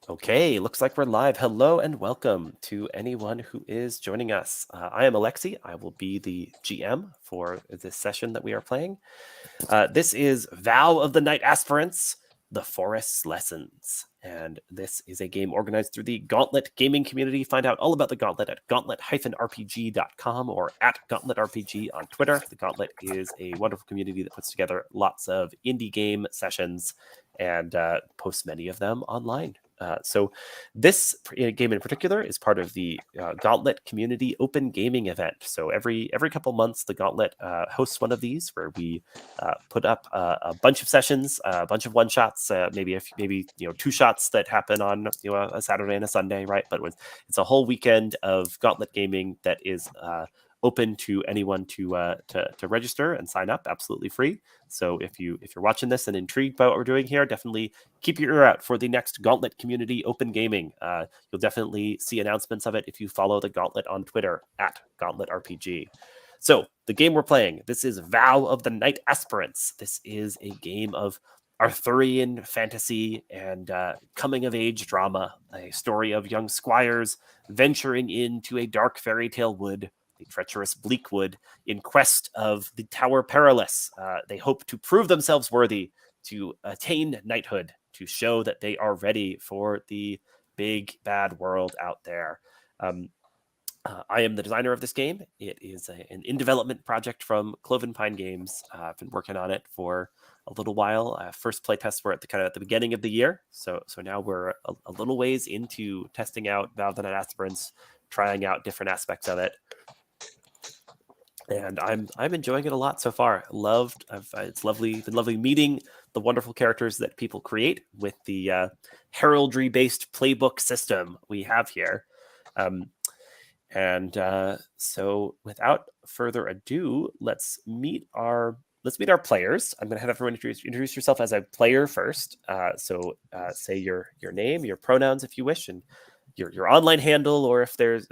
Okay, looks like we're live. Hello and welcome to anyone who is joining us. I am Alexi. I will be the GM for this session that we are playing. This is Vow of the Knight-Aspirants, The Forest's Lessons. And this is a game organized through the Gauntlet gaming community. Find out all about the Gauntlet at gauntlet-rpg.com or at GauntletRPG on Twitter. The Gauntlet is a wonderful community that puts together lots of indie game sessions and posts many of them online. So this game in particular is part of the Gauntlet Community Open Gaming event. So every couple months, the Gauntlet hosts one of these where we put up a bunch of sessions, a bunch of one shots, maybe two shots that happen on a Saturday and a Sunday, right? But it's a whole weekend of Gauntlet gaming that is open to anyone to register and sign up, absolutely free. So if you're watching this and intrigued by what we're doing here, definitely keep your ear out for the next Gauntlet Community Open Gaming. You'll definitely see announcements of it if you follow the Gauntlet on Twitter at GauntletRPG. So the game we're playing, this is Vow of the Knight-Aspirants. This is a game of Arthurian fantasy and coming-of-age drama, a story of young squires venturing into a dark fairy tale wood, the treacherous bleak wood, in quest of the Tower Perilous. They hope to prove themselves worthy to attain knighthood, to show that they are ready for the big bad world out there. I am the designer of this game. It is an in-development project from Cloven Pine Games. I've been working on it for a little while. First playtests were at the beginning of the year, so now we're a little ways into testing out Vow of the Knight-Aspirants, trying out different aspects of it. And I'm enjoying it a lot so far. It's lovely. Been lovely meeting the wonderful characters that people create with the heraldry-based playbook system we have here. So without further ado, let's meet our players. I'm going to have everyone introduce yourself as a player first. So say your name, your pronouns if you wish, and your online handle, or if there's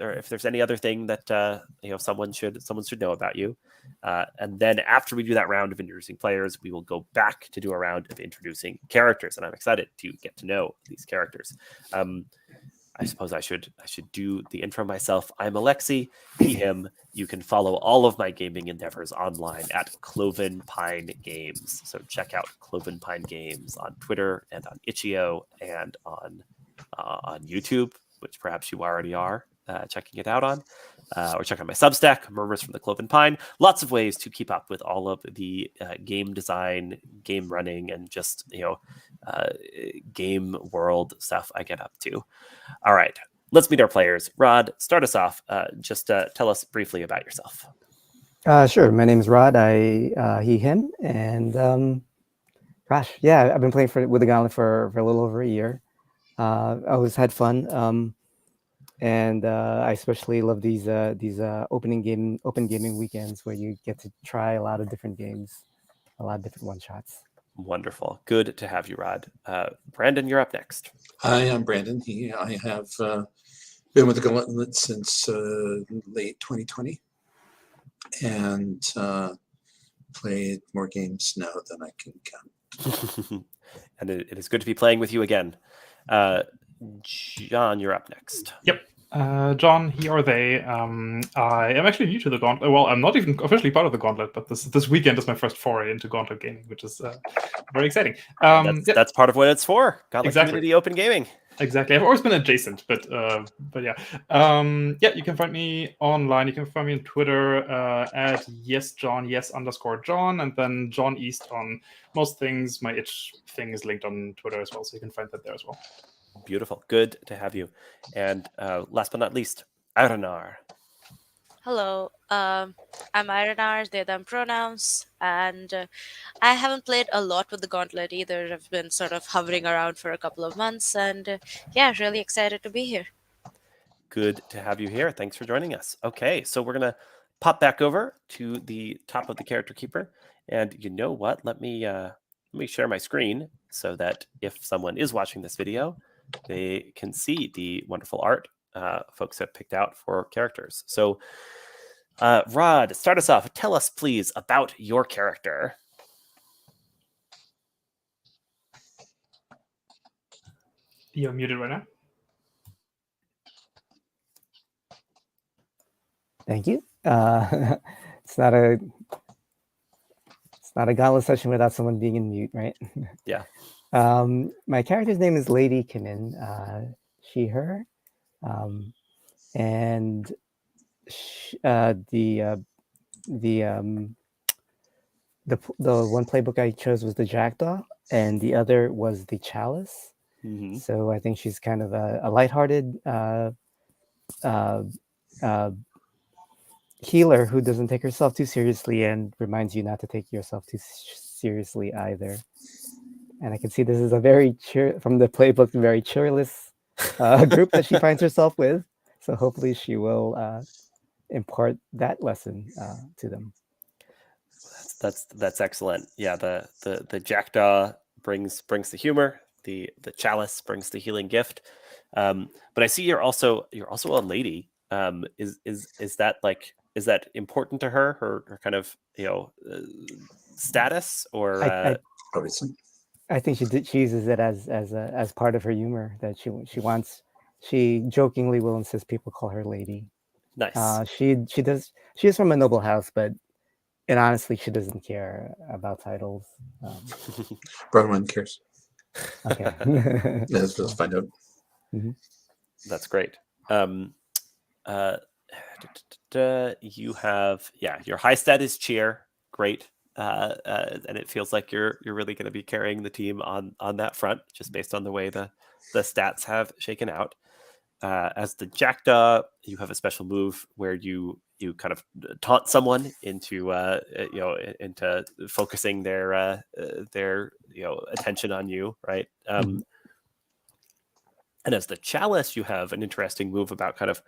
any other thing that someone should know about you. And then after we do that round of introducing players, we will go back to do a round of introducing characters, and I'm excited to get to know these characters. I suppose I should do the intro myself. I'm Alexi, he, him. You can follow all of my gaming endeavors online at Cloven Pine Games. So check out Cloven Pine Games on Twitter and on Itch.io and on YouTube, which perhaps you already are checking it out on. Or check out my Substack, Murmurs from the Cloven Pine. Lots of ways to keep up with all of the game design, game running, and just game world stuff I get up to. All right, let's meet our players. Rod, start us off. Just tell us briefly about yourself. Sure. My name is Rod. He, him, and gosh, yeah, I've been playing with the Gauntlet for a little over a year. I always had fun. And I especially love these open gaming weekends where you get to try a lot of different games, a lot of different one shots. Wonderful. Good to have you, Rod. Brandon, you're up next. Hi, I'm Brandon. I have been with the Gauntlet since late 2020 and played more games now than I can count. And it is good to be playing with you again. John, you're up next. Yep. John, he or they. I am actually new to the Gauntlet. Well, I'm not even officially part of the Gauntlet, but this weekend is my first foray into Gauntlet gaming, which is very exciting. That's part of what it's for. Gauntlet Exactly. Community Open Gaming. Exactly. I've always been adjacent, but yeah. You can find me online. You can find me on Twitter at yes_John, and then John East on most things. My itch thing is linked on Twitter as well, so you can find that there as well. Beautiful. Good to have you. And last but not least, Irenar. Hello, I'm Irenar, they, them pronouns, and I haven't played a lot with the Gauntlet either. I've been sort of hovering around for a couple of months, and really excited to be here. Good to have you here. Thanks for joining us. Okay, so we're going to pop back over to the top of the character keeper. And you know what? Let me share my screen so that if someone is watching this video, they can see the wonderful art folks have picked out for characters. So, Rod, start us off. Tell us, please, about your character. You're muted right now. Thank you. It's not a Gauntlet session without someone being in mute, right? Yeah. My character's name is Lady Kimmin. She, her, and the one playbook I chose was the Jackdaw, and the other was the Chalice. Mhm. So I think she's kind of a lighthearted healer who doesn't take herself too seriously and reminds you not to take yourself too seriously either. And I can see this is a very from the playbook, very cheerless group that she finds herself with. So hopefully she will impart that lesson to them. That's excellent. Yeah, the jackdaw brings the humor. The chalice brings the healing gift. But I see you're also a lady. Is that important to her? Her kind of status or Obviously. I think she uses it as part of her humor that she wants. She jokingly will insist people call her lady. nice. She is from a noble house, but and honestly, she doesn't care about titles. Bronwen cares. Okay. Let's find out. That's great. You have your high stat is cheer, great, and it feels like you're really going to be carrying the team on that front, just based on the way the stats have shaken out. As the jackdaw, you have a special move where you kind of taunt someone into into focusing their attention on you, right? And as the chalice, you have an interesting move about kind of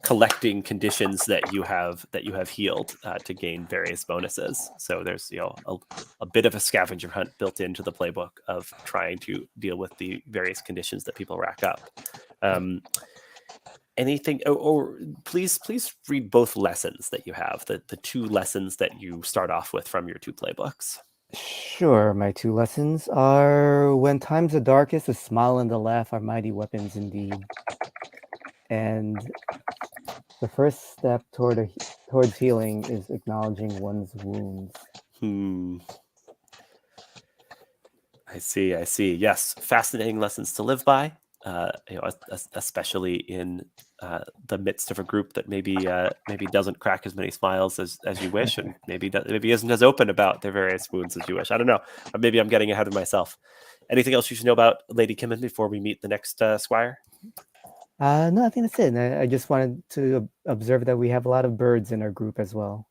collecting conditions that you have healed to gain various bonuses. So there's a bit of a scavenger hunt built into the playbook of trying to deal with the various conditions that people rack up. Anything or please read both lessons that you have, the two lessons that you start off with from your two playbooks. Sure, my two lessons are: when times are darkest, a smile and a laugh are mighty weapons indeed. And the first step towards healing is acknowledging one's wounds. I see. Yes, fascinating lessons to live by. Especially in the midst of a group that maybe doesn't crack as many smiles as you wish, and maybe isn't as open about their various wounds as you wish. I don't know. Or maybe I'm getting ahead of myself. Anything else you should know about Lady Kimmin before we meet the next squire? No, I think that's it. I just wanted to observe that we have a lot of birds in our group as well.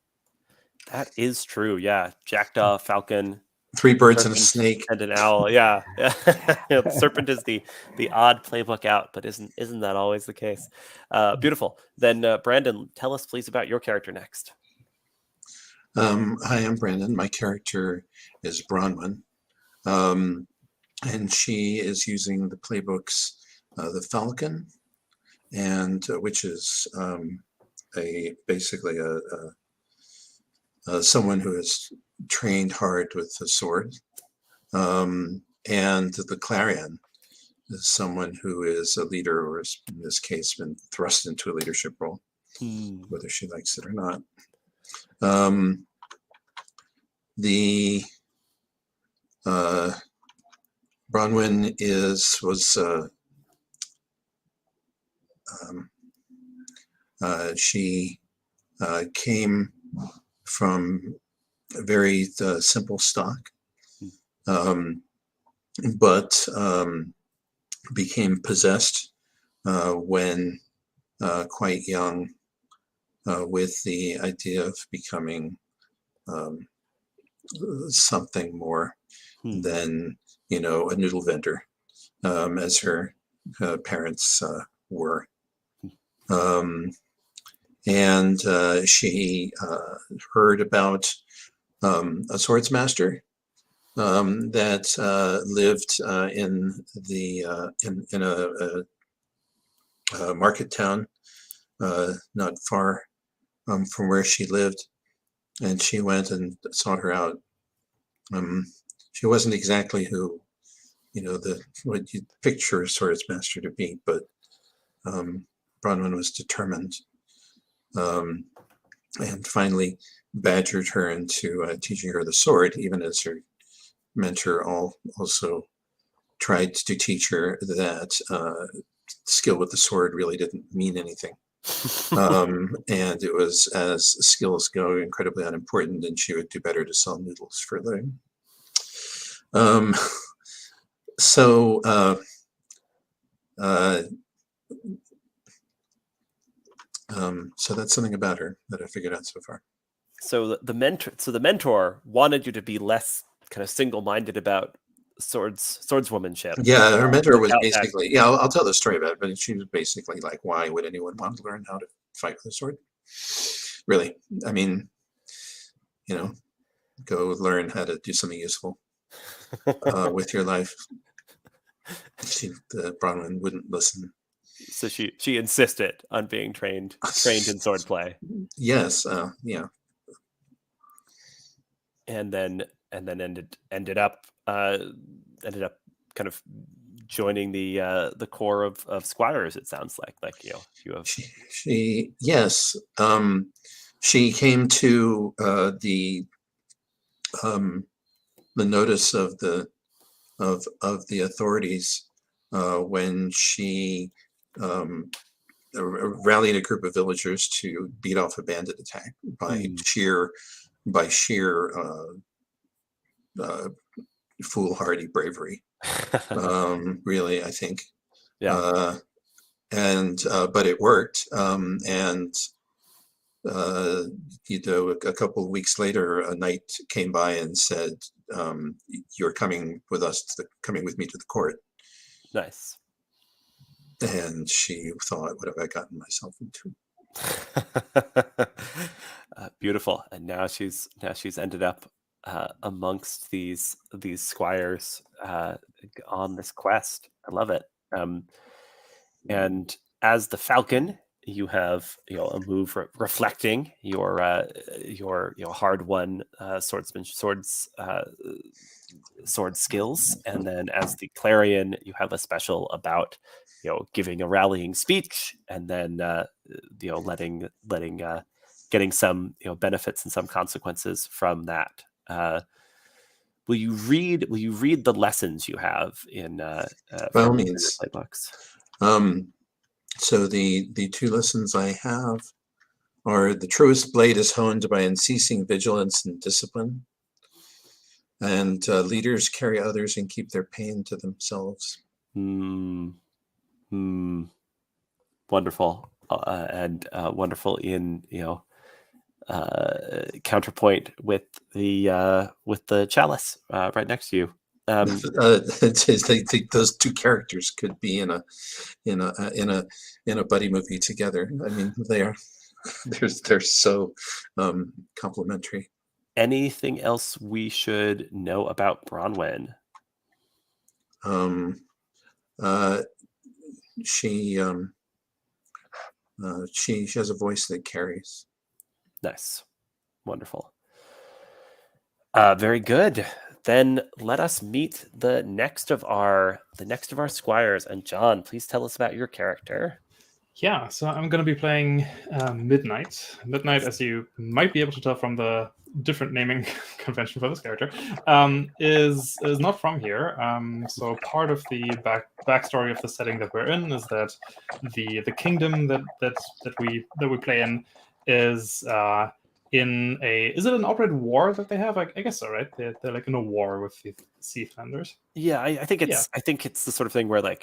That is true. Yeah, jackdaw, falcon, 3 birds serpent, and a snake. and an owl. Yeah. The serpent is the odd playbook out, but isn't that always the case? Beautiful. Then Brandon, tell us please about your character next. Hi, I'm Brandon. My character is Bronwen, and she is using the playbooks, the Falcon, and which is basically someone who has trained hard with the sword, and the Clarion is someone who is a leader, or is, in this case, been thrust into a leadership role, whether she likes it or not. The Bronwen she came from a very simple stock, but became possessed when quite young with the idea of becoming something more than a noodle vendor, as her parents were. And she heard about a swords master that lived in a market town not far from where she lived, and she went and sought her out. She wasn't exactly who what you picture a swordsmaster to be, but Bronwen was determined, and finally badgered her into teaching her the sword, even as her mentor also tried to teach her that skill with the sword really didn't mean anything. And it was, as skills go, incredibly unimportant, and she would do better to sell noodles for a living. So that's something about her that I figured out so far. So the mentor wanted you to be less kind of single-minded about swordswomanship. Yeah, her mentor was basically, yeah, I'll tell the story about it, but she was basically like, why would anyone want to learn how to fight with a sword? Really, I mean, go learn how to do something useful with your life. Bronwen wouldn't listen. So she insisted on being trained in swordplay. Yes, yeah. And then ended up kind of joining the corps of squires. It sounds like you have. Yes. She came to the notice of the authorities when she rallied a group of villagers to beat off a bandit attack by sheer foolhardy bravery. Really, I think. Yeah. But it worked. And a couple of weeks later, a knight came by and said, "You're coming with me to the court." Nice. And she thought, "What have I gotten myself into?" Beautiful. And now she's ended up amongst these squires on this quest. I love it. And as the Falcon, you have a move reflecting your hard-won sword skills, and then as the Clarion, you have a special about giving a rallying speech, and then getting some benefits and some consequences from that. Will you read the lessons you have in by all means playbooks? So the two lessons I have are: the truest blade is honed by unceasing vigilance and discipline, and leaders carry others and keep their pain to themselves. Wonderful, and wonderful in counterpoint with the chalice right next to you. Those two characters could be in a buddy movie together. I mean, they're so complementary. Anything else we should know about Bronwen? She has a voice that carries. Nice. Wonderful. Very good. Then let us meet the next of our squires. And John, please tell us about your character. Yeah, so I'm going to be playing Midnight. Midnight, as you might be able to tell from the different naming convention for this character, is not from here. So part of the backstory of the setting that we're in is that the kingdom that we play in is is it an outright war that they have? I guess so, right? They're like in a war with the Seatlanders. Yeah, I think it's the sort of thing where the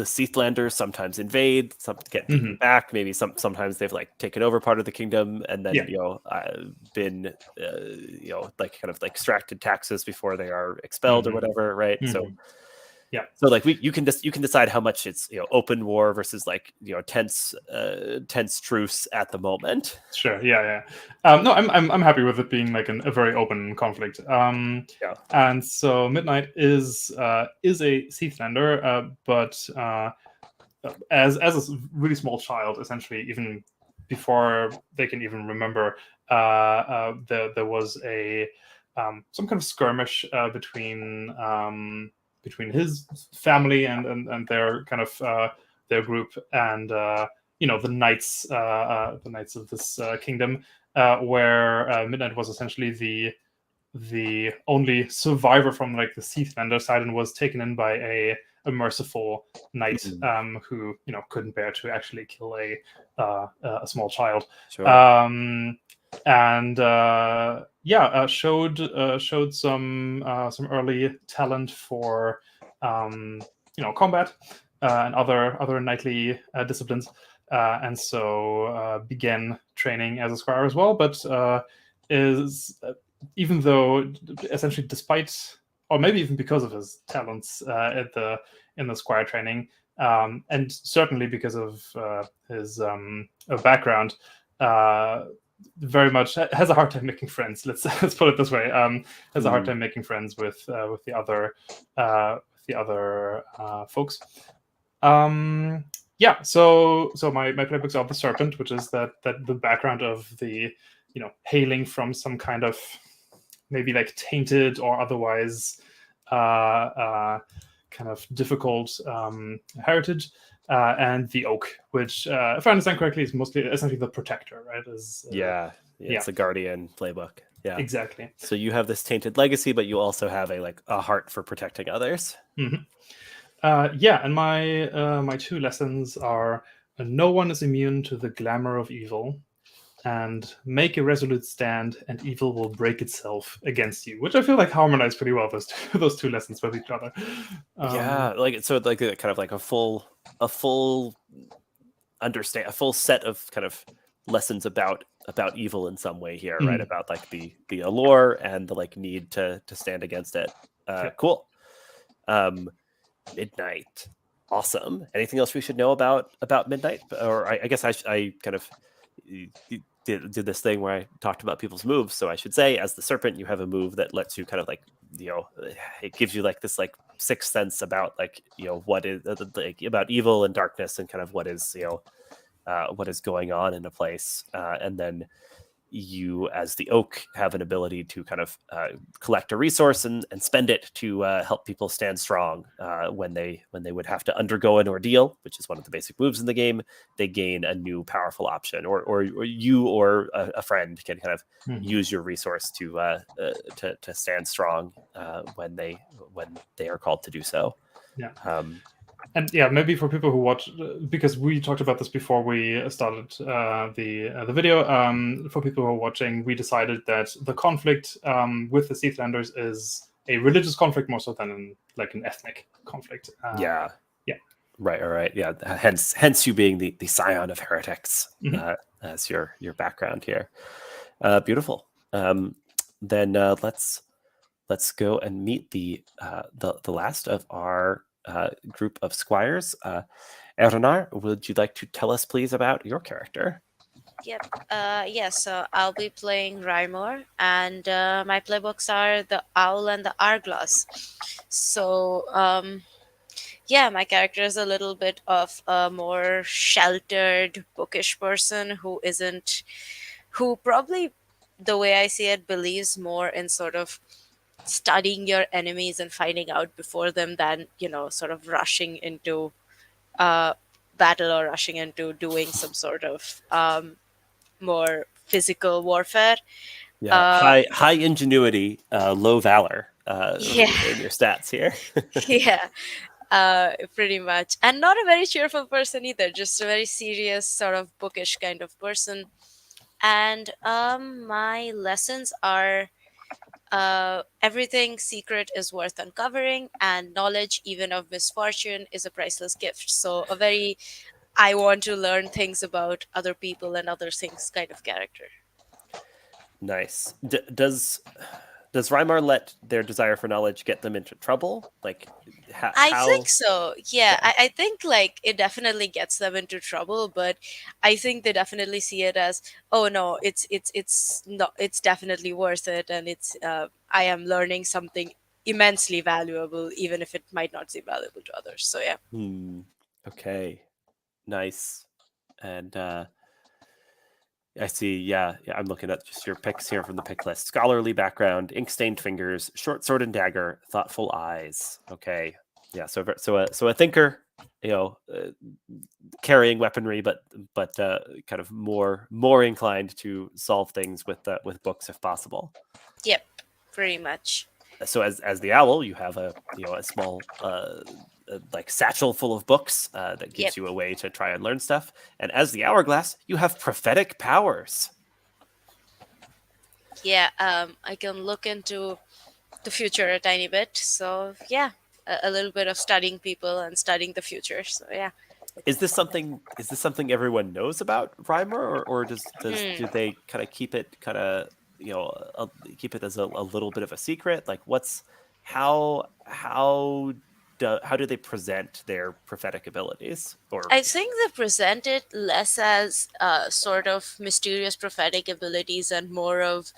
Seathlanders sometimes invade, some get beaten back. Maybe sometimes they've taken over part of the kingdom, and then been kind of extracted taxes before they are expelled or whatever, right? So you can decide how much it's open war versus tense truce at the moment. Sure, yeah. No, I'm happy with it being a very open conflict. And so Midnight is a Seathlander, but as a really small child, essentially, even before they can even remember, there was a some kind of skirmish between his family and their kind of their group and the knights of this kingdom, where Midnight was essentially the only survivor from like the Seathlander side and was taken in by a merciful knight who couldn't bear to actually kill a small child. Sure. And showed some early talent for combat and other knightly disciplines, and so began training as a squire as well. But is even though essentially despite, or maybe even because of his talents in the squire training, and certainly because of his background, very much has a hard time making friends. Let's put it this way. Has a hard time making friends with the other folks. So my playbooks are the serpent, which is that the background of the hailing from some kind of maybe like tainted or otherwise kind of difficult heritage, and the oak, which if I understand correctly is mostly essentially the protector, right? It's a guardian playbook. Yeah, exactly. So you have this tainted legacy, but you also have a heart for protecting others. Mm-hmm. And my two lessons are: no one is immune to the glamour of evil, and make a resolute stand, and evil will break itself against you. Which I feel like harmonize pretty well those two lessons with each other. Like kind of like a full set of kind of lessons about evil in some way here, right? About like the allure and the like need to stand against it. Cool. Midnight, awesome. Anything else we should know about Midnight? Or I guess I kind of did this thing where I talked about people's moves. So I should say, as the serpent, you have a move that lets you kind of like it gives you like this like sixth sense about like what is like about evil and darkness and kind of what is what is going on in a place, and then you as the oak have an ability to kind of collect a resource and spend it to help people stand strong when they would have to undergo an ordeal, which is one of the basic moves in the game. They gain a new powerful option, or you or a friend can kind of use your resource to stand strong when they are called to do so. And maybe for people who watch, because we talked about this before we started the video. For people who are watching, we decided that the conflict with the Seathlanders is a religious conflict more so than an ethnic conflict. Right. All right. Yeah. Hence you being the scion of heretics as your background here. Beautiful. Then let's go and meet the last of our group of squires. Rhymour, would you like to tell us, please, about your character? Yep. So I'll be playing Rhymour, and my playbooks are the Owl and the Hourglass. So, my character is a little bit of a more sheltered, bookish person who probably, the way I see it, believes more in sort of studying your enemies and finding out before them than sort of rushing into battle or rushing into doing some sort of more physical warfare. High ingenuity, low valor in your stats here. Pretty much, and not a very cheerful person either, just a very serious sort of bookish kind of person. And my lessons are everything secret is worth uncovering, and knowledge, even of misfortune, is a priceless gift. So I want to learn things about other people and other things kind of character. Nice. Does Rhymour let their desire for knowledge get them into trouble? Like, I think so. Yeah, I think like it definitely gets them into trouble, but I think they definitely see it as, oh no, it's definitely worth it, and I am learning something immensely valuable, even if it might not seem valuable to others. So yeah. Okay. Nice. And I see. Yeah, I'm looking at just your picks here from the pick list. Scholarly background, ink-stained fingers, short sword and dagger, thoughtful eyes. Okay. Yeah. So a thinker, carrying weaponry, but kind of more inclined to solve things with books if possible. Yep, pretty much. So as the owl, you have a small like satchel full of books that gives Yep. you a way to try and learn stuff. And as the hourglass, you have prophetic powers. Yeah, I can look into the future a tiny bit. So yeah, a little bit of studying people and studying the future. So yeah. Is this something everyone knows about Rhymour, or do they kind of keep it keep it as a little bit of a secret? Like how do they present their prophetic abilities? Or I think they present it less as sort of mysterious prophetic abilities and more of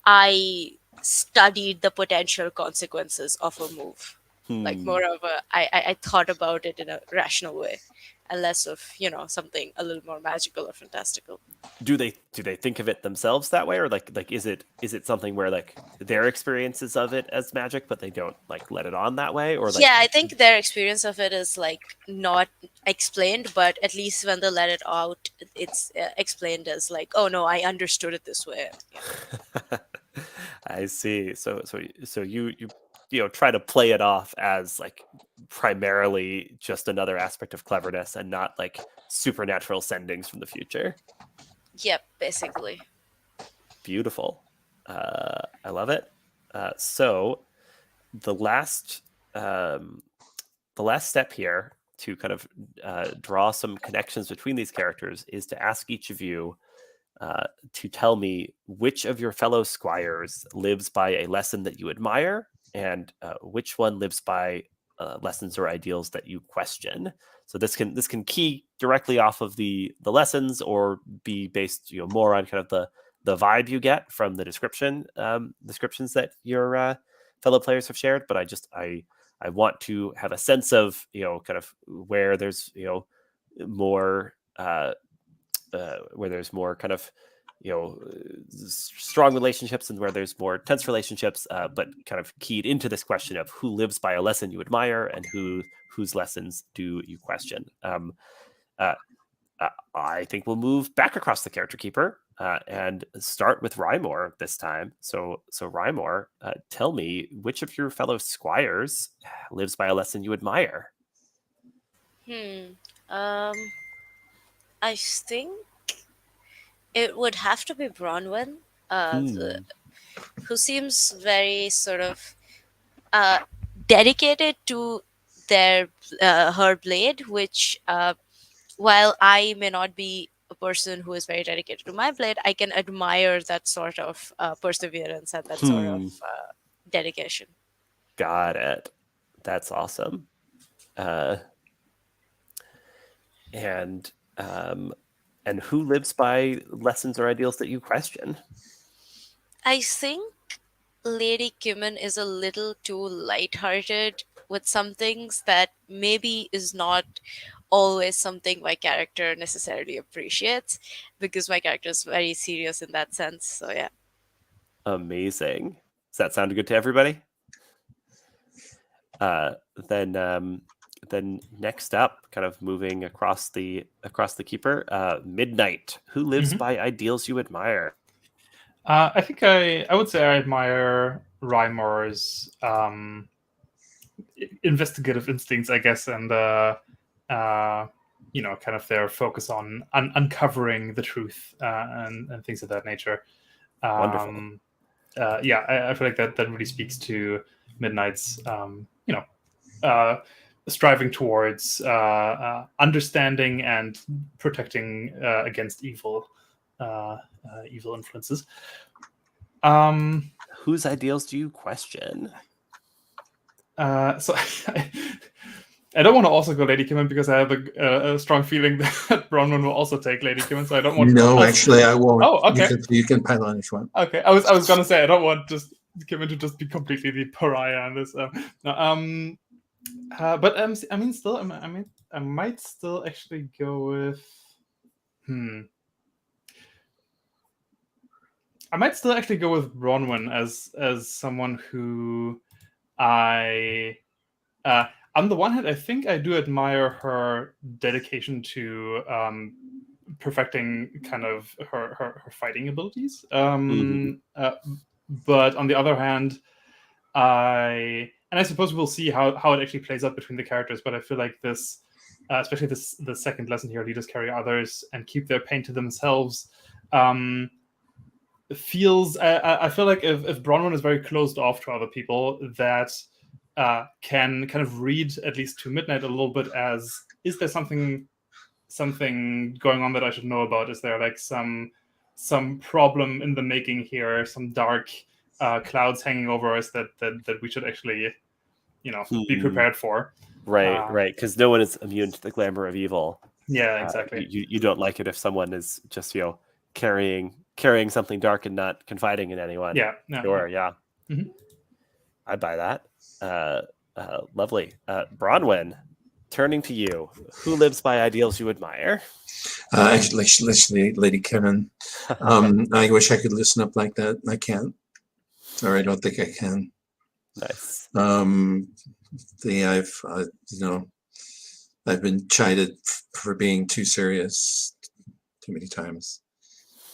I studied the potential consequences of a move. Like more of I thought about it in a rational way and less of, something a little more magical or fantastical. do they think of it themselves that way, or like is it something where like their experiences of it as magic, but they don't like let it on that way, or like Yeah, I think their experience of it is like not explained, but at least when they let it out, it's explained as like, oh no, I understood it this way. I see. So you try to play it off as like primarily just another aspect of cleverness and not like supernatural sendings from the future. Yep, basically. Beautiful. I love it. So the last step here to kind of draw some connections between these characters is to ask each of you to tell me which of your fellow squires lives by a lesson that you admire, and which one lives by lessons or ideals that you question. So this can key directly off of the lessons, or be based more on kind of the vibe you get from the descriptions that your fellow players have shared. But I want to have a sense of kind of where there's more where there's more kind of strong relationships, and where there's more tense relationships, but kind of keyed into this question of who lives by a lesson you admire and whose lessons do you question. I think we'll move back across the character keeper and start with Rhymour this time. So Rhymour, tell me which of your fellow squires lives by a lesson you admire. I think it would have to be Bronwen, who seems very sort of dedicated to her blade, which while I may not be a person who is very dedicated to my blade, I can admire that sort of perseverance and that sort of dedication. Got it. That's awesome. And who lives by lessons or ideals that you question? I think Lady Kimmin is a little too lighthearted with some things that maybe is not always something my character necessarily appreciates, because my character is very serious in that sense. So yeah. Amazing. Does that sound good to everybody? Then next up, kind of moving across the keeper, Midnight. Who lives by ideals you admire? I think I would say I admire Rhymour's investigative instincts, I guess, and kind of their focus on uncovering the truth and things of that nature. Wonderful. I feel like that really speaks to Midnight's striving towards understanding and protecting against evil influences. Whose ideals do you question? So I don't want to also go Lady Kimmin, because I have a strong feeling that Bronwen will also take Lady Kimmin, so I don't want. No, actually, I won't. Oh, okay. You can pile on each one. Okay, I was gonna say I don't want just Kimmin to just be completely the pariah on this. But I mean, still, I might still actually go with. I might still actually go with Bronwen as someone who I. On the one hand, I think I do admire her dedication to perfecting kind of her fighting abilities. But on the other hand, I suppose we'll see how it actually plays out between the characters. But I feel like this, especially the second lesson here, leaders carry others and keep their pain to themselves. Feels I feel like if Bronwyn is very closed off to other people, that can kind of read at least to midnight a little bit as, is there something going on that I should know about? Is there like some problem in the making here, some dark clouds hanging over us that we should actually be prepared for? Right, because no one is immune to the glamour of evil. Yeah, exactly. You don't like it if someone is just carrying something dark and not confiding in anyone. Yeah, no, sure, yeah. Mhm. I buy that. Lovely. Bronwen, turning to you, who lives by ideals you admire? Actually, Lady Kimmin. I wish I could listen up like that. I can't, or I don't think I can. Nice. I've been chided for being too serious too many times,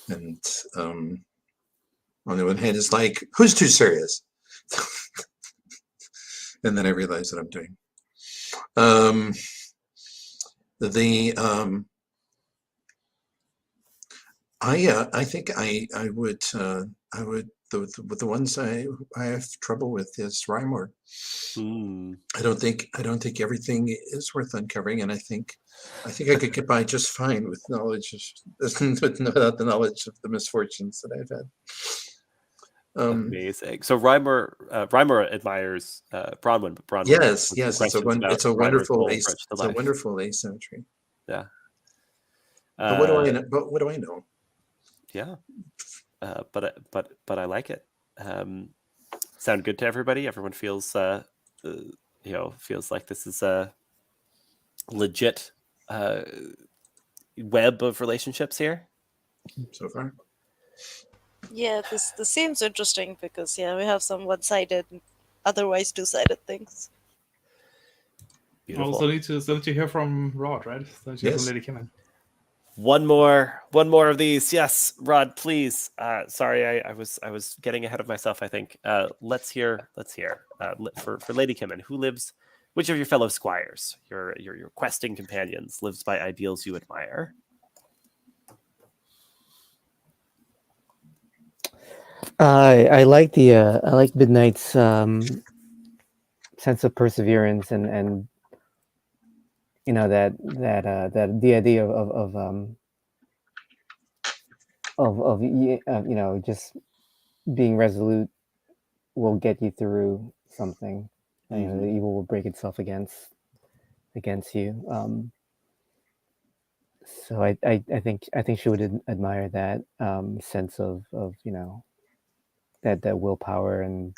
and on the one hand, it's like, who's too serious? And then I realize that I'm doing. I think I would the ones I have trouble with is Rhymour. I don't think everything is worth uncovering, and I think I could get by just fine with knowledge without the knowledge of the misfortunes that I've had. Amazing. So Rhymour admires Bronwen, but Bronwen yes, it's a wonderful asymmetry. Yeah. But what do I know? But what do I know? Yeah. But I like it. Sound good to everybody? Everyone feels feels like this is a legit web of relationships here so far. Yeah, this seems interesting because we have some one-sided, otherwise two-sided things. Beautiful. Well, still need to hear from Rod, right? Still need to hear from Lady Kimmin. One more of these. Yes, Rod, please. Sorry, I was getting ahead of myself, I think. Let's hear for Lady Kimmin, which of your fellow squires, your questing companions, lives by ideals you admire? I like Midnight's sense of perseverance and that the idea of just being resolute will get you through something. Mm-hmm. The evil will break itself against you. So I think she would admire that sense of that willpower and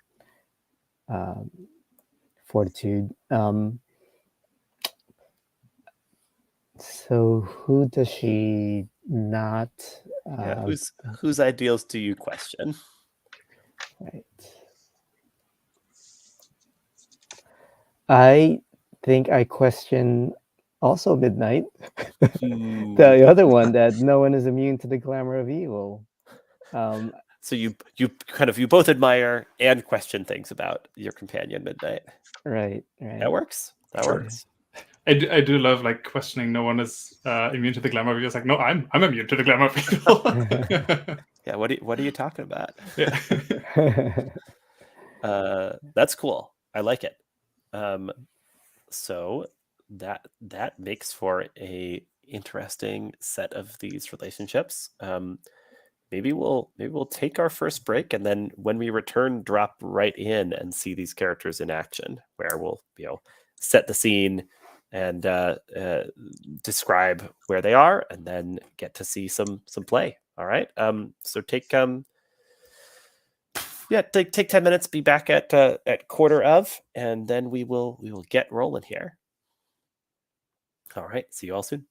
fortitude. So who does she not? Whose ideals do you question? Right. I think I question also Midnight, the other one, that no one is immune to the glamour of evil. So you both admire and question things about your companion Midnight. Right. That works. Works. I do love like questioning. No one is immune to the glamour of evil. It's like, no, I'm immune to the glamour of evil. Yeah. What are you talking about? Yeah. That's cool. I like it. So that makes for a interesting set of these relationships. Maybe we'll take our first break, and then when we return, drop right in and see these characters in action, where we'll set the scene and describe where they are, and then get to see some play. All right. So take 10 minutes. Be back at quarter of, and then we will get rolling here. All right. See you all soon.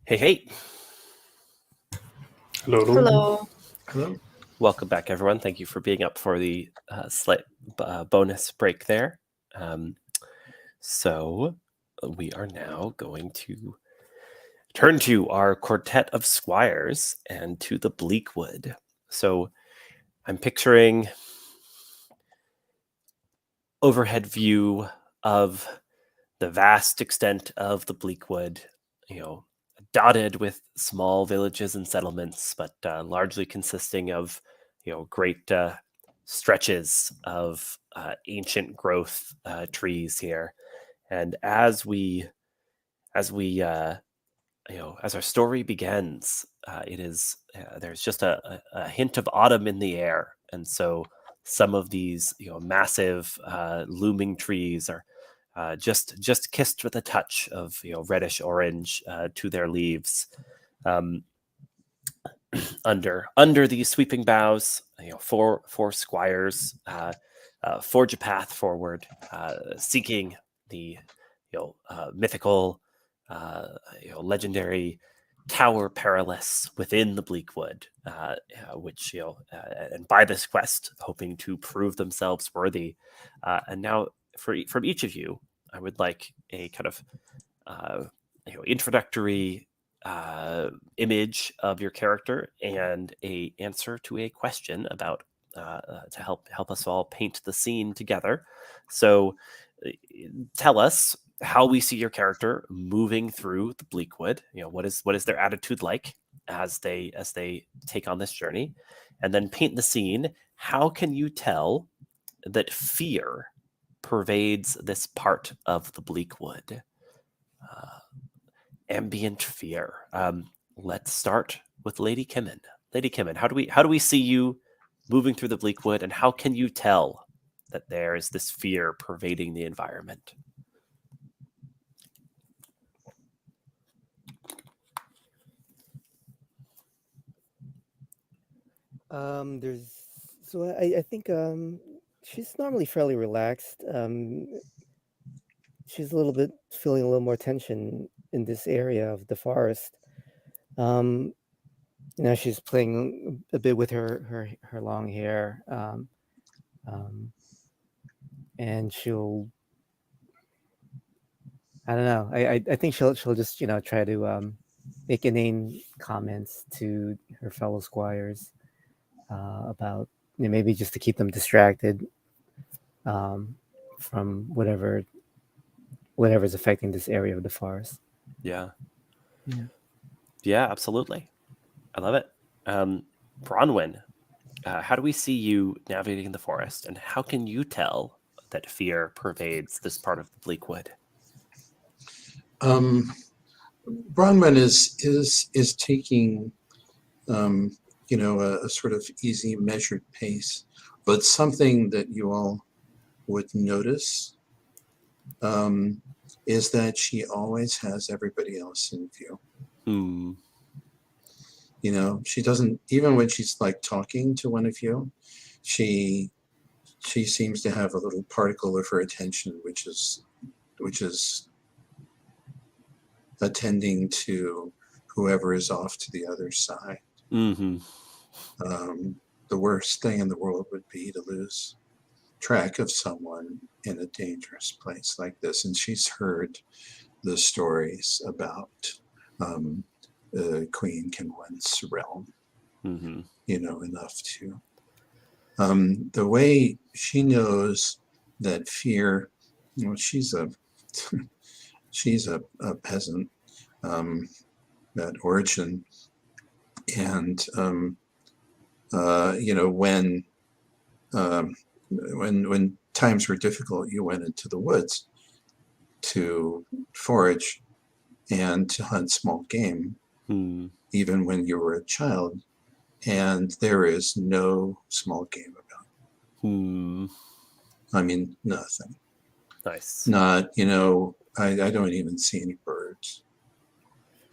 Hey. Hello. Hello. Hello. Welcome back, everyone. Thank you for being up for the slight bonus break there. So we are now going to turn to our quartet of squires and to the Bleakwood. So I'm picturing overhead view of the vast extent of the Bleakwood, dotted with small villages and settlements, but largely consisting of, great stretches of ancient growth trees here. And as our story begins, there's just a hint of autumn in the air, and so some of these massive looming trees are just kissed with a touch of reddish orange to their leaves. Under these sweeping boughs, four squires forge a path forward, seeking the mythical, legendary Tower Perilous within the Bleakwood, which and by this quest, hoping to prove themselves worthy. And now, from each of you, I would like a kind of introductory image of your character and a answer to a question about to help us all paint the scene together. So tell us how we see your character moving through the Bleakwood. What is their attitude like as they take on this journey, and then paint the scene. How can you tell that fear pervades this part of the Bleakwood? Ambient fear. Let's start with Lady Kimmin. Lady Kimmin, how do we see you moving through the Bleakwood, and how can you tell that there is this fear pervading the environment? I think she's normally fairly relaxed. She's feeling a little more tension in this area of the forest. She's playing a bit with her long hair, and she'll, I don't know. I think she'll just try to make inane comments to her fellow squires about maybe just to keep them distracted from whatever's affecting this area of the forest. Yeah, Yeah, absolutely. I love it. Bronwen, how do we see you navigating the forest, and how can you tell that fear pervades this part of the Bleakwood? Bronwen is taking a sort of easy, measured pace, but something that you all would notice is that she always has everybody else in view. She doesn't, even when she's like talking to one of you, she seems to have a little particle of her attention, which is attending to whoever is off to the other side. Mm-hmm. The worst thing in the world would be to lose track of someone in a dangerous place like this. And she's heard the stories about Queen Kimmin's realm, enough to. The way she knows that fear, she's a peasant at origin, and when times were difficult, you went into the woods to forage and to hunt small game, even when you were a child, and there is no small game about. I mean, nothing. Nice. Not, I don't even see any birds,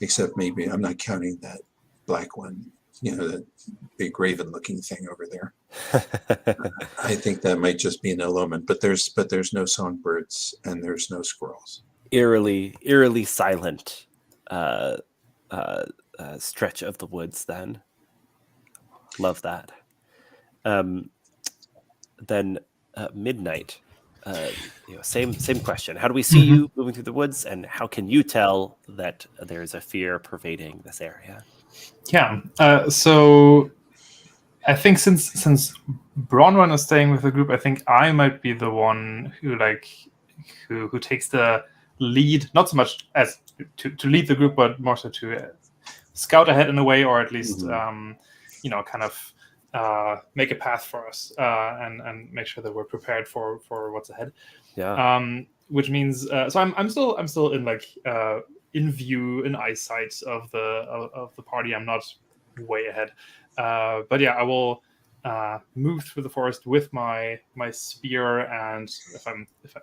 except maybe, I'm not counting that black one, that big raven-looking thing over there. I think that might just be an element, but there's no songbirds and there's no squirrels. Eerily silent stretch of the woods. Then, love that. Then midnight. Same question. How do we see you moving through the woods, and how can you tell that there's a fear pervading this area? Yeah. So I think since Bronwen is staying with the group, I think I might be the one who who takes the lead, not so much as to lead the group, but more so to scout ahead in a way, or at least kind of make a path for us and make sure that we're prepared for what's ahead. Yeah. Which means so I'm still in in view, in eyesight of the party. I'm not way ahead, but yeah, I will move through the forest with my spear, and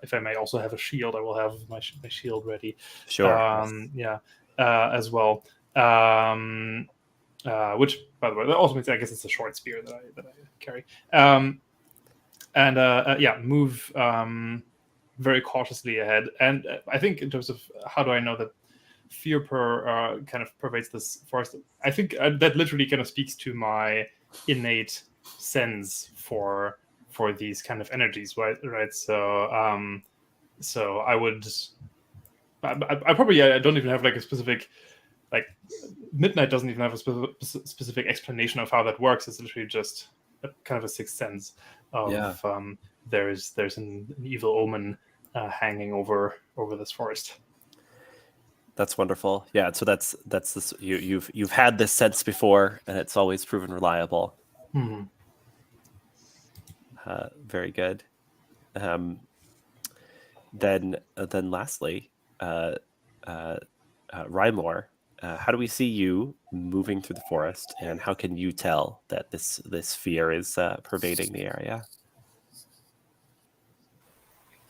if I may also have a shield, I will have my shield ready. Sure. As well. Which, by the way, that also means I guess it's a short spear that I carry. Move very cautiously ahead. And I think in terms of how do I know that fear kind of pervades this forest, I think that literally kind of speaks to my innate sense for these kind of energies, right? So I would. I probably I don't even have like a specific midnight doesn't even have a specific explanation of how that works. It's literally just kind of a sixth sense of there's an evil omen hanging over this forest. That's wonderful. Yeah, so that's this. You've had this sense before, and it's always proven reliable. Very good. Then lastly, Rhymour. How do we see you moving through the forest, and how can you tell that this fear is pervading the area?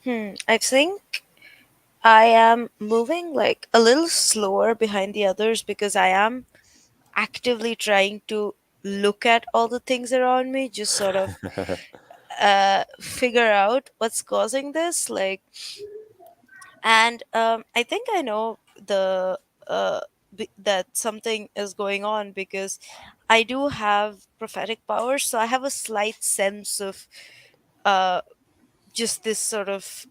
I think I am moving like a little slower behind the others because I am actively trying to look at all the things around me, just sort of figure out what's causing this. And I think I know that something is going on because I do have prophetic powers, so I have a slight sense of uh, just this sort of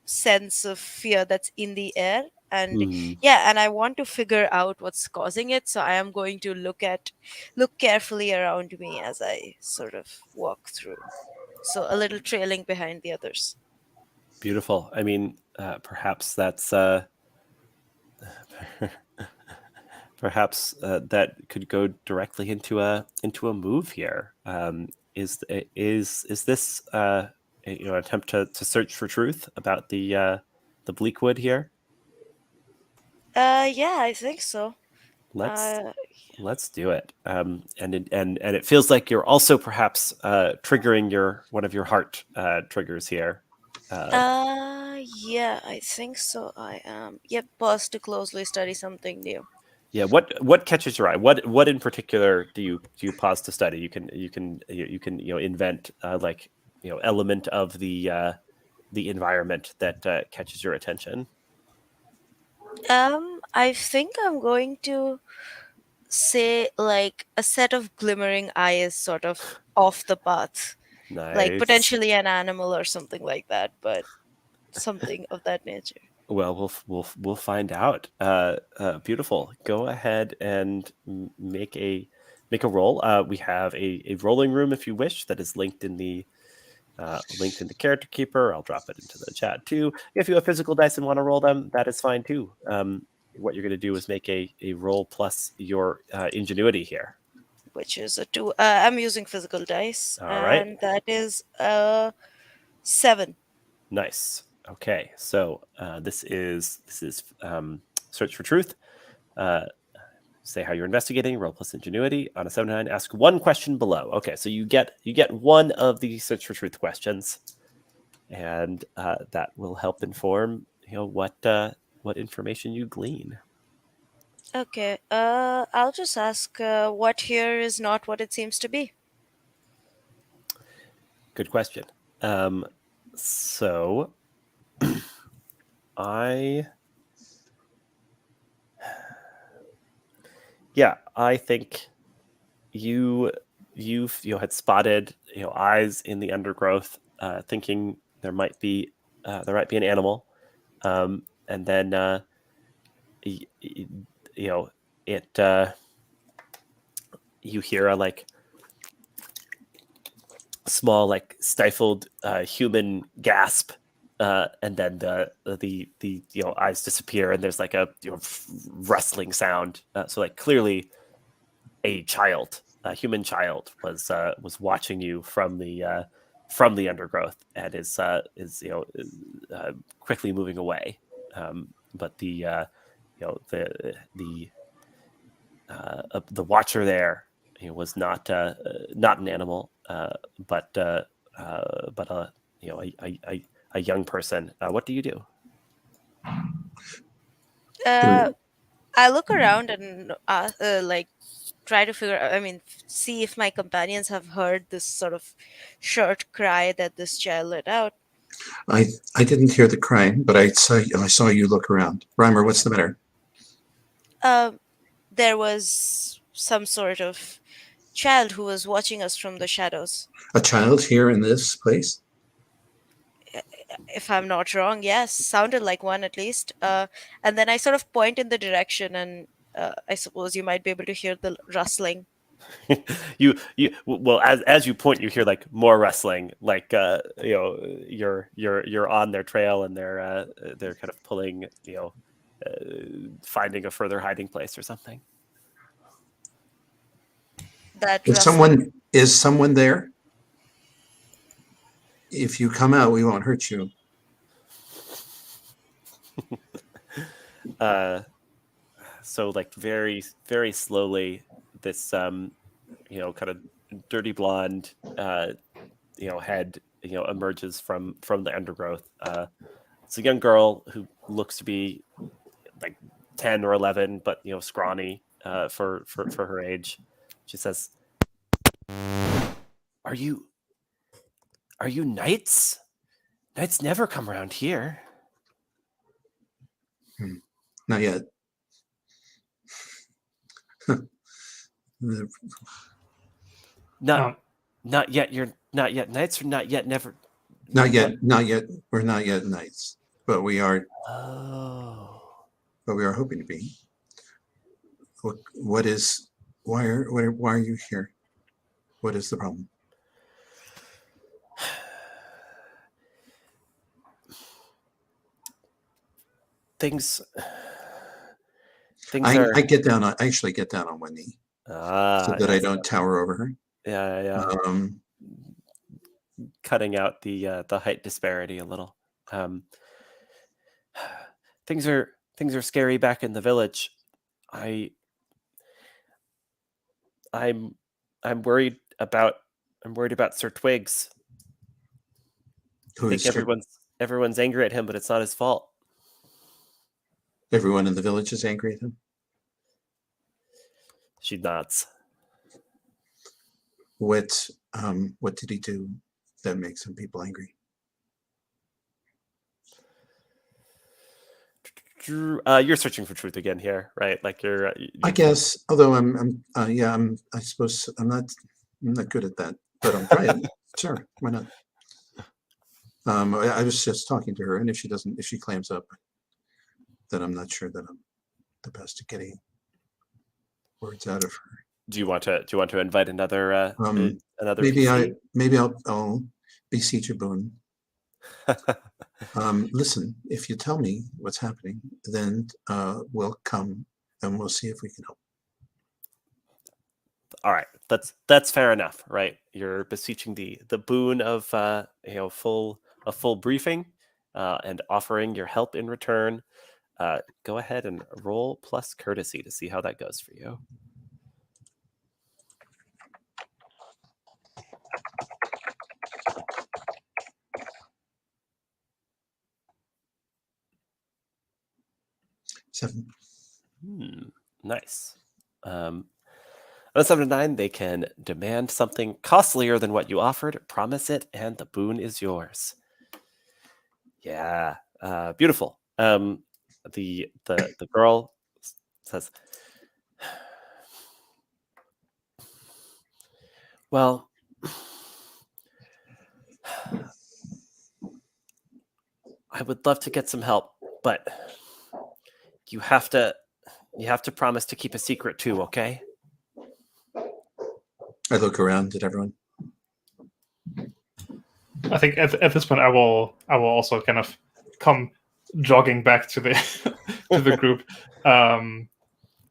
sense of fear that's in the air. And yeah, and I want to figure out what's causing it, so I am going to look carefully around me as I sort of walk through, so a little trailing behind the others. Beautiful. I mean, perhaps that's perhaps that could go directly into a move here. Is this an attempt to search for truth about the Bleakwood here? Yeah, I think so. Let's uh let's do it. And it feels like you're also perhaps triggering one of your heart triggers here. yeah, I think so. I am. Yep, pause to closely study something new. Yeah. What catches your eye? What in particular do you pause to study? You can invent element of the environment that catches your attention. I think I'm going to say like a set of glimmering eyes sort of off the path, like Nice. potentially an animal or something like that, but something of that nature. Well, we'll find out. Beautiful. Go ahead and make a roll. We have a rolling room if you wish that is linked in the character keeper. I'll drop it into the chat too. If you have physical dice and want to roll them, that is fine too. What you're going to do is make a roll plus your ingenuity here. Which is a 2. I'm using physical dice, All and right. that is 7. Nice. Okay, so this is search for truth. Say how you're investigating. Roll plus ingenuity on a 7 to 9. Ask one question below. Okay, so you get one of the search for truth questions, and that will help inform what information you glean. Okay, I'll just ask what here is not what it seems to be. Good question. So I Yeah, I think you had spotted eyes in the undergrowth, thinking there might be an animal, and then it you hear a small stifled human gasp, and then the eyes disappear, and there's a rustling sound. So clearly a human child was watching you from the undergrowth, and is quickly moving away. But the watcher there was not an animal, but a a young person. What do you do? Uh, I look around and try to see if my companions have heard this sort of short cry that this child let out. I didn't hear the crying, but I saw you look around. Rhymour, what's the matter? Um, there was some sort of child who was watching us from the shadows. A child here in this place? If I'm not wrong, yes, sounded like one at least. And then I sort of point in the direction, and I suppose you might be able to hear the rustling. Well, as you point, you hear more wrestling, you're on their trail, and they're kind of pulling, finding a further hiding place or something. That Is rustling. someone there? If you come out, we won't hurt you. So very, very slowly, this kind of dirty blonde head emerges from the undergrowth. It's a young girl who looks to be 10 or 11, but scrawny for her age. She says, are you knights? Knights never come around here. Not yet. Not yet. You're not yet knights, or not yet never. Not yet. We're not yet knights, but we are. Oh. But we are hoping to be. What is? Why are you here? What is the problem? Things I are. I actually get down on one knee, so that I don't tower over her. Yeah. Cutting out the height disparity a little. Things are scary back in the village. I'm worried about Sir Twigs. I think everyone's angry at him, but it's not his fault. Everyone in the village is angry at him. She nods. What did he do that makes some people angry? You're searching for truth again here, right? You're I guess, although I suppose I'm not good at that, but I'm trying. Sure, why not? I was just talking to her, and if she claims up, then I'm not sure that I'm the best at getting words out of her. Do you want to invite another maybe PC? Maybe I'll beseech a boon. Listen, if you tell me what's happening, then we'll come and we'll see if we can help. All right, that's fair enough, right? You're beseeching the boon of a full briefing, and offering your help in return. Go ahead and roll plus courtesy to see how that goes for you. Seven. Nice. On a 7 to 9, they can demand something costlier than what you offered, promise it, and the boon is yours. Yeah, beautiful. The girl says, Well, I would love to get some help, but you have to promise to keep a secret too, okay? I look around at everyone. I think at this point I will also kind of come jogging back to the to the group,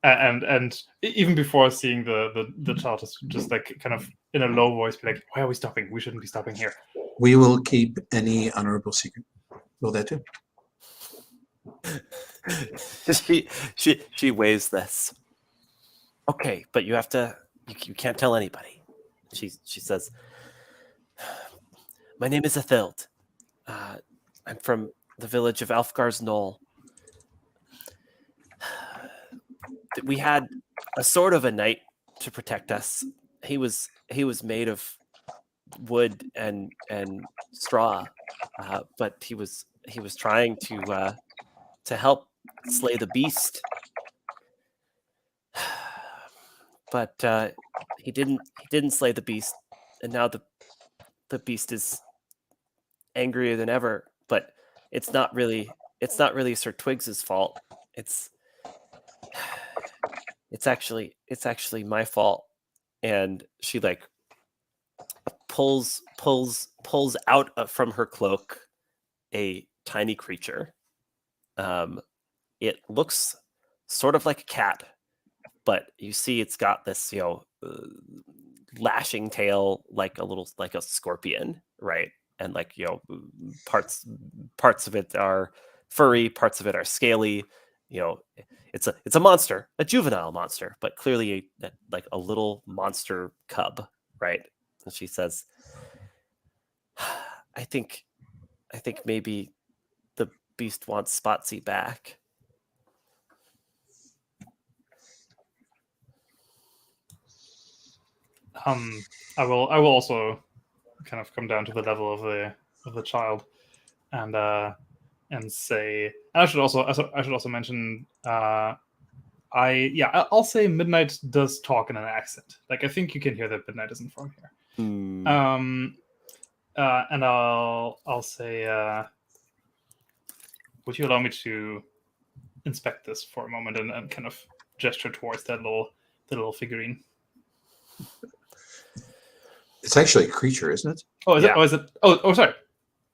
and even before seeing the child, just like kind of in a low voice, be like, "Why are we stopping? We shouldn't be stopping here." We will keep any honorable secret. Will that do? she weighs this. Okay, but you have to. You can't tell anybody. She says, "My name is Athild. I'm from the village of Alfgar's Knoll. We had a sort of a knight to protect us. He was made of wood and straw, but he was trying to help slay the beast. But he didn't slay the beast, and now the beast is angrier than ever. But it's not really Sir Twigs's fault. It's actually my fault." And she like pulls out from her cloak a tiny creature. It looks sort of like a cat, but you see it's got this lashing tail like a scorpion, right? And like parts of it are furry, parts of it are scaly. It's a monster, a juvenile monster, but clearly a little monster cub, right? And she says, I think maybe the beast wants Spotsy back." I will also kind of come down to the level of the child, and say, and I should also mention, I'll say Midnight does talk in an accent. Like, I think you can hear that Midnight isn't from here. And I'll say, would you allow me to inspect this for a moment and kind of gesture towards that little figurine? It's actually a creature, isn't it? Oh, is Yeah. it? Oh, is it? Oh, sorry.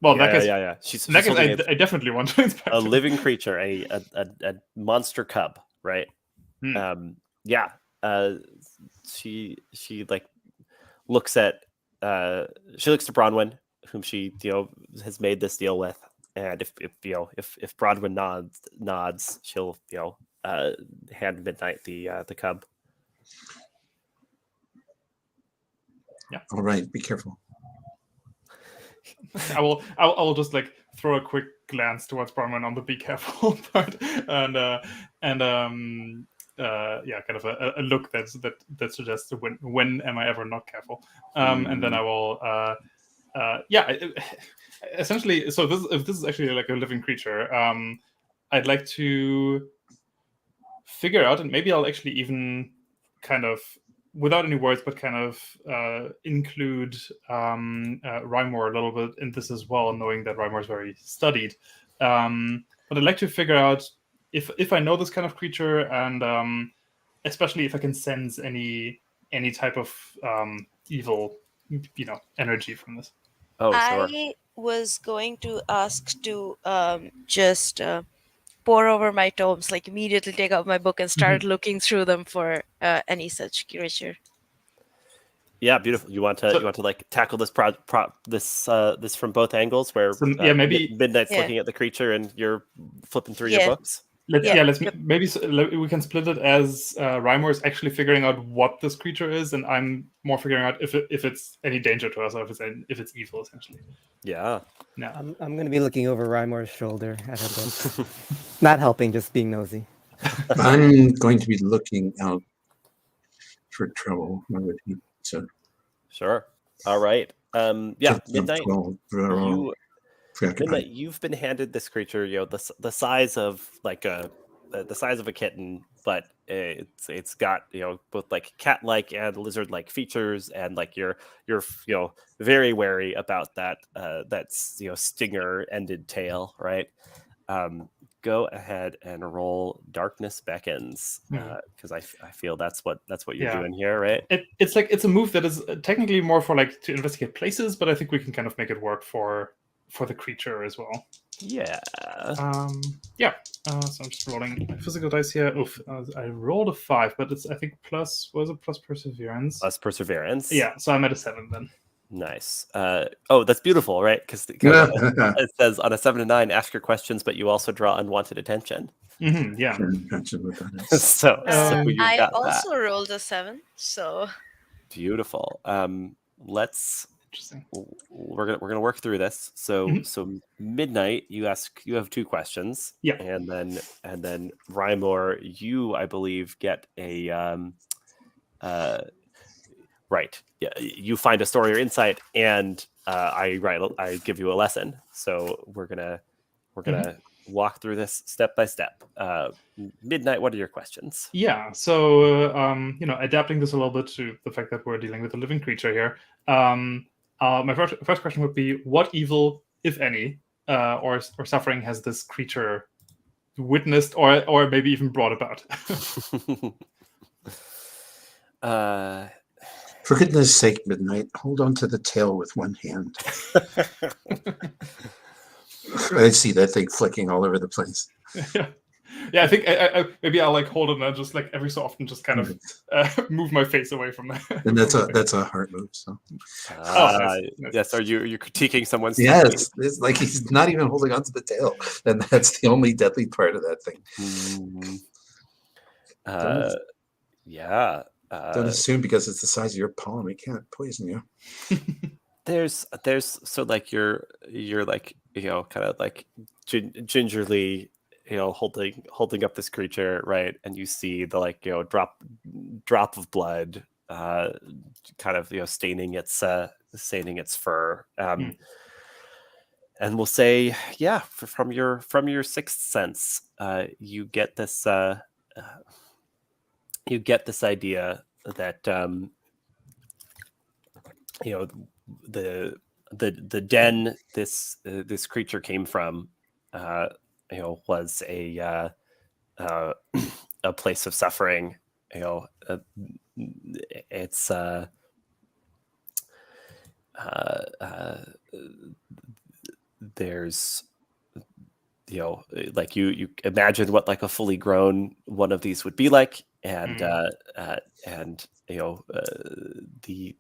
Well, in that case, yeah. She's in that case, holding I definitely want to inspect a it. living creature, a monster cub, right? She like looks at to Bronwen, whom she has made this deal with, and if Bronwen nods, she'll hand Midnight the cub. Yeah. All right, be careful. I will just like throw a quick glance towards Bronwen on the be careful part, and kind of a look that suggests when am I ever not careful, and then I will essentially. So if this is actually like a living creature, I'd like to figure out, and maybe I'll actually even kind of, without any words, but kind of include Rhymour a little bit in this as well, knowing that Rhymour is very studied. But I'd like to figure out if I know this kind of creature, and especially if I can sense any type of evil, energy from this. Oh, sure. I was going to ask to just pour over my tomes, like immediately take out my book and start looking through them for any such creature. Yeah, beautiful. You want to like tackle this this from both angles, where maybe Midnight's looking at the creature and you're flipping through your books. Let's maybe we can split it as Rhymour is actually figuring out what this creature is, and I'm more figuring out if it's any danger to us, or if it's evil, essentially. Yeah. No. I'm going to be looking over Rymour's shoulder at her book. Not helping, just being nosy. I'm going to be looking out for trouble. I would hate to. Sure. All right. Midnight. Midnight, you've been handed this creature, the size of like a the size of a kitten, but it's got both like cat-like and lizard-like features, and like you're very wary about that that's stinger-ended tail, right? Go ahead and roll Darkness Beckons, because I feel that's what you're doing here, right? It's a move that is technically more for like to investigate places, but I think we can kind of make it work for the creature as well. Yeah. So I'm just rolling my physical dice here. Oof, I rolled a 5, but it's I think plus perseverance. Plus perseverance. Yeah, so I'm at a 7 then. Nice. That's beautiful, right? Because it says on a 7 to 9, ask your questions, but you also draw unwanted attention. Yeah. so you've I got also that. rolled a 7, so Beautiful. Let's. Interesting. We're gonna work through this. So Midnight, you have 2 questions. Yeah. And then Rhymour, you I believe get a right. Yeah, you find a story or insight, and I give you a lesson. So we're gonna walk through this step by step. Midnight, what are your questions? Yeah, so adapting this a little bit to the fact that we're dealing with a living creature here. My first question would be: what evil, if any, or suffering has this creature witnessed, or maybe even brought about? For goodness sake, Midnight, hold on to the tail with one hand. I see that thing flicking all over the place. Yeah, I think maybe I'll like hold it and just like every so often just kind of move my face away from that. And that's a heart move. So. Nice. Yes, are you critiquing someone's? Yes, it's like he's not even holding on to the tail, and that's the only deadly part of that thing. Yeah. Don't assume because it's the size of your palm it can't poison you. There's so like you're like kind of like gingerly holding up this creature, right, and you see the like drop of blood kind of staining its fur, and we'll say from your sixth sense you get this idea that the den this creature came from was a place of suffering. It's there's like you imagine what like a fully grown one of these would be like, and the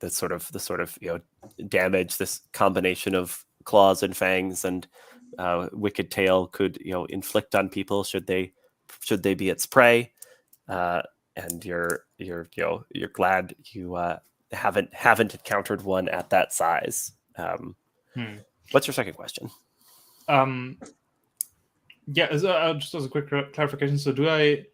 sort of damage this combination of claws and fangs and wicked tail could inflict on people should they be its prey, and you're glad you haven't encountered one at that size. What's your second question? Yeah, just as a quick clarification, so do I?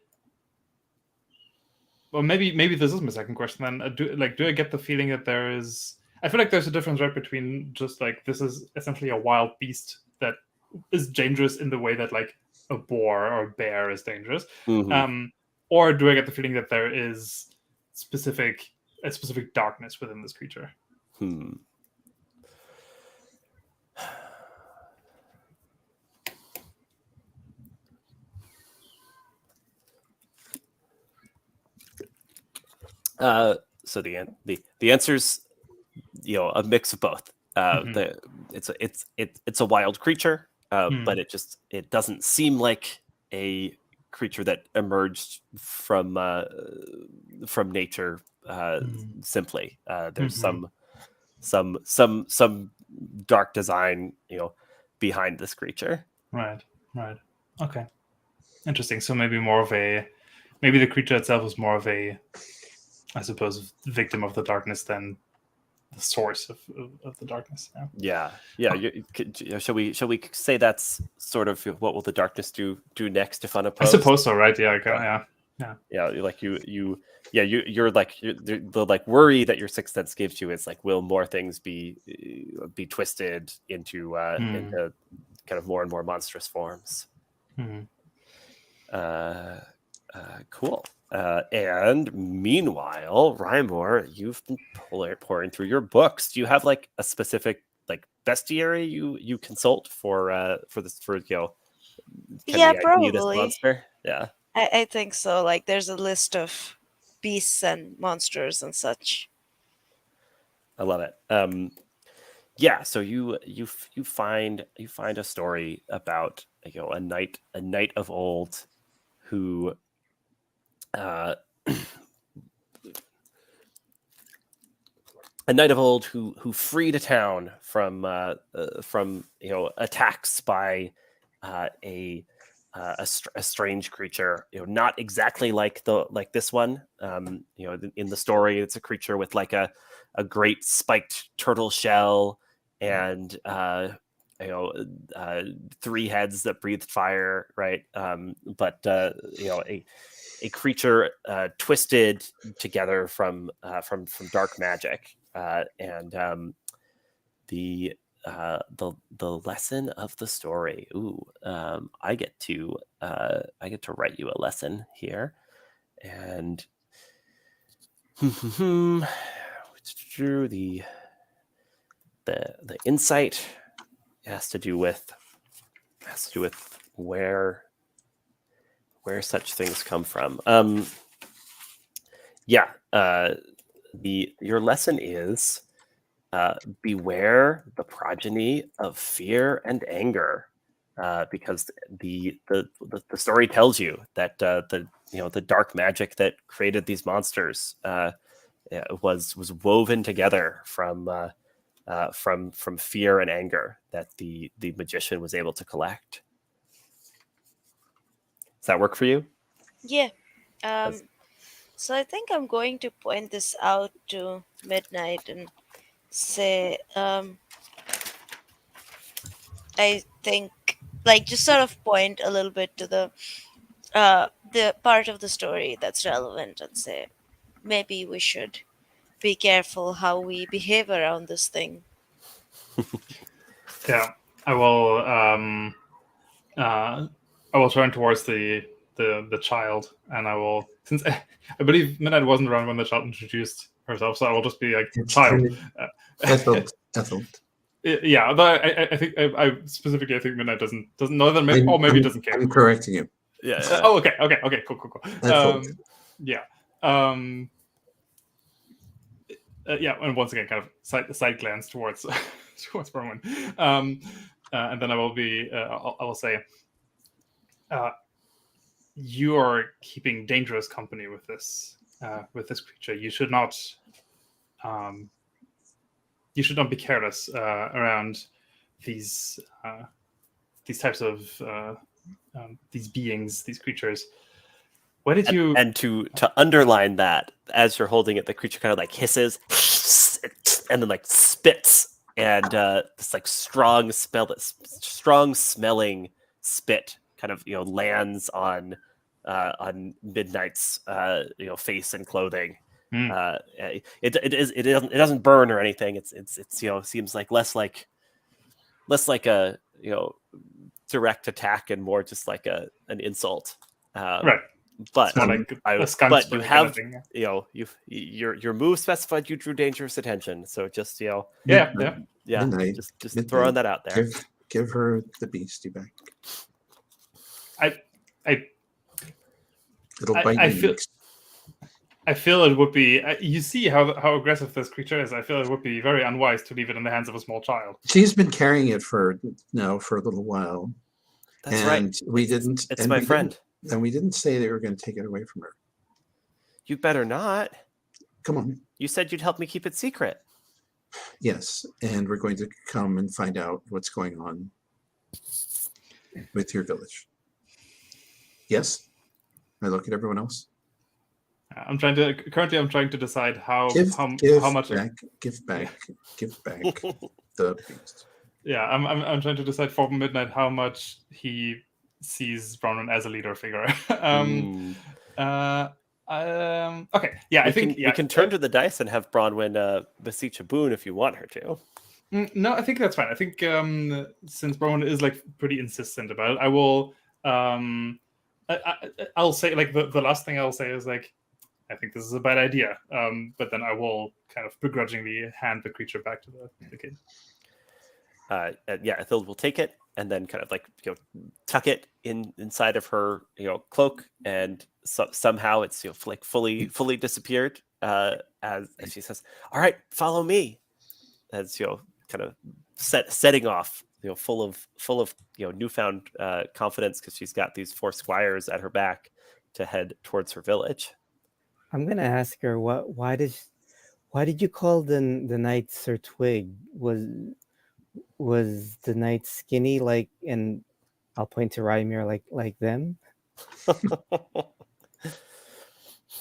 Well, maybe this is my second question then. Do I get the feeling that there is? I feel like there's a difference, right, between just like this is essentially a wild beast that is dangerous in the way that like a boar or a bear is dangerous, or do I get the feeling that there is a specific darkness within this creature? So the answer's a mix of both. It's a wild creature, but it doesn't seem like a creature that emerged from nature simply. There's some dark design behind this creature. Right. Okay, interesting. So maybe the creature itself is more of a, I suppose, victim of the darkness than the source of the darkness. Yeah. Shall we say that's sort of what will the darkness do next if unopposed? I suppose so, right? Yeah. Like you're like the like worry that your sixth sense gives you is like, will more things be twisted into kind of more and more monstrous forms? Cool. And meanwhile, Rhymour, you've been pouring through your books. Do you have like a specific like bestiary you consult for this can Yeah, we ID this probably. monster? Yeah, I think so. Like, there's a list of beasts and monsters and such. I love it. Yeah, so you find a story about a knight of old who a knight of old who freed a town from attacks by a strange creature, not exactly like this one. In the story, it's a creature with like a great spiked turtle shell and 3 heads that breathed fire, right? But a creature twisted together from dark magic, and the lesson of the story. Ooh, I get to write you a lesson here, and through the insight has to do with where such things come from. Your lesson is beware the progeny of fear and anger, because the story tells you that the dark magic that created these monsters was woven together from fear and anger that the magician was able to collect. Does that work for you? Yeah. So I think I'm going to point this out to Midnight and say, I think, like, just sort of point a little bit to the part of the story that's relevant and say, maybe we should be careful how we behave around this thing. Yeah, I will. I will turn towards the child, and I will, since I believe Midnight wasn't around when the child introduced herself, so I will just be like, child. Ethel. Yeah, but I think I specifically, I think Midnight doesn't know that, or maybe doesn't care. I'm correcting you. Yeah. Oh, okay, cool. Yeah. Yeah, and once again, kind of side glance towards towards Bronwen, and then I will be. I will say, you are keeping dangerous company with this creature. You should not. You should not be careless around these types of these beings, these creatures. Why did you? And to underline that, as you're holding it, the creature kind of like hisses and then like spits, and this like strong smelling spit kind of lands on Midnight's face and clothing. It doesn't burn or anything. It's seems like less like a direct attack and more just like an insult. Right. But like you have your move specified you drew dangerous attention, so just yeah Midnight, just throwing that out there. Give her the beastie back. It'll bite you. I feel it would be. You see how aggressive this creature is. I feel it would be very unwise to leave it in the hands of a small child. She's been carrying it for a little while. That's right. We didn't. It's my friend. And we didn't say they were going to take it away from her. You better not. Come on. You said you'd help me keep it secret. Yes, and we're going to come and find out what's going on with your village. Yes? I look at everyone else. I'm trying to decide how much give back the beast. Yeah, I'm trying to decide for Midnight how much he sees Bronwen as a leader figure. Okay, yeah, I think we can turn to the dice and have Bronwen beseech a boon if you want her to. No, I think that's fine. I think since Bronwen is like pretty insistent about it, I will. I'll say like the last thing I'll say is like, I think this is a bad idea. But then I will kind of begrudgingly hand the creature back to the kid. Ethel will take it and then kind of like tuck it inside of her cloak, and somehow it's like fully disappeared. As she says, "All right, follow me," as kind of setting off, full of newfound confidence, because she's got these 4 squires at her back to head towards her village. I'm gonna ask her why did you call the knight Sir Twig? Was the knight skinny and I'll point to Rhymour like them?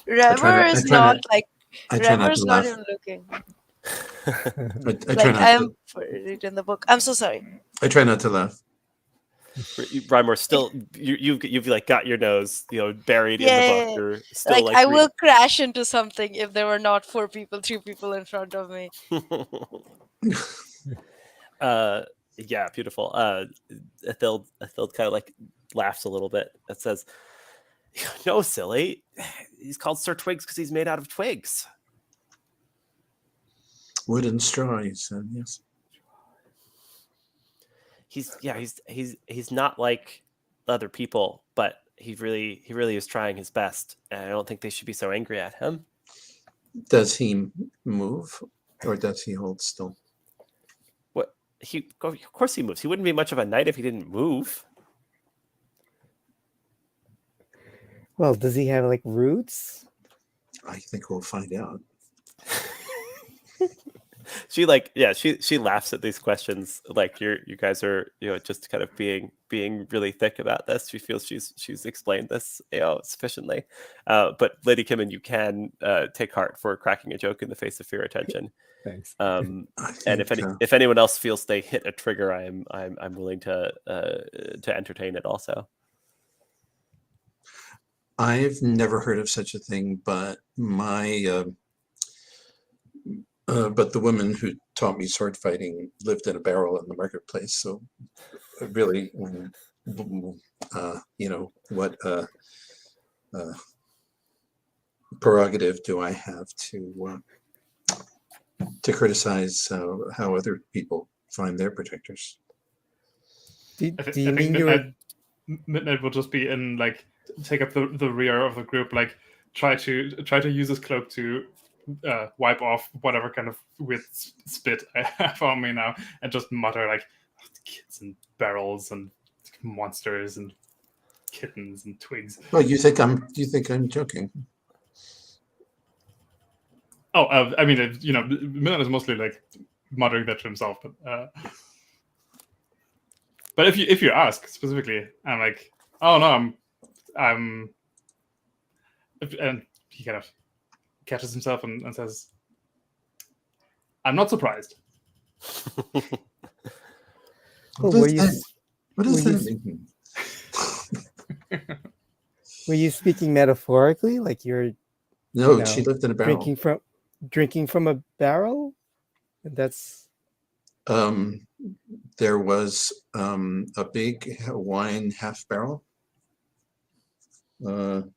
Rhymour is not like I try not Rhymour's to not laugh. even looking. I try Like not I'm to. read in the book. I'm so sorry. I try not to laugh. Rhymour, still you've like got your nose buried in the book. Yeah. You're still Like like I will crash into something if there were not 3 people in front of me. Yeah, beautiful. Ethel kind of like laughs a little bit. It says, "No, silly. He's called Sir Twigs because he's made out of twigs. Wood and straw," he said. Yes. He's not like other people, but he really is trying his best, and I don't think they should be so angry at him." Does he move, or does he hold still? What of course he moves. He wouldn't be much of a knight if he didn't move. Well, does he have like roots? I think we'll find out. She laughs at these questions, like you guys are just kind of being really thick about this. She feels she's explained this sufficiently, but Lady Kimmin, you can take heart for cracking a joke in the face of fear attention. Thanks. And if anyone else feels they hit a trigger, I'm willing to entertain it also. I've never heard of such a thing, but but the woman who taught me sword fighting lived in a barrel in the marketplace. So really, what prerogative do I have to criticize how other people find their protectors? Do you I mean think Midnight will just be in like take up the rear of the group, like try to use his cloak to wipe off whatever kind of weird spit I have on me now, and just mutter like, "Kids and barrels and monsters and kittens and twigs." Well, you think I'm joking? Oh, I mean, Midnight is mostly like muttering that to himself, but if you ask specifically, I'm like, "Oh no, I'm," and he kind of catches himself and says, "I'm not surprised." What does that mean? Were you speaking metaphorically, like you're? No, she lived in a barrel. Drinking from a barrel. That's. There was a big wine half barrel. The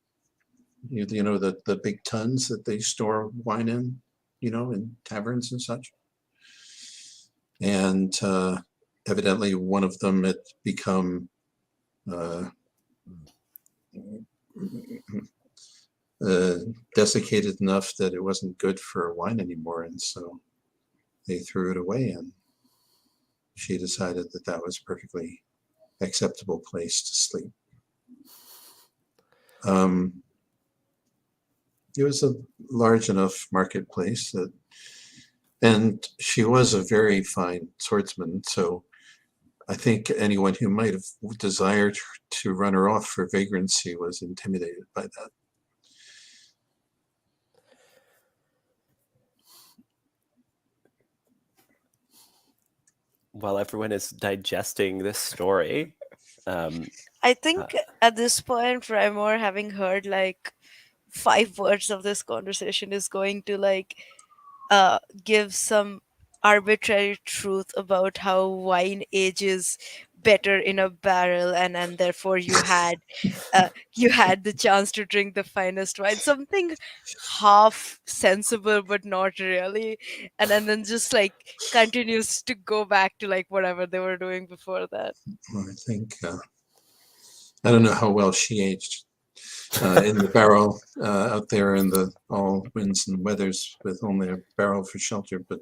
big tons that they store wine in, in taverns and such. And evidently one of them had become desiccated enough that it wasn't good for wine anymore. And so they threw it away, and she decided that was a perfectly acceptable place to sleep. It was a large enough marketplace and she was a very fine swordsman, so I think anyone who might have desired to run her off for vagrancy was intimidated by that. While everyone is digesting this story, I think at this point, Rhymour, having heard like 5 words of this conversation, is going to like give some arbitrary truth about how wine ages better in a barrel, and therefore you had the chance to drink the finest wine, something half sensible but not really, and then just like continues to go back to like whatever they were doing before that. Well, I think I don't know how well she aged in the barrel out there in the all winds and weathers with only a barrel for shelter, but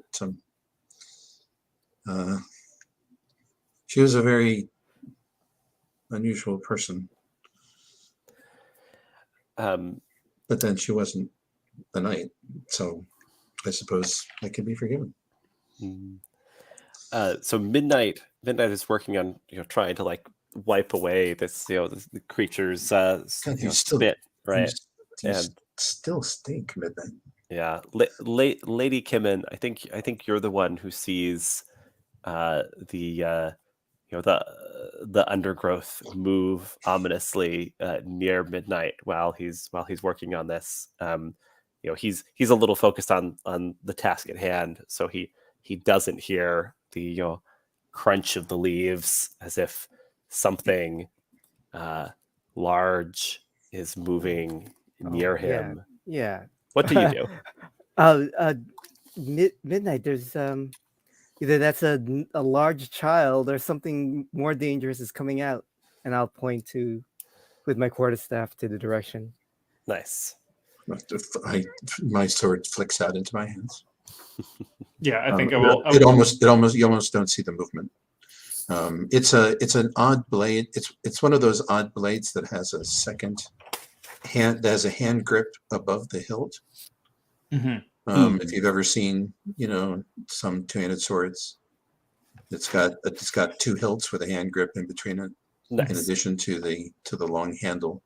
she was a very unusual person. But then she wasn't the knight, so I suppose I could be forgiven. So Midnight is working on trying to like wipe away this the creature's God, you still spit, right? You And still stink, Midnight. yeah, Lady Kimmin, I think you're the one who sees the undergrowth move ominously near Midnight while he's working on this. He's a little focused on the task at hand, so he doesn't hear the crunch of the leaves as if something large is moving near him. Yeah. What do you do? Midnight. There's either that's a large child or something more dangerous is coming out, and I'll point to with my quarterstaff to the direction. Nice. My sword flicks out into my hands. Yeah, I think I will. You almost don't see the movement. It's an odd blade. It's one of those odd blades that has a second hand. That has a hand grip above the hilt. Mm-hmm. If you've ever seen, some two-handed swords, it's got two hilts with a hand grip in between it, Nice. in addition to the long handle.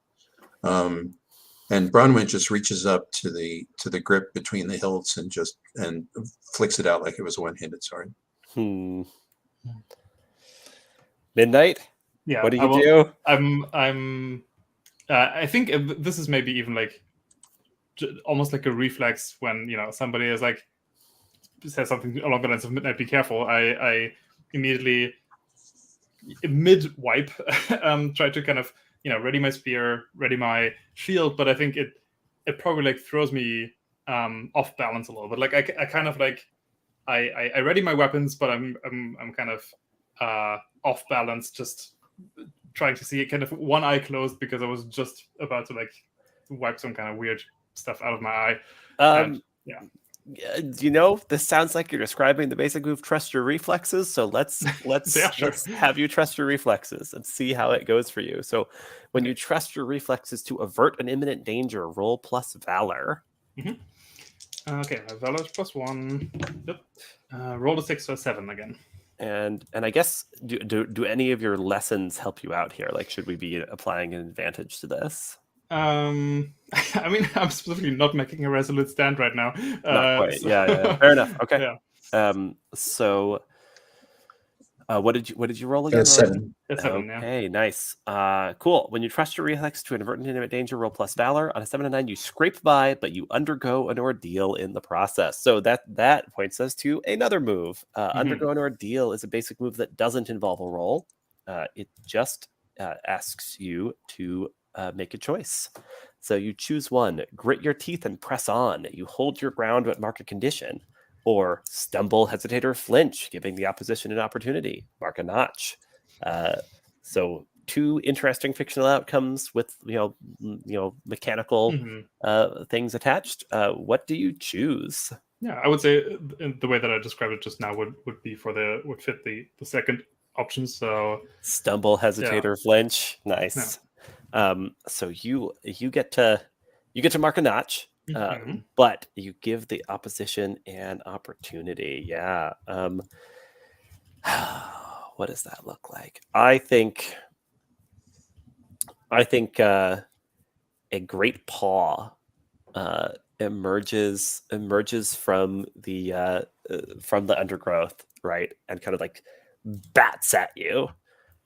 And Bronwen just reaches up to the grip between the hilts and flicks it out like it was a one-handed sword. Midnight? Yeah. What do you do? I think this is maybe even like almost like a reflex when somebody is like says something along the lines of Midnight, be careful. I immediately mid wipe try to kind of ready my spear, ready my shield, but I think it probably like throws me off balance a little bit. Like I kind of like I ready my weapons, but I'm kind of off balance, just trying to see it, kind of one eye closed because I was just about to like wipe some kind of weird stuff out of my eye. Yeah. This sounds like you're describing the basic move, trust your reflexes. So let's Yeah, sure. let's have you trust your reflexes and see how it goes for you. So when you trust your reflexes to avert an imminent danger, roll plus valor. Okay, valor is +1. Yep. Roll a 6 or 7 again. And I guess do any of your lessons help you out here? Like, should we be applying an advantage to this? I mean, I'm specifically not making a resolute stand right now. Not quite. Yeah. Fair enough. Okay. Yeah. So, what did you roll again? 7. That's 7. Yeah. Okay, nice. Cool. When you trust your reflex to avert an imminent danger, roll plus valor. On a 7 and 9, you scrape by, but you undergo an ordeal in the process. So that points us to another move. Undergo an ordeal is a basic move that doesn't involve a roll. It just asks you to make a choice. So you choose one, grit your teeth and press on. You hold your ground but mark a condition. Or stumble, hesitate, or flinch, giving the opposition an opportunity. Mark a notch. So 2 interesting fictional outcomes with mechanical things attached. What do you choose? Yeah, I would say the way that I described it just now would fit the second option. So stumble, hesitate, or flinch. Nice. Yeah. So you get to mark a notch. But you give the opposition an opportunity. Yeah. What does that look like? I think a great paw emerges from the undergrowth, right, and kind of like bats at you.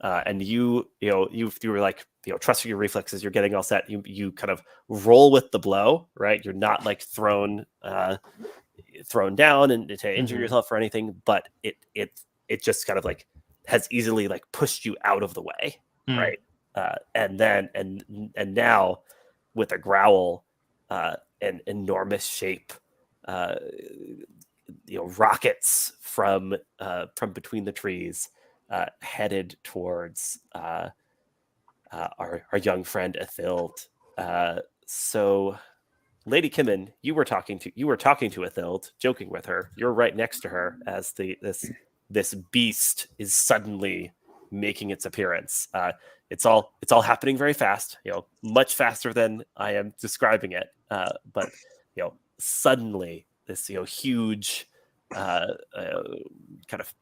And you were like, trusting your reflexes, you're getting all set. You kind of roll with the blow, right? You're not like thrown down and to injure yourself or anything, but it just kind of like has easily like pushed you out of the way, Mm. right? And then and now with a growl, an enormous shape, rockets from between the trees, headed towards our young friend Athild. So, Lady Kimmin, you were talking to Athild, joking with her. You're right next to her as this beast is suddenly making its appearance. It's all happening very fast, much faster than I am describing it. But suddenly this huge kind of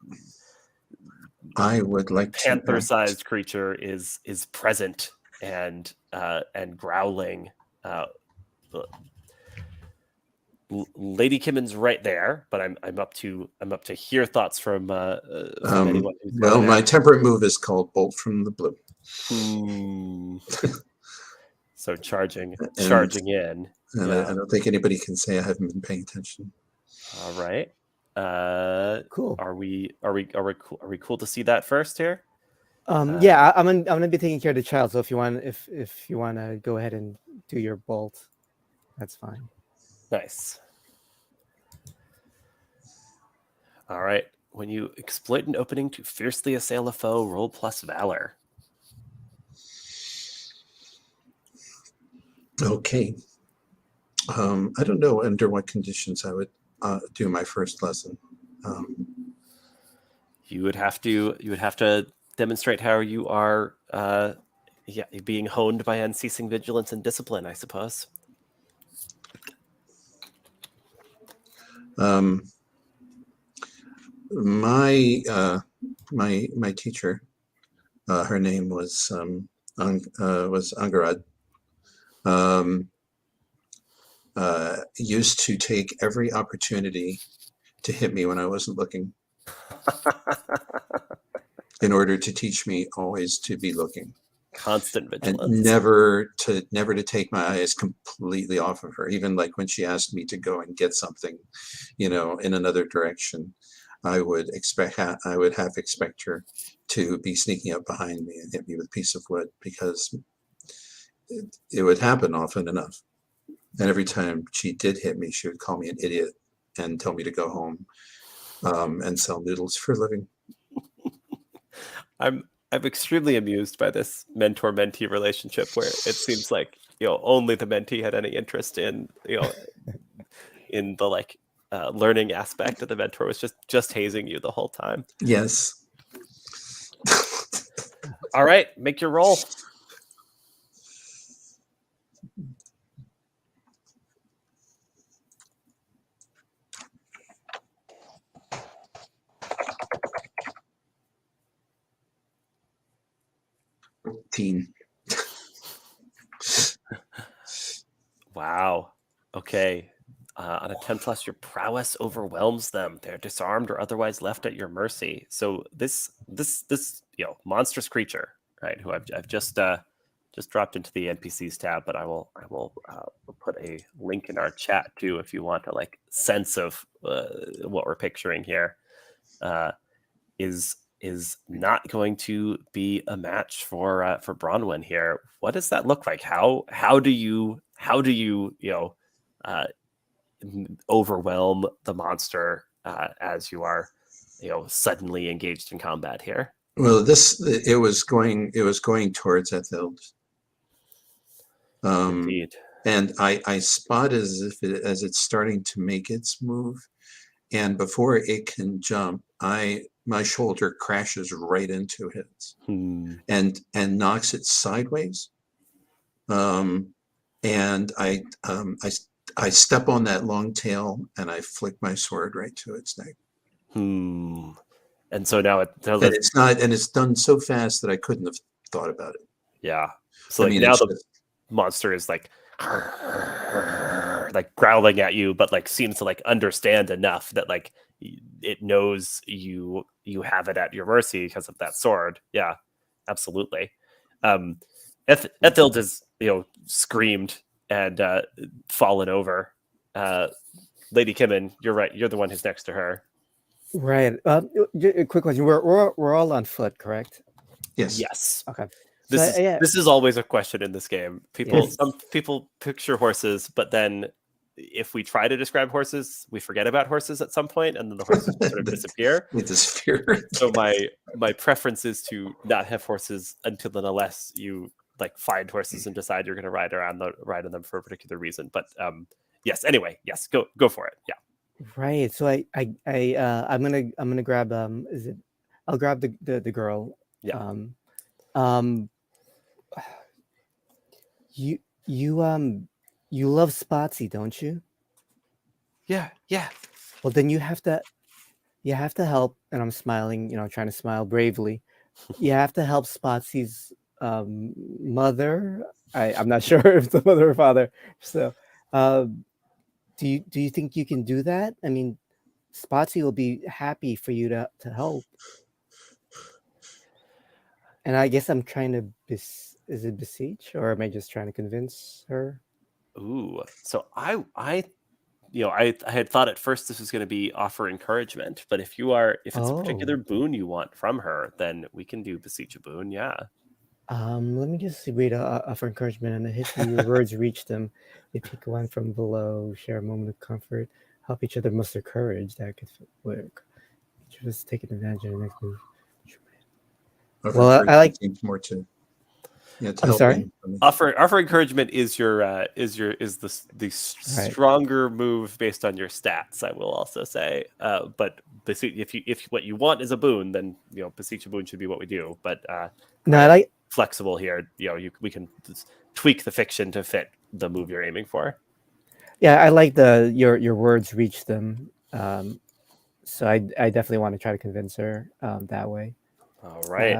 I would like to panther-sized creature is present and growling. Lady Kimmin's right there, but I'm up to hear thoughts from anyone who's got well, an my action. temperate move is called Bolt from the Blue. So charging in. And Yeah. I don't think anybody can say I haven't been paying attention. All right. Cool. Are we cool to see that first here? Yeah, I'm gonna be taking care of the child. So if you want to go ahead and do your bolt, that's fine. Nice. All right. When you exploit an opening to fiercely assail a foe, roll plus valor. Okay. I don't know under what conditions I would do my first lesson. You would have to demonstrate how you are being honed by unceasing vigilance and discipline, I suppose. My teacher, her name was Angarad, used to take every opportunity to hit me when I wasn't looking, in order to teach me always to be looking. Constant vigilance. And never to take my eyes completely off of her. Even like when she asked me to go and get something, in another direction, I would half expect her to be sneaking up behind me and hit me with a piece of wood, because it would happen often enough. And every time she did hit me, she would call me an idiot and tell me to go home and sell noodles for a living. I'm extremely amused by this mentor-mentee relationship where it seems like only the mentee had any interest in in the learning aspect, of the mentor was just hazing you the whole time. Yes. All right, make your roll. Wow. Okay. On a 10 plus, your prowess overwhelms them. They're disarmed or otherwise left at your mercy. So this monstrous creature, right? Who I've just dropped into the NPCs tab, but I will put a link in our chat too if you want a sense of what we're picturing here. Is not going to be a match for Bronwen here. What does that look like? How do you overwhelm the monster as you are suddenly engaged in combat here? Well, it was going towards Athild. Indeed. And I spot as it's starting to make its move, and before it can jump, my shoulder crashes right into his and knocks it sideways. And I step on that long tail and I flick my sword right to its neck. And so now it's done so fast that I couldn't have thought about it. Yeah. So now the monster is growling at you, but seems to understand enough that it knows you have it at your mercy because of that sword. Yeah, absolutely. Athild has screamed and fallen over. Lady Kimmin, you're right. You're the one who's next to her. Right. A quick question. We're all on foot, correct? Yes. Yes. Okay. This So is yeah, this is always a question in this game. Yes. Some people picture horses, but then if we try to describe horses, we forget about horses at some point, and then the horses sort of disappear. With this fear. So my preference is to not have horses until and unless you like find horses and decide you're going to ride on them for a particular reason. But yes. Anyway, yes, go for it. Yeah. right. So I'm gonna grab is it? I'll grab the girl. Yeah. Um. You you love Spotsy, don't you? Yeah. Yeah. Well, then you have to help. And I'm smiling, trying to smile bravely. You have to help Spotsy's mother. I'm not sure if it's the mother or father. So, do you think you can do that? I mean, Spotsy will be happy for you to help. And I guess I'm trying to is it beseech, or am I just trying to convince her? Ooh. So I I had thought at first this was going to be offer encouragement, but if it's a particular Oh. boon you want from her, then we can do beseech a boon. Yeah. Let me just read for encouragement. And the history, your words reach them. They pick one from below, share a moment of comfort, help each other muster courage. That could work. Just taking advantage of the next move. Well, I like. Seems more to. Yeah, to I'm help sorry? him. Offer encouragement is the stronger move based on your stats. I will also say, but if what you want is a boon, then beseech a boon should be what we do. But No, I like. flexible here. We can just tweak the fiction to fit the move you're aiming for. Yeah, I like your words reach them. So I definitely want to try to convince her that way. All right.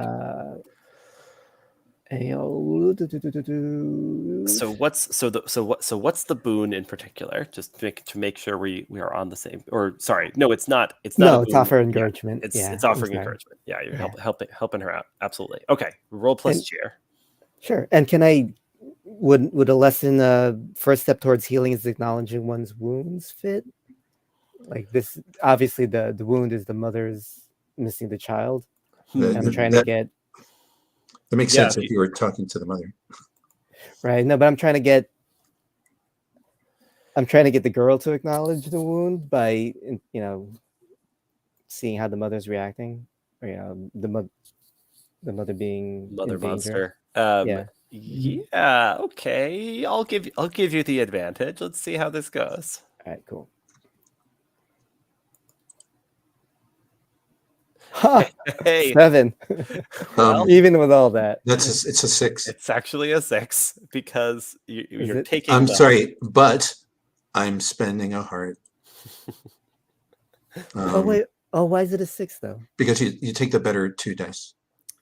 So what's the boon in particular? Just to make sure we are on the same. Or sorry, no, it's not. It's not. No, a it's boon. offer encouragement. It's offering encouragement. Yeah, you're helping her out. Absolutely. Okay. Roll plus cheer. Sure. And can I? Would a lesson first step towards healing is acknowledging one's wounds fit? Like this, obviously the wound is the mother's missing the child. I'm trying to get. That makes sense if you were talking to the mother. Right. No, but I'm trying to get the girl to acknowledge the wound by seeing how the mother's reacting, or the mother being mother in danger. monster. Yeah. Okay. I'll give you the advantage. Let's see how this goes. All right. Cool. Hey. 7. Well, even with all that, it's a 6. It's actually a 6 because you're taking. I'm sorry, but I'm spending a heart. wait. Oh, why is it a 6 though? Because you take the better 2 dice.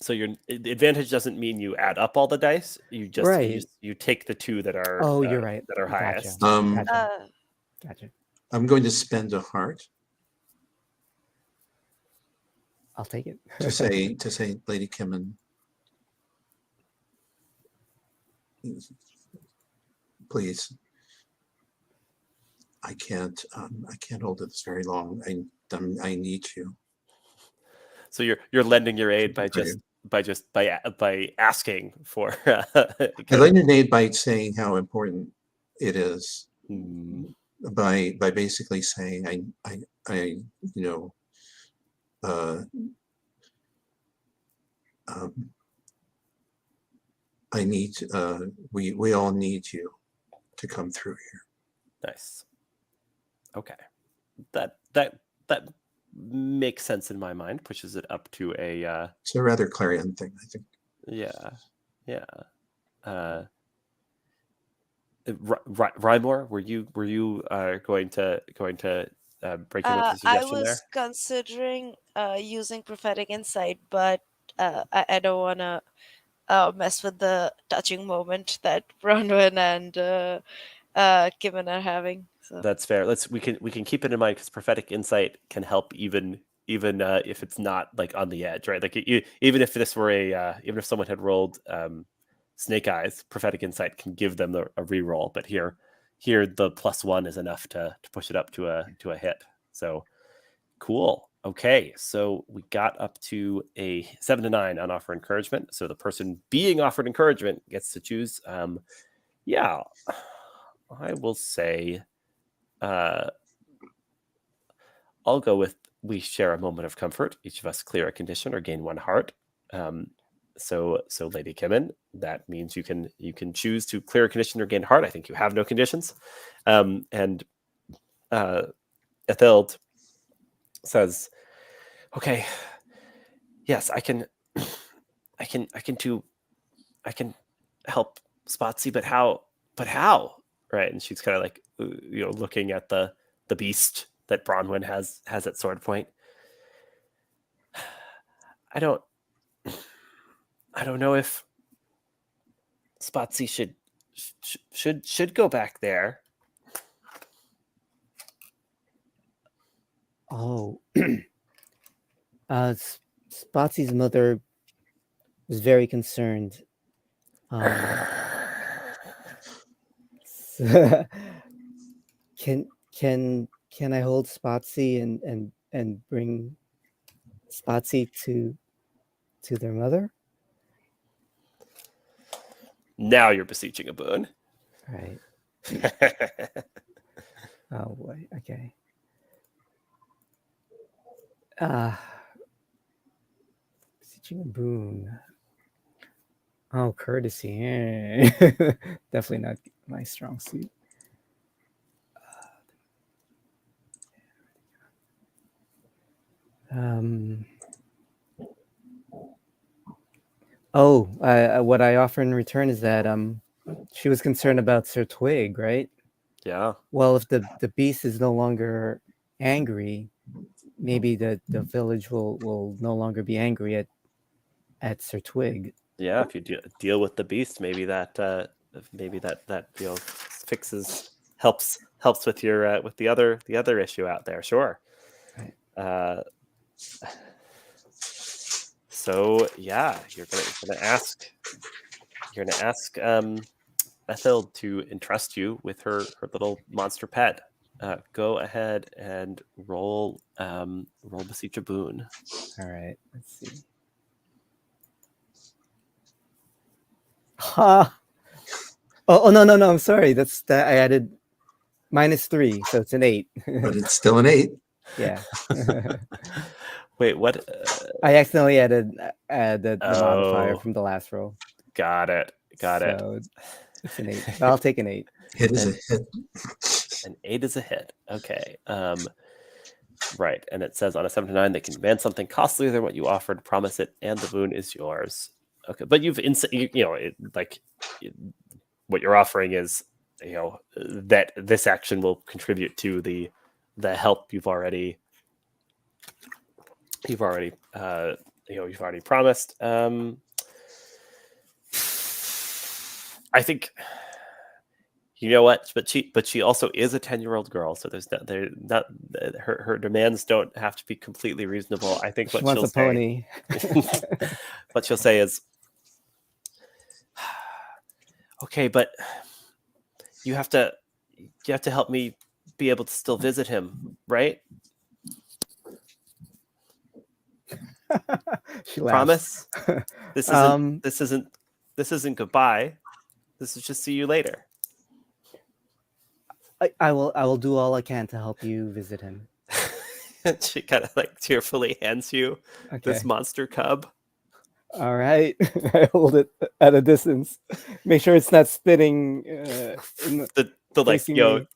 So your advantage doesn't mean you add up all the dice. You just you take the 2 that are. Oh, you're right. That are highest. Gotcha. I'm going to spend a heart. I'll take it. to say, Lady Kimmin, please. I can't hold this very long. I need you. So you're lending your aid by asking for. I lend an aid by saying how important it is. By basically saying I need we all need you to come through here. Nice. Okay. That makes sense in my mind. Pushes it up to a. It's a rather clarion thing, I think. Yeah. Rhymour, were you going to break in with a suggestion I was there? considering using prophetic insight, but I don't want to mess with the touching moment that Bronwen and Kimmin are having. So. That's fair. We can keep it in mind because prophetic insight can help even if it's not like on the edge, right? Like even if this were even if someone had rolled Snake Eyes, prophetic insight can give them a reroll. But here the +1 is enough to push it up to a hit. So cool. Okay, so we got up to a 7 to 9 on offer encouragement. So the person being offered encouragement gets to choose. Yeah, I will say I'll go with we share a moment of comfort. Each of us clear a condition or gain 1 heart. So Lady Kimmin, that means you can choose to clear a condition or gain heart. I think you have no conditions. And Ethild says, "Okay, yes, I can help Spotsy, but how? Right?" And she's kind of like looking at the beast that Bronwen has at sword point. I don't know if Spotsy should go back there. Oh, Spotsy's mother was very concerned. Can I hold Spotsy and bring Spotsy to their mother? Now you're beseeching a boon. Right. Oh boy. Okay. Beseeching a boon. Oh, courtesy. Definitely not my strong suit. What I offer in return is that she was concerned about Sir Twig, right? Yeah. Well, if the beast is no longer angry, maybe the village will no longer be angry at Sir Twig. Yeah, if you deal with the beast, maybe that helps with your with the other issue out there. Sure. Right. So yeah, you're gonna ask Ethild to entrust you with her little monster pet. Go ahead and roll beseech a boon. All right, let's see. Ha! Oh no, I'm sorry. That's that I added -3, so it's an 8. But it's still an 8. Yeah. Wait, what? I accidentally added the modifier from the last roll. Got it. So it's an 8. I'll take an 8. Hit is a hit. An 8 is a hit. Okay. Right, and it says on a 7 to 9 they can demand something costlier than what you offered, promise it, and the boon is yours. Okay, but what you're offering is that this action will contribute to the help you've already promised. I think what, but she also is a 10-year-old girl, so her demands don't have to be completely reasonable. I think she wants a pony. What she'll say is, okay, but you have to help me be able to still visit him, right? She laughs. Promise? This isn't goodbye. This is just see you later. I will do all I can to help you visit him. She kind of like tearfully hands you this monster cub. All right. I hold it at a distance. Make sure it's not spinning. The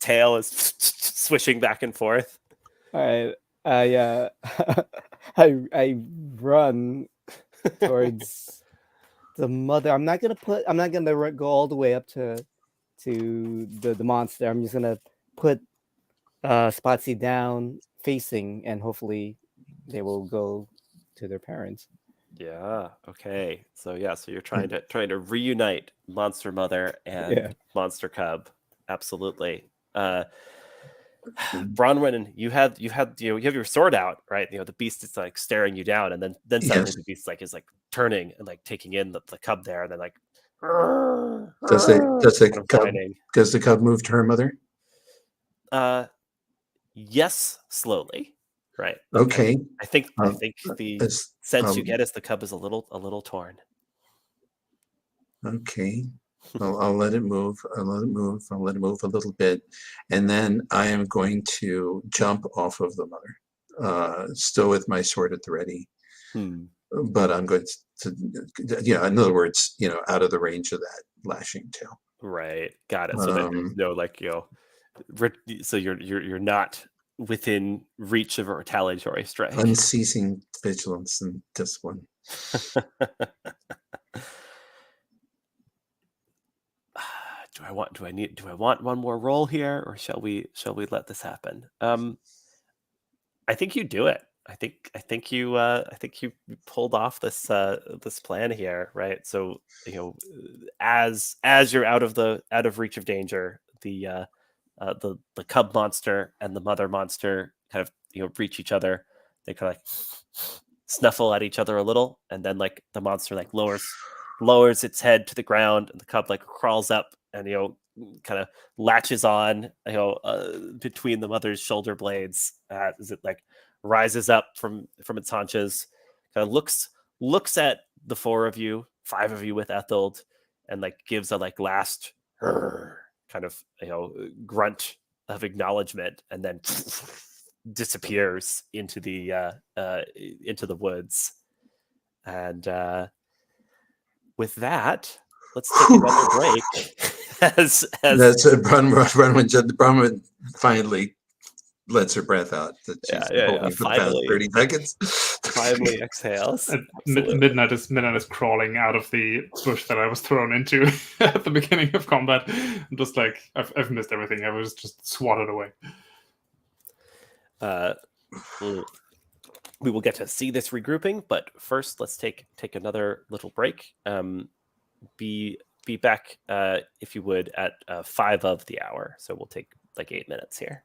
tail is swishing back and forth. All right. I run towards the mother. I'm not gonna go all the way up to the monster. I'm just gonna put Spotsy down facing, and hopefully they will go to their parents. Yeah. Okay. So you're trying to reunite monster mother and monster cub. Absolutely. Bronwen, you have your sword out, right? The beast is like staring you down, and then suddenly the beast is like turning and like taking in the cub there, and then like does the cub move to her mother? Yes, slowly. Right. Okay. I think the sense you Um, get is the cub is a little torn. Okay. I'll let it move. I'll let it move. I'll let it move a little bit. And then I am going to jump off of the mother, still with my sword at the ready. But I'm going to, in other words, out of the range of that lashing tail. Right. Got it. So that there's no so you're not within reach of a retaliatory strike. Unceasing vigilance and discipline. Do I want one more roll here, or shall we let this happen? I think you do it. I think you pulled off this plan here, right? So as you're out of reach of danger, the cub monster and the mother monster kind of reach each other. They kind of like snuffle at each other a little, and then like the monster like lowers its head to the ground, and the cub like crawls up and kind of latches on between the mother's shoulder blades as it like rises up from its haunches, kind of looks at the five of you with Etheld, and like gives a like last kind of grunt of acknowledgement, and then disappears into the woods. And with that, let's take another break. as That's Bronwen finally lets her breath out. That she's been holding for the past 30 seconds. Finally exhales. Midnight is crawling out of the bush that I was thrown into at the beginning of combat. I'm just like, I've missed everything. I was just swatted away. We will get to see this regrouping, but first let's take another little break. Be back, if you would, at 5 of the hour. So we'll take like 8 minutes here.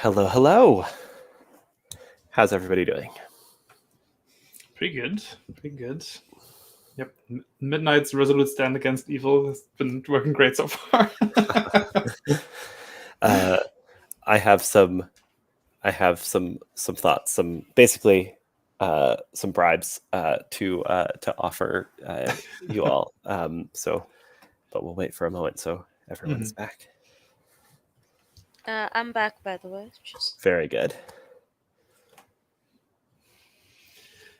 Hello, hello. How's everybody doing? Pretty good. Pretty good. Yep. Midnight's resolute stand against evil has been working great so far. I have some thoughts, some bribes to offer you all. But we'll wait for a moment so everyone's back. I'm back, by the way. Very good.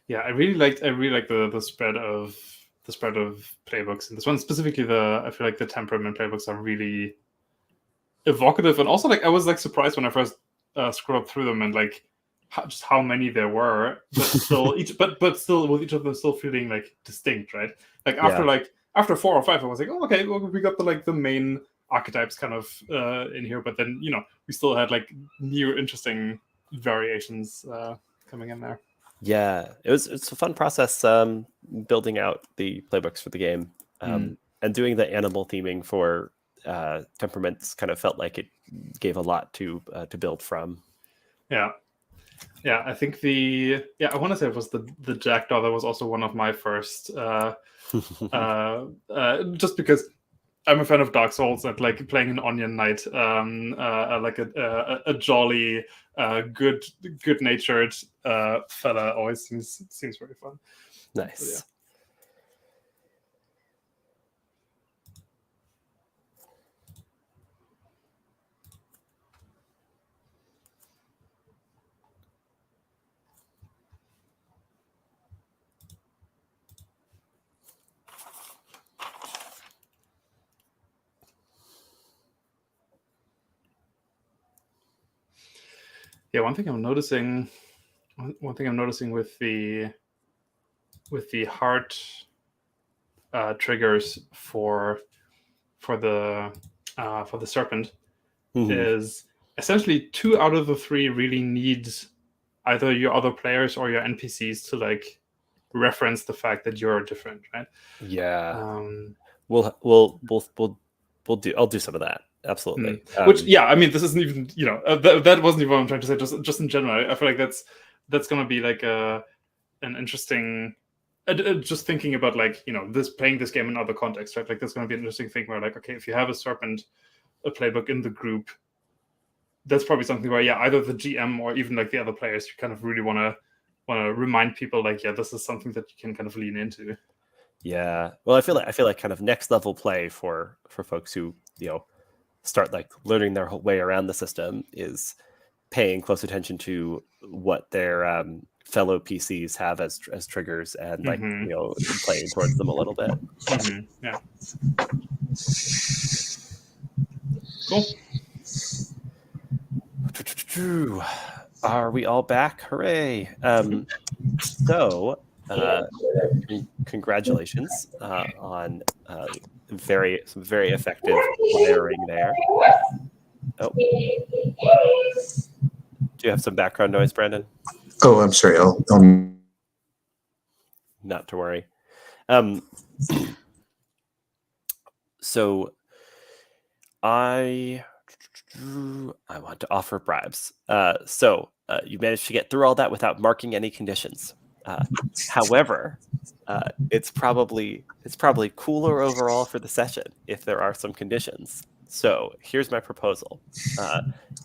Yeah, I really liked the spread of playbooks, and this one specifically. I feel like the temperament playbooks are really evocative, and also I was surprised when I first scrolled through them, and just how many there were, but still but still with each of them still feeling distinct, right? After 4 or 5, I was like, oh, okay, well, we got the main archetypes kind of in here, but then we still had new interesting variations coming in there. Yeah, it's a fun process building out the playbooks for the game, and doing the animal theming for temperaments kind of felt like it gave a lot to build from. Yeah, I think I want to say it was the jackdaw that was also one of my first, just because I'm a fan of Dark Souls and playing an Onion Knight, a jolly, good-natured fella always seems very fun. Nice. So, yeah. Yeah, one thing I'm noticing with the heart triggers for the serpent is essentially 2 out of the 3 really needs either your other players or your NPCs to reference the fact that you're different, right? Yeah. We'll do. I'll do some of that. Absolutely. Which, yeah, I mean, this isn't even that wasn't even what I'm trying to say. Just in general, I feel like that's gonna be an interesting. Just thinking about playing this game in other contexts, right? That's gonna be an interesting thing where okay, if you have a playbook in the group, that's probably something where either the GM or even the other players, you kind of really want to remind people this is something that you can kind of lean into. Yeah. Well, I feel like kind of next level play for folks who start learning their whole way around the system is paying close attention to what their fellow PCs have as triggers and playing towards them a little bit. Yeah. Cool. Are we all back? Hooray! So, congratulations on some very effective wiring there. Oh, do you have some background noise, Brandon? Oh, I'm sorry. I'll Not to worry. So I want to offer bribes. So you managed to get through all that without marking any conditions. However, it's probably cooler overall for the session if there are some conditions. So here's my proposal.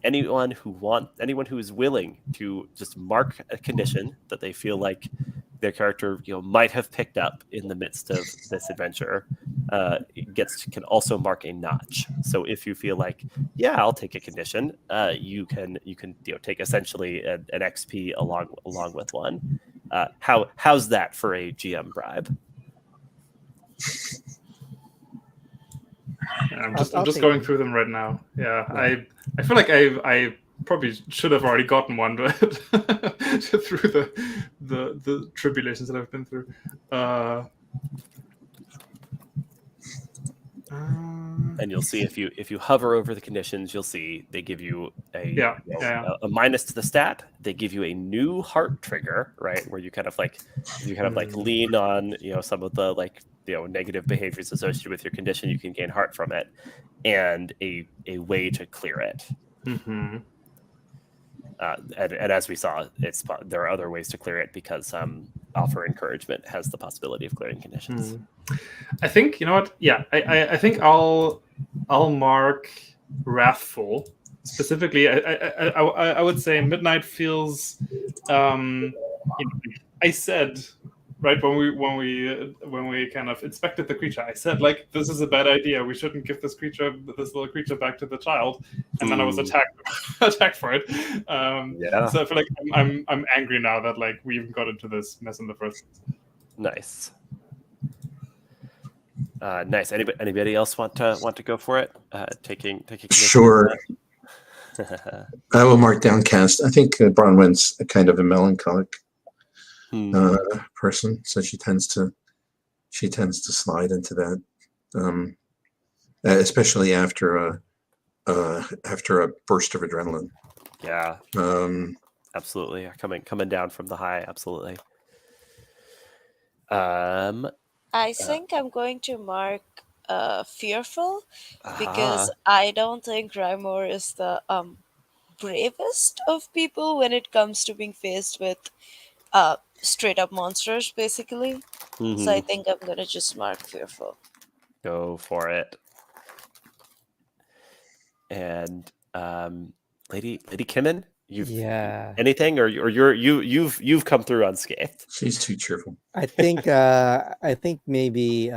Anyone who is willing to just mark a condition that they feel like their character might have picked up in the midst of this adventure can also mark a notch. So if you feel like, yeah, I'll take a condition, you can take essentially an XP along with one. How's that for a GM bribe? I'm just going through them right now. Yeah, I feel like I probably should have already gotten one, but through the tribulations that I've been through. And you'll see if you hover over the conditions, you'll see they give you a minus to the stat. They give you a new heart trigger, right, where you kind of lean on some of the negative behaviors associated with your condition. You can gain heart from it, and a way to clear it. Mm-hmm. and as we saw, there are other ways to clear it because offer encouragement has the possibility of clearing conditions. I think, you know what? Yeah, I think I'll mark wrathful specifically. I would say midnight feels. I said right when we kind of inspected the creature, I said like this is a bad idea. We shouldn't give this little creature back to the child. And then I was attacked for it. Yeah. So I feel like I'm angry now that like we even got into this mess in the first place. Nice. Nice. Anybody else want to go for it? Taking Sure. I will mark downcast. I think Bronwen's a kind of a melancholic person, so she tends to slide into that, especially after a burst of adrenaline. Yeah. Absolutely. Coming down from the high. Absolutely. I think I'm going to mark fearful because I don't think Rhymour is the bravest of people when it comes to being faced with straight up monsters, basically. So I think I'm gonna just mark fearful. Go for it. And Lady Kimmin, anything or you've come through unscathed. She's too cheerful. I think maybe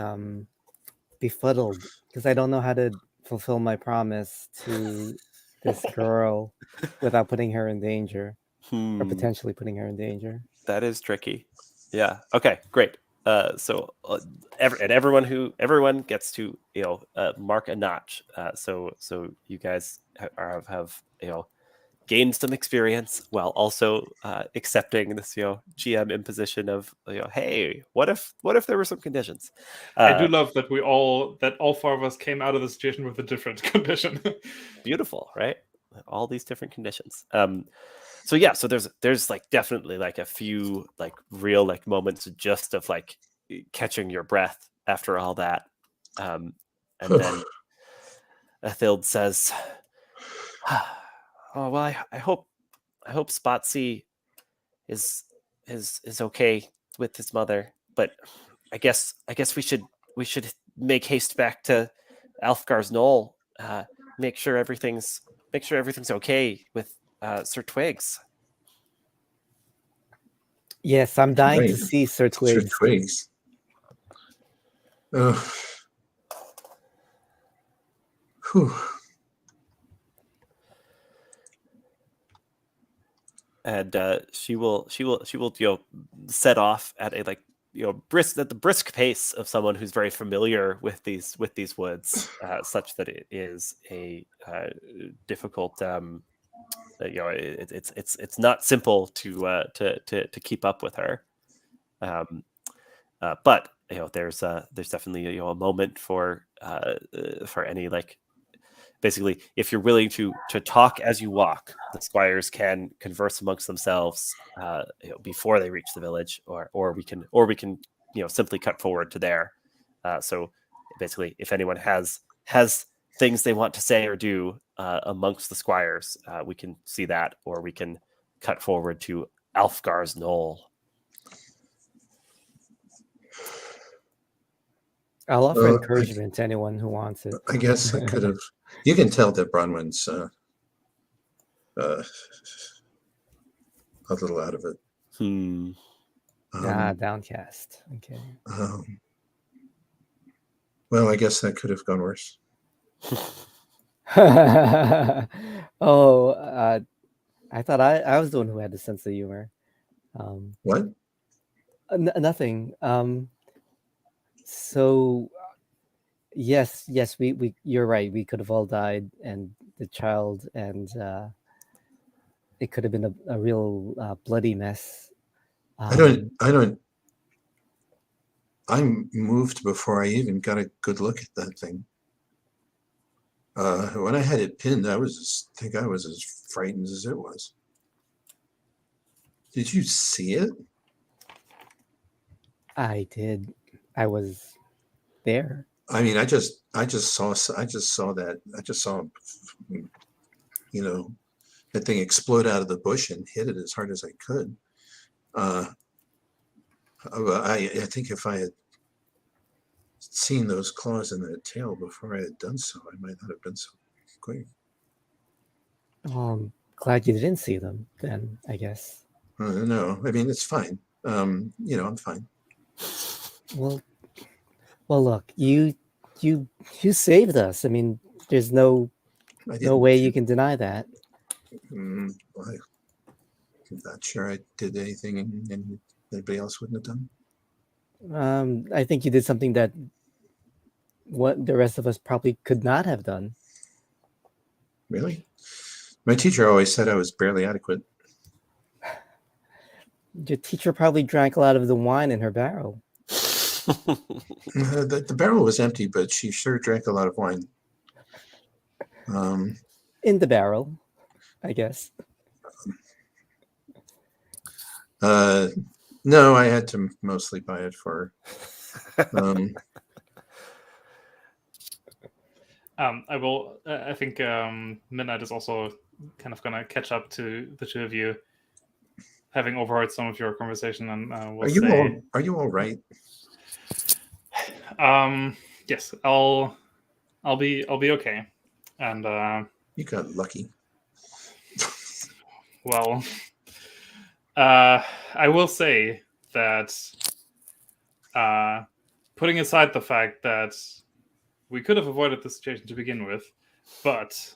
befuddled because I don't know how to fulfill my promise to this girl without putting her in danger or potentially putting her in danger. That is tricky. Yeah. Okay. Great. So everyone gets to mark a notch. So you guys have gained some experience while also accepting this GM imposition of hey, what if there were some conditions? I do love that all four of us came out of the situation with a different condition. Beautiful, right? All these different conditions. So yeah, so there's like definitely like a few like real like moments just of like catching your breath after all that, and then Athild says, "Oh well, I hope Spotsy is okay with his mother, but I guess we should make haste back to Alfgar's Knoll, make sure everything's okay with Sir Twigs." Yes, I'm dying to see Sir Twigs. Sir Twigs. And she will set off at a like the brisk pace of someone who's very familiar with these woods, such that it is a difficult it's not simple to keep up with her, but there's definitely a moment for any like. Basically, if you're willing to talk as you walk, the squires can converse amongst themselves before they reach the village, or we can simply cut forward to there. So basically, if anyone has things they want to say or do amongst the squires, we can see that, or we can cut forward to Alfgar's Knoll. I'll offer encouragement to anyone who wants it. I guess I could have. You can tell that Bronwen's a little out of it. Downcast. Okay. Well, I guess that could have gone worse. I thought I was the one who had the sense of humor. What? Nothing. So yes, we you're right. We could have all died, and the child, and it could have been a real bloody mess. I'm moved before I even got a good look at that thing. When I had it pinned, I think I was as frightened as it was. Did you see it? I did. I was there. I mean, I just saw that. I just saw, that thing explode out of the bush and hit it as hard as I could. I think if I had seen those claws in the tail before I had done so, I might not have been so quick. I'm glad you didn't see them then, I guess. No, I mean, it's fine. I'm fine. Well, look, you saved us. I mean, there's no way you can deny that. I'm not sure I did anything and anybody else wouldn't have done. I think you did something that what the rest of us probably could not have done. Really? My teacher always said I was barely adequate. Your teacher probably drank a lot of the wine in her barrel. The barrel was empty, but she sure drank a lot of wine. In the barrel, I guess. No, I had to mostly buy it for her. I will. I think Midnight is also kind of gonna catch up to the two of you, having overheard some of your conversation, and Are you all right? Yes, I'll be okay, and You got lucky. well, I will say that putting aside the fact that we could have avoided the situation to begin with, but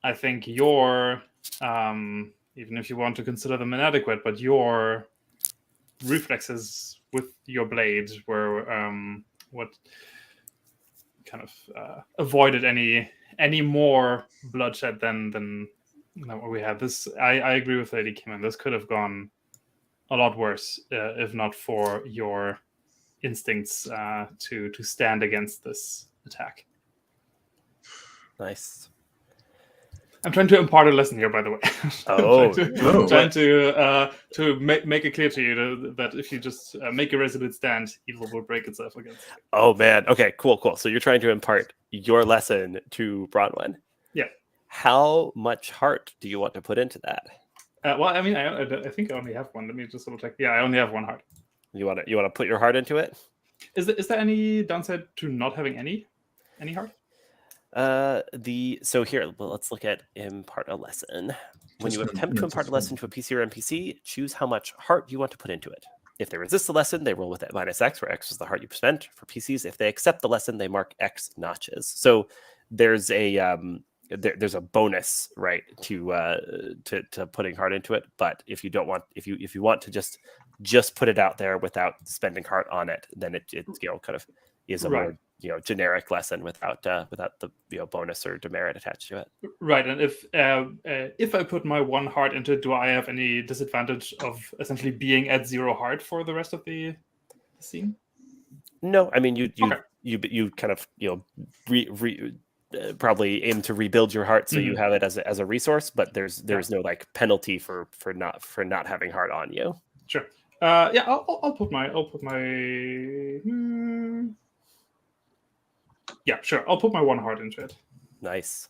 I think your, even if you want to consider them inadequate, but your reflexes with your blade were what kind of avoided any more bloodshed than what we had. This I agree with Lady Kimmin. This could have gone a lot worse if not for your instincts to stand against this attack. Nice. I'm trying to impart a lesson here, by the way. Trying to make it clear to you that if you just make a resolute stand, evil will break itself against you. Oh man. Okay. Cool. So you're trying to impart your lesson to Bronwen. Yeah. How much heart do you want to put into that? Well, I mean, I think I only have one. Let me just double check. Yeah, I only have one heart. You want to put your heart into it? Is there any downside to not having any heart? So here, well, let's look at impart a lesson. When you attempt to impart a lesson to a PC or NPC, choose how much heart you want to put into it. If they resist the lesson, they roll with it -X, where X is the heart you spent. For PCs, if they accept the lesson, they mark X notches. So there's a there's a bonus, right, to putting heart into it. But if you don't want, if you want to just put it out there without spending heart on it, then it kind of is a more generic lesson without the bonus or demerit attached to it. Right, and if I put my one heart into it, do I have any disadvantage of essentially being at 0 heart for the rest of the scene? No, I mean you kind of probably aim to rebuild your heart so you have it as a resource, but there's no like penalty for not having heart on you. Sure. I'll put my yeah, sure. I'll put my one heart into it. Nice.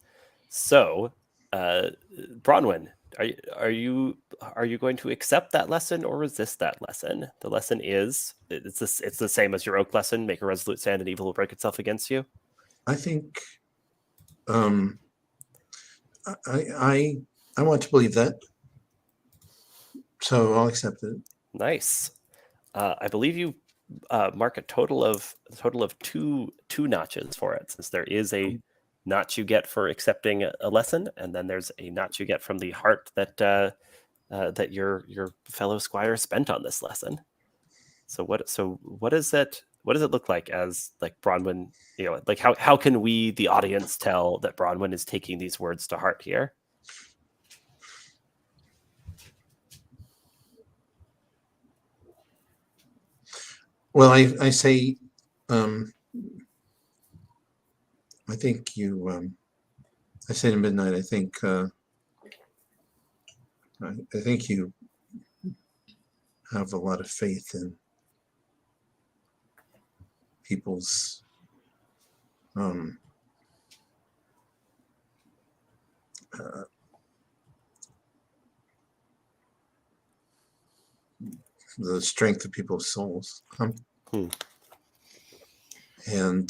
So, Bronwen, are you going to accept that lesson or resist that lesson? The lesson is it's the same as your oak lesson. Make a resolute stand, and evil will break itself against you. I think I want to believe that, so I'll accept it. Nice. I believe you mark a total of two notches for it, since there is a notch you get for accepting a lesson, and then there's a notch you get from the heart that your fellow squire spent on this lesson. So what does it look like as like Bronwen? Like how can we, the audience, tell that Bronwen is taking these words to heart here? Well, I say, I think you. I say to Midnight. I think you have a lot of faith in people's the strength of people's souls. Hmm. And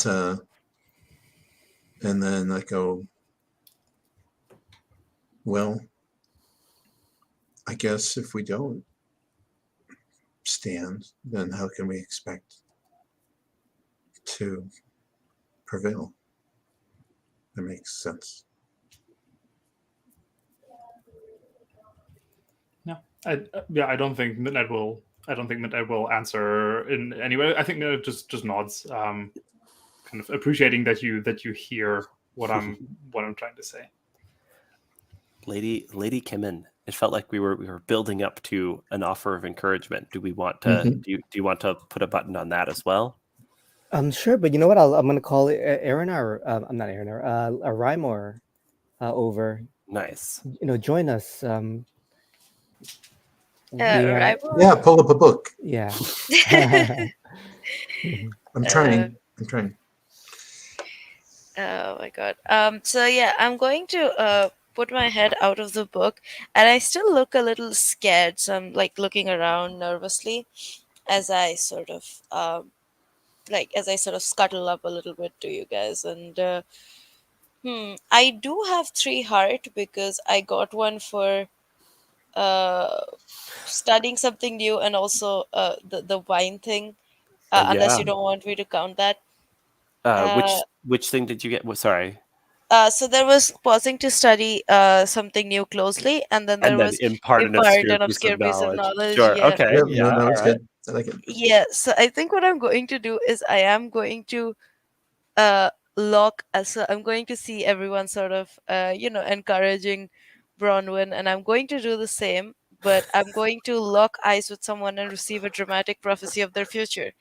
then I go, well, I guess if we don't stand, then how can we expect to prevail? That makes sense. Yeah, I don't think Midnight will. I don't think Midnight will answer in any way. I think Midnight just nods, kind of appreciating that you hear what I'm trying to say. Lady Kimmin, it felt like we were building up to an offer of encouragement. Do we want to? Mhm. Do you want to put a button on that as well? Sure, but you know what? I'm gonna call it Arinar. I'm not Arinar. Rhymour over. Nice. Join us. Right. Yeah, pull up a book. Yeah. I'm trying. I'm trying. Oh my god. So yeah, I'm going to put my head out of the book, and I still look a little scared. So I'm like looking around nervously as I sort of scuttle up a little bit to you guys. And I do have 3 heart because I got one for uh studying something new, and also the wine thing. Unless Yeah. you don't want me to count that. Uh, Which thing did you get? Sorry. so there was pausing to study something new closely, and then there And then was impart an impart obscure an piece of obscure piece of knowledge. knowledge. Sure. Yeah, Okay. Yep, Yeah. no, that All was right. good. I like it. yeah. So I think what I'm going to do is I am going to uh lock. So I'm going to see everyone sort of encouraging Bronwen, and I'm going to do the same. But I'm going to lock eyes with someone and receive a dramatic prophecy of their future.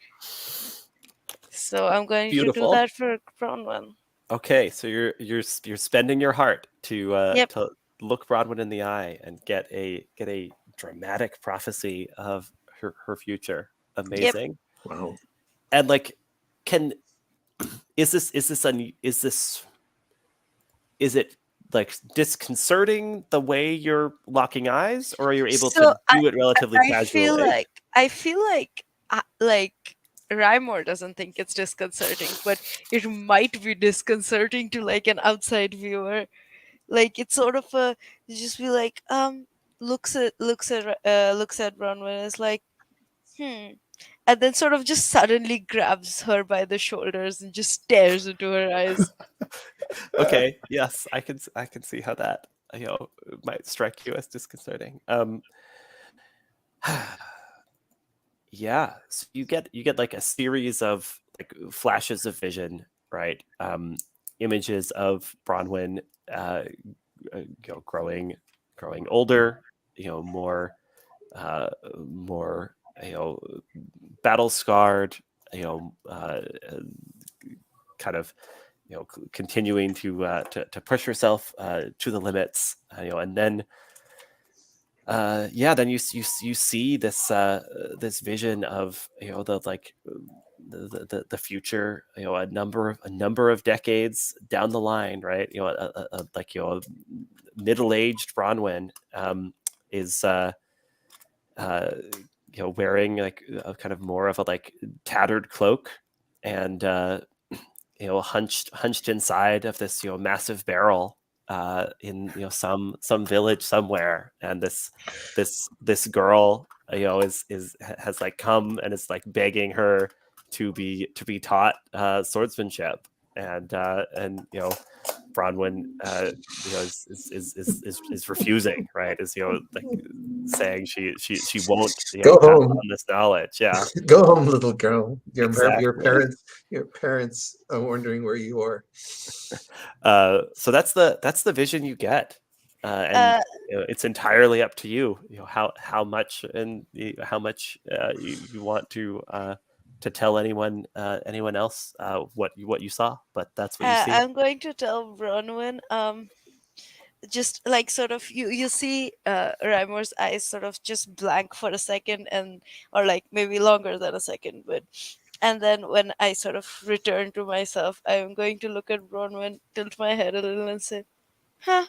So I'm going to do Beautiful. that for Bronwen. Okay, so you're spending your heart Yep. to look Bronwyn in the eye and get a dramatic prophecy of her future. Yep. Amazing. Wow. And like, can is it like disconcerting the way you're locking eyes, or are you able to So do it relatively casually? I feel like Rhymour doesn't think it's disconcerting, but it might be disconcerting to like an outside viewer. Like it's sort of a you just be like looks at Bronwyn and is like and then sort of just suddenly grabs her by the shoulders and just stares into her eyes. Okay, yes, I can see how that might strike you as disconcerting. Yeah, so you get like a series of like flashes of vision, right? Images of Bronwyn, growing older, more more battle scarred, kind of continuing to push herself to the limits, and then then you see this vision of the like the future, a number of decades down the line, right? Like a middle-aged Bronwyn is uh, wearing like a kind of more of a like tattered cloak, and hunched inside of this massive barrel in some village somewhere, and this girl is has like come and is like begging her to be taught swordsmanship, and Bronwyn is refusing, right? Is like saying she won't Go pass home. on this knowledge. Yeah, Go home, little girl. Your exactly. parents are wondering where you are. So that's the vision you get, and Uh, it's entirely up to you. How much and how much you want to tell anyone else what you saw, but that's what you see. I'm going to tell Bronwyn. Just like sort of you see Rhymour's eyes sort of just blank for a second, and or like maybe longer than a second, but and then when I sort of return to myself, I'm going to look at Bronwyn, tilt my head a little, and say, "Huh,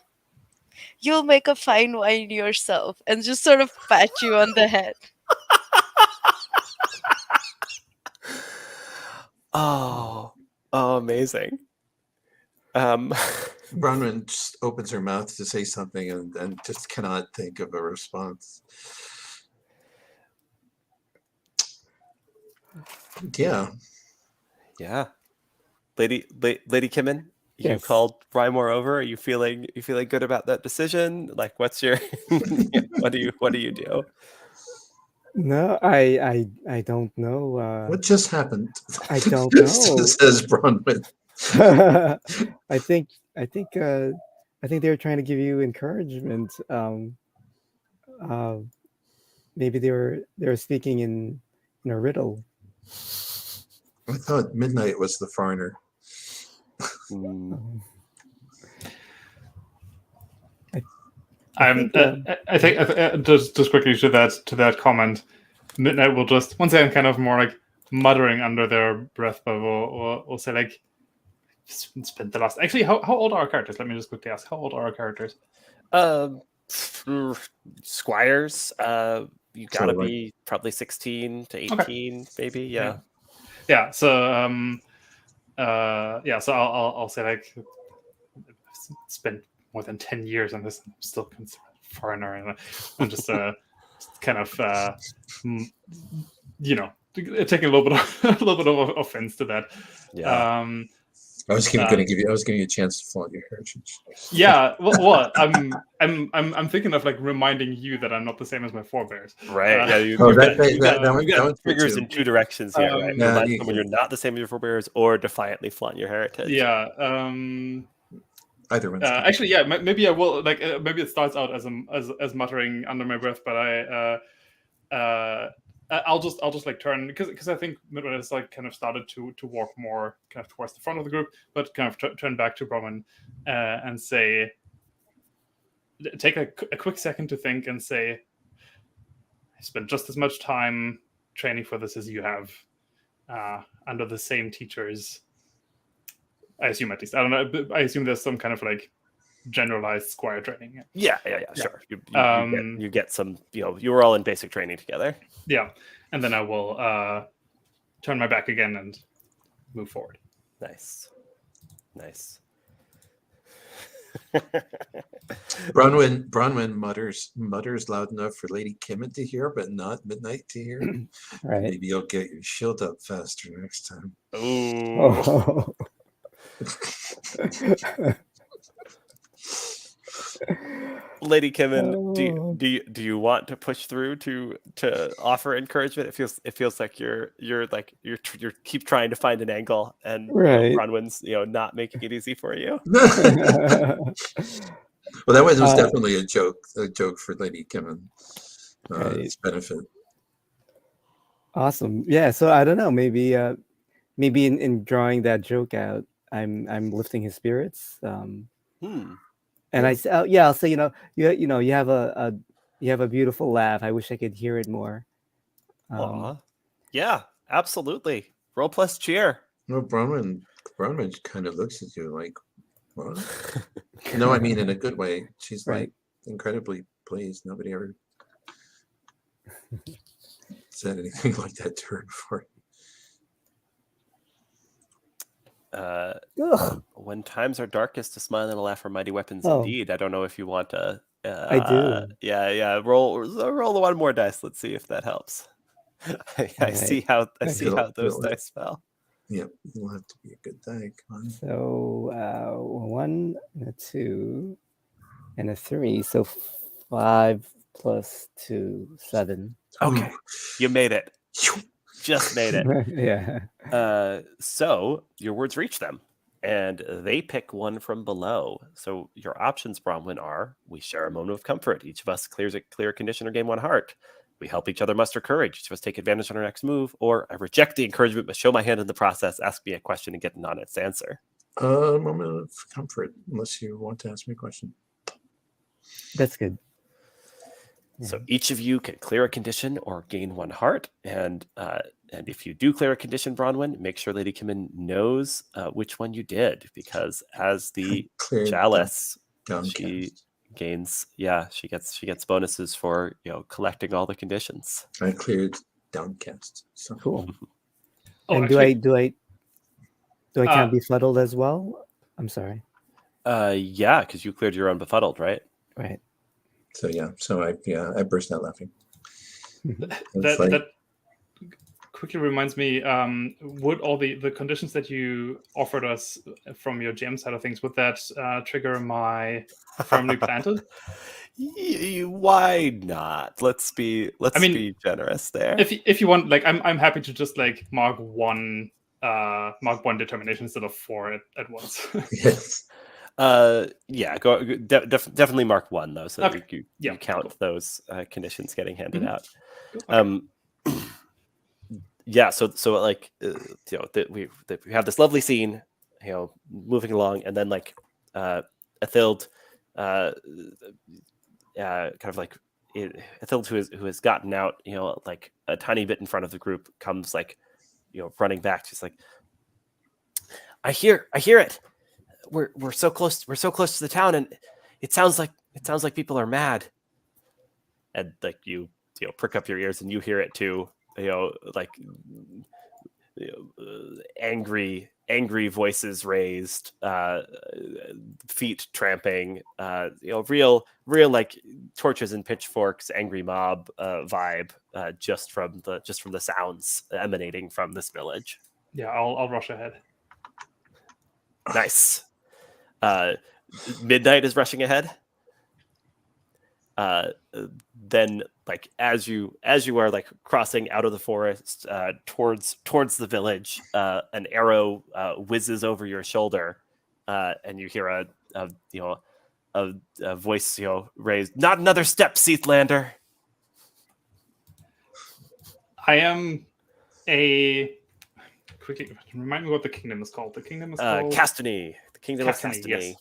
you'll make a fine wine yourself," and just sort of pat you on the head. Oh, amazing. Bronwen just opens her mouth to say something and just cannot think of a response. Yeah. Yeah. Lady Kimmin, you Yes. called Rhymour over. Are you feeling good about that decision? Like, what's your what do you do? No, I don't know. What just happened? I don't know. Says Bronwen. I think they were trying to give you encouragement. Maybe they were speaking in a riddle. I thought Midnight was the foreigner. Um, I think just quickly to that comment, Midnight will just once again kind of more like muttering under their breath, but we'll say like spent the last. Actually, how old are our characters? Let me just quickly ask. How old are our characters? Squires. You gotta So, like- be probably 16 to 18, maybe. Yeah. Yeah. So So I'll say like spent more than 10 years on this. I'm still considered a foreigner, and I'm just kind of taking a little bit of offense to that. Yeah. I was going to give you a chance to flaunt your heritage. Yeah, well, I'm thinking of like reminding you that I'm not the same as my forebears. Right. Yeah. You You got good triggers too. in two directions here, right? Yeah, Remind you- someone you're not the same as your forebears, or defiantly flaunt your heritage. Yeah. Either one's Actually, yeah. Maybe I will. Like, maybe it starts out as muttering under my breath, but I'll just like turn because I think Midnight has like kind of started to walk more kind of towards the front of the group, but kind of turn back to Bronwen and say, take a quick second to think and say, I spent just as much time training for this as you have, under the same teachers. I assume, at least. I don't know. But I assume there's some kind of like generalized squire training. Yeah. Sure. You get some. You were all in basic training together. Yeah, and then I will turn my back again and move forward. Nice. Bronwen mutters loud enough for Lady Kimmin to hear, but not Midnight to hear. right. Maybe you'll get your shield up faster next time. Ooh. Oh. Lady Kimmin, do you want to push through to offer encouragement? It feels like you're keep trying to find an angle, and Right. Bronwen's not making it easy for you. Well, that was definitely a joke for Lady Kimmin. Right. Its benefit. Awesome. Yeah. So I don't know. Maybe in drawing that joke out, I'm lifting his spirits. And I say, I'll say, you have a beautiful laugh. I wish I could hear it more. Yeah, absolutely. Roll plus cheer. No, Bronwen kind of looks at you like, what? No, I mean in a good way. She's Right. like incredibly pleased. Nobody ever said anything like that to her before. When times are darkest, a smile and a laugh are mighty weapons Oh. indeed. I don't know if you want to. I do. Yeah. Roll the one more dice. Let's see if that helps. I Right. see how those It'll- dice fell. Yep, it'll have to be a good die. Come on. So 1, and a 2, and a 3. So 5 plus 2, 7. Okay, you made it. Just made it. Yeah. So your words reach them, and they pick one from below. So your options, Bronwen, are: we share a moment of comfort. Each of us clear a condition or gain one heart. We help each other muster courage. Each of us take advantage on our next move. Or I reject the encouragement, but show my hand in the process. Ask me a question and get an honest answer. Moment of comfort, unless you want to ask me a question. That's good. So each of you can clear a condition or gain one heart. And if you do clear a condition, Bronwen, make sure Lady Kimmin knows which one you did, because as the Cleared chalice, downcast. she gains. Yeah, she gets bonuses for collecting all the conditions. I cleared downcast. So Cool. Oh, And actually, do I Do I can't befuddled as well? I'm sorry. Yeah, because you cleared your own befuddled, right? Right. So I burst out laughing. That quickly reminds me, would all the conditions that you offered us from your GM side of things, would that trigger my firmly planted? Why not? Let's be generous there. If you want, like, I'm happy to just like mark one determination instead of 4 at once. Yes. Yeah, definitely mark 1 though, so that you count those conditions getting handed out. Okay. Yeah, so like we have this lovely scene, moving along, and then like Athild, kind of like Athild, who has gotten out, like a tiny bit in front of the group, comes like, running back, just like, I hear it. We're so close to the town, and it sounds like people are mad. And like you prick up your ears and you hear it too. Like angry voices raised, feet tramping, real like torches and pitchforks, angry mob vibe, just from the sounds emanating from this village. Yeah, I'll rush ahead. Nice. Midnight is rushing ahead. Then like as you are like crossing out of the forest towards the village, an arrow whizzes over your shoulder, and you hear a voice raised, "Not another step, Seathlander." I am a quickly remind me what the kingdom is called. The kingdom is called Castany. The kingdom of Castany. Yes.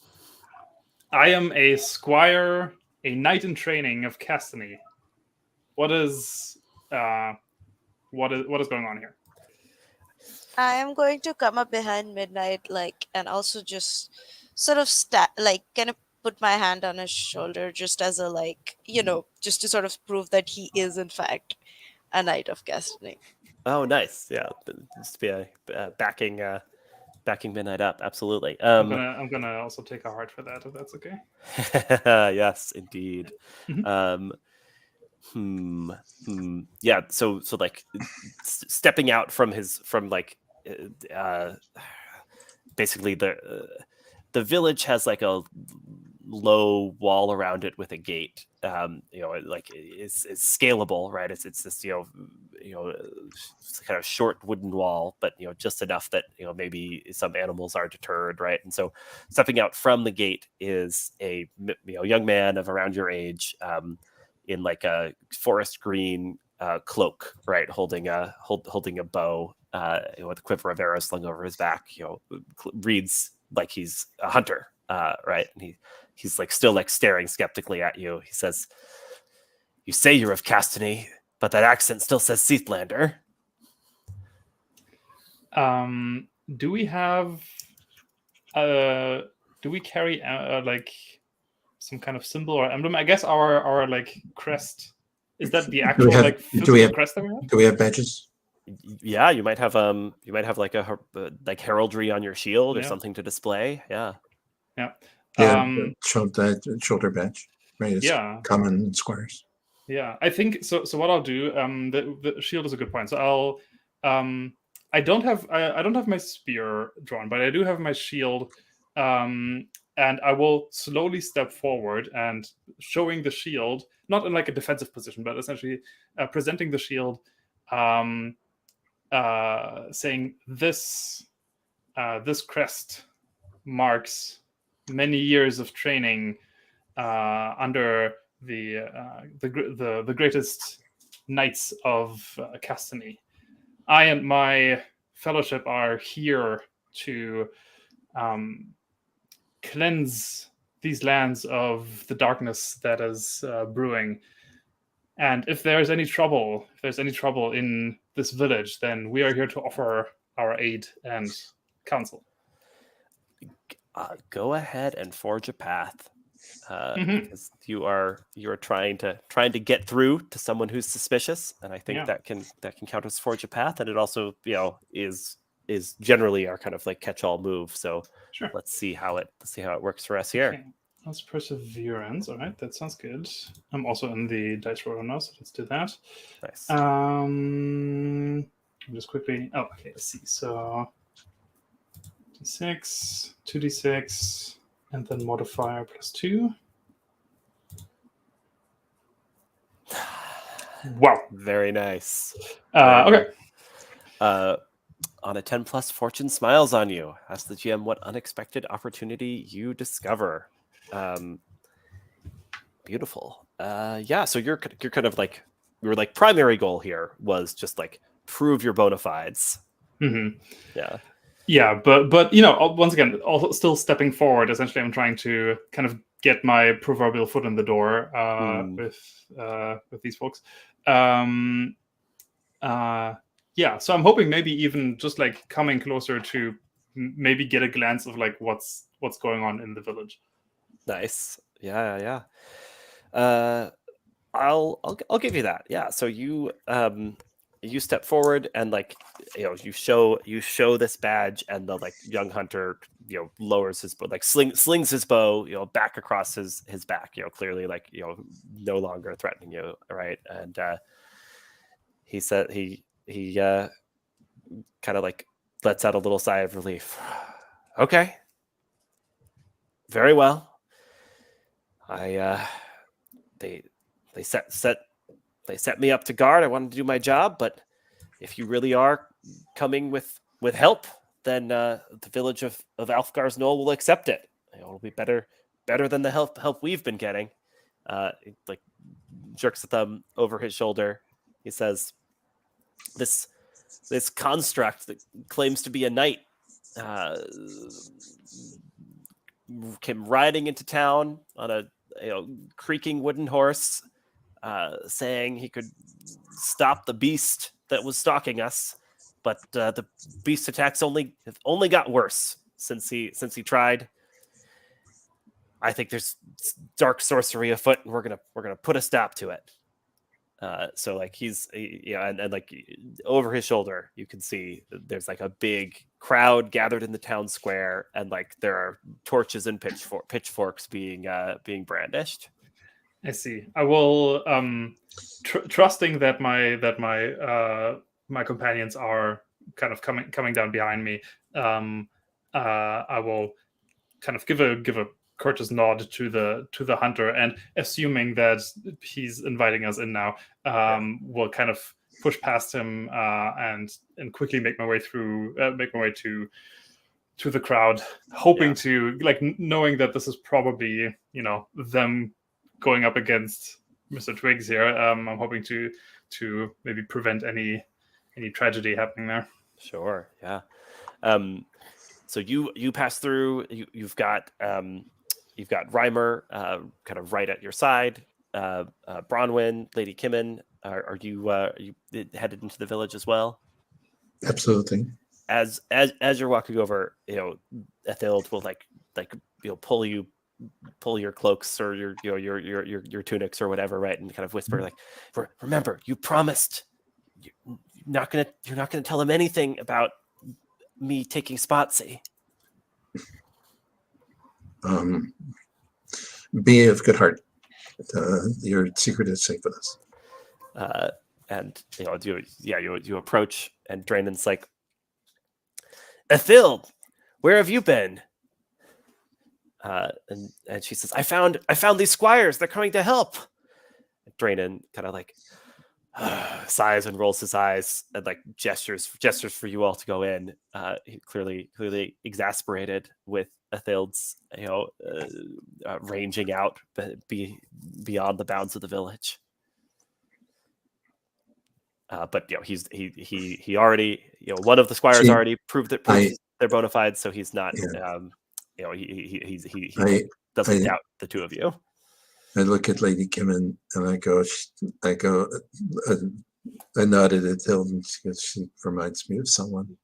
I am a squire, a knight in training of Castany. What is going on here? I am going to come up behind Midnight, like, and also just sort of kind of put my hand on his shoulder, just as a just to sort of prove that he is in fact a knight of Castany. Oh, nice. Yeah, just be backing Midnight up. Absolutely. I'm gonna also take a heart for that, if that's okay. Yes, indeed. Yeah. So like stepping out from basically the village has like a low wall around it with a gate. Like it's scalable, right? It's this it's kind of short wooden wall, but just enough that maybe some animals are deterred, right? And so stepping out from the gate is a young man of around your age, in like a forest green cloak, right, holding a bow, with a quiver of arrows slung over his back. Reads like he's a hunter, right? And he's like still like staring skeptically at you. He says, "You say you're of Castany, but that accent still says Seathlander." Do we have do we carry like some kind of symbol or emblem? I guess our like crest, is that the actual like physical crest that we have? Do we have badges? Yeah, you might have like a like heraldry on your shield or something to display. Yeah. Shoulder badge, right? It's common in squires. Yeah, I think so. So what I'll do, the shield is a good point. So I don't have my spear drawn, but I do have my shield, and I will slowly step forward and showing the shield, not in like a defensive position, but essentially presenting the shield, saying this crest marks many years of training under the greatest knights of Castany. I and my fellowship are here to cleanse these lands of the darkness that is brewing. And if there's any trouble in this village, then we are here to offer our aid and counsel. Go ahead and forge a path, because you are trying to get through to someone who's suspicious, and I think that can count as forge a path, and it also is is generally our kind of like catch-all move. So Sure. let's see how it works for us here. Okay. That's perseverance. All right, that sounds good. I'm also in the dice roller now, so let's do that. Nice. Just quickly. Oh, okay. Let's see. So d6, 2d6, and then modifier +2. Wow. Very nice. Okay. On a 10 plus, fortune smiles on you. Ask the GM what unexpected opportunity you discover. Beautiful. Yeah, so you're kind of like, your like primary goal here was just like prove your bona fides. Mm-hmm. Yeah. Yeah, but you know, once again, also still stepping forward. Essentially, I'm trying to kind of get my proverbial foot in the door with these folks. Yeah, so I'm hoping maybe even just like coming closer to maybe get a glance of like what's going on in the village. Nice. Yeah. I'll give you that. Yeah. So you step forward and like, you know, you show this badge, and the like young hunter, you know, lowers his bow, like slings his bow, you know, back across his back, you know, clearly like, you know, no longer threatening you, right? And he said he kind of like lets out a little sigh of relief. Okay. Very well. They set me up to guard. I wanted to do my job, but if you really are coming with help, then the village of Alfgar's Knoll will accept it. It'll be better than the help we've been getting. He, like, jerks a thumb over his shoulder. He says, "This construct that claims to be a knight came riding into town on a creaking wooden horse, saying he could stop the beast that was stalking us, but the beast attacks only got worse since he tried. I think there's dark sorcery afoot, and we're gonna put a stop to it." So like and like over his shoulder, you can see there's like a big crowd gathered in the town square, and like there are torches and pitchforks being brandished. I see. I will, trusting that my my companions are kind of coming down behind me. I will kind of give a courteous nod to the hunter, and assuming that he's inviting us in now, will kind of push past him and quickly make my way to the crowd, hoping to like knowing that this is probably, you know, them going up against Mr. Twigs here. I'm hoping to maybe prevent any tragedy happening there. Sure. Yeah. So you pass through. You've got Rhymour kind of right at your side. Bronwen, Lady Kimmin, are you headed into the village as well? Absolutely. As you're walking over, you know, Ethild will like you know, pull your cloaks or your tunics or whatever, right, and kind of whisper like, "Remember, you promised you're not gonna tell him anything about me taking Spotsy." Be of good heart. Your secret is safe with us. And you know, you approach, and Draenen's like, "Ethild, where have you been?" And she says, I found these squires. They're coming to help." Draenen kind of like sighs and rolls his eyes and like gestures for you all to go in. He clearly exasperated with Ethild's, you know, ranging out beyond the bounds of the village. But you know, he already, you know, one of the squires already proved their bona fides, so he's not. Yeah. You know, he doesn't doubt the two of you. I look at Lady Kimmin and I go, I nodded at Hilton because she reminds me of someone.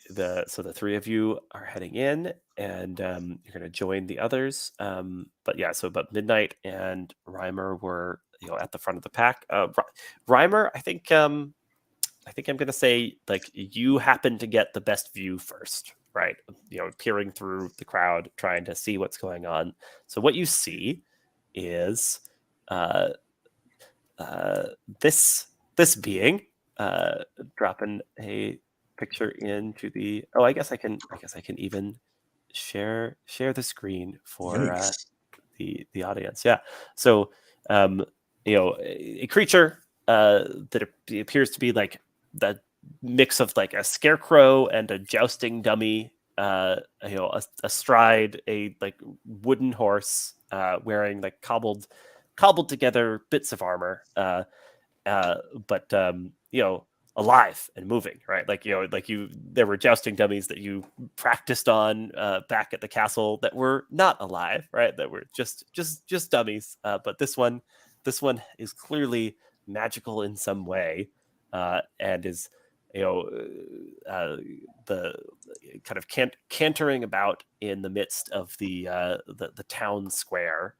So the three of you are heading in, and you're going to join the others. But Midnight and Rhymour were at the front of the pack. Rhymour, I think I'm going to say like you happen to get the best view first, right? Peering through the crowd, trying to see what's going on. So what you see is this being dropping a picture into the. Oh, I guess I can even share the screen for the audience. Yeah. So a creature that appears to be like the mix of like a scarecrow and a jousting dummy, astride a like wooden horse, wearing like cobbled together bits of armor, but alive and moving, right? Like there were jousting dummies that you practiced on back at the castle that were not alive, right? That were just dummies. But this one is clearly magical in some way, and is the kind of cantering about in the midst of the town square,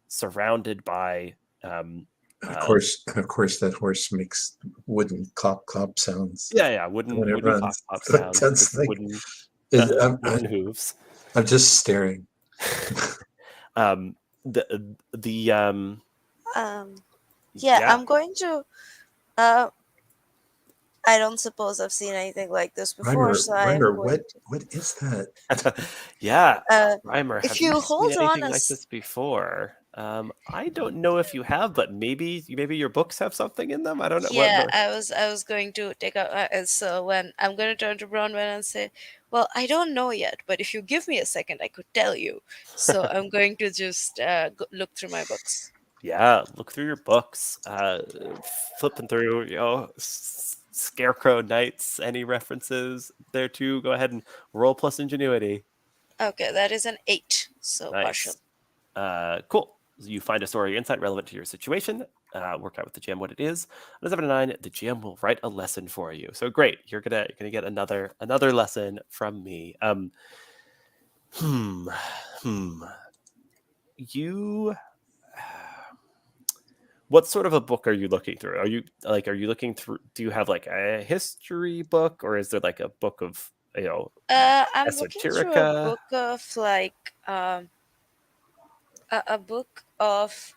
surrounded by. Of course, that horse makes wooden clop clop sounds. Yeah, wooden runs. clop sounds. That's like, wooden hooves. I'm just staring. I'm going to. I don't suppose I've seen anything like this before. Rhymour, what is that? Yeah, Rhymour, if have you you hold seen on anything like this before? I don't know if you have, but maybe your books have something in them. I don't know. Yeah, I was going to take out. So when I'm going to turn to Bronwen and say, "Well, I don't know yet, but if you give me a second, I could tell you." So I'm going to just look through my books. Yeah, look through your books. Flipping through, Scarecrow Knights. Any references there too? Go ahead and roll plus ingenuity. Okay, that is an 8. So partial. Nice. Cool. You find a story insight relevant to your situation. Work out with the GM what it is. On a 7 to 9, the GM will write a lesson for you. So great, you're gonna get another lesson from me. You. What sort of a book are you looking through? Are you looking through? Do you have like a history book, or is there like a book of I'm looking through a esoterica? book of like a book of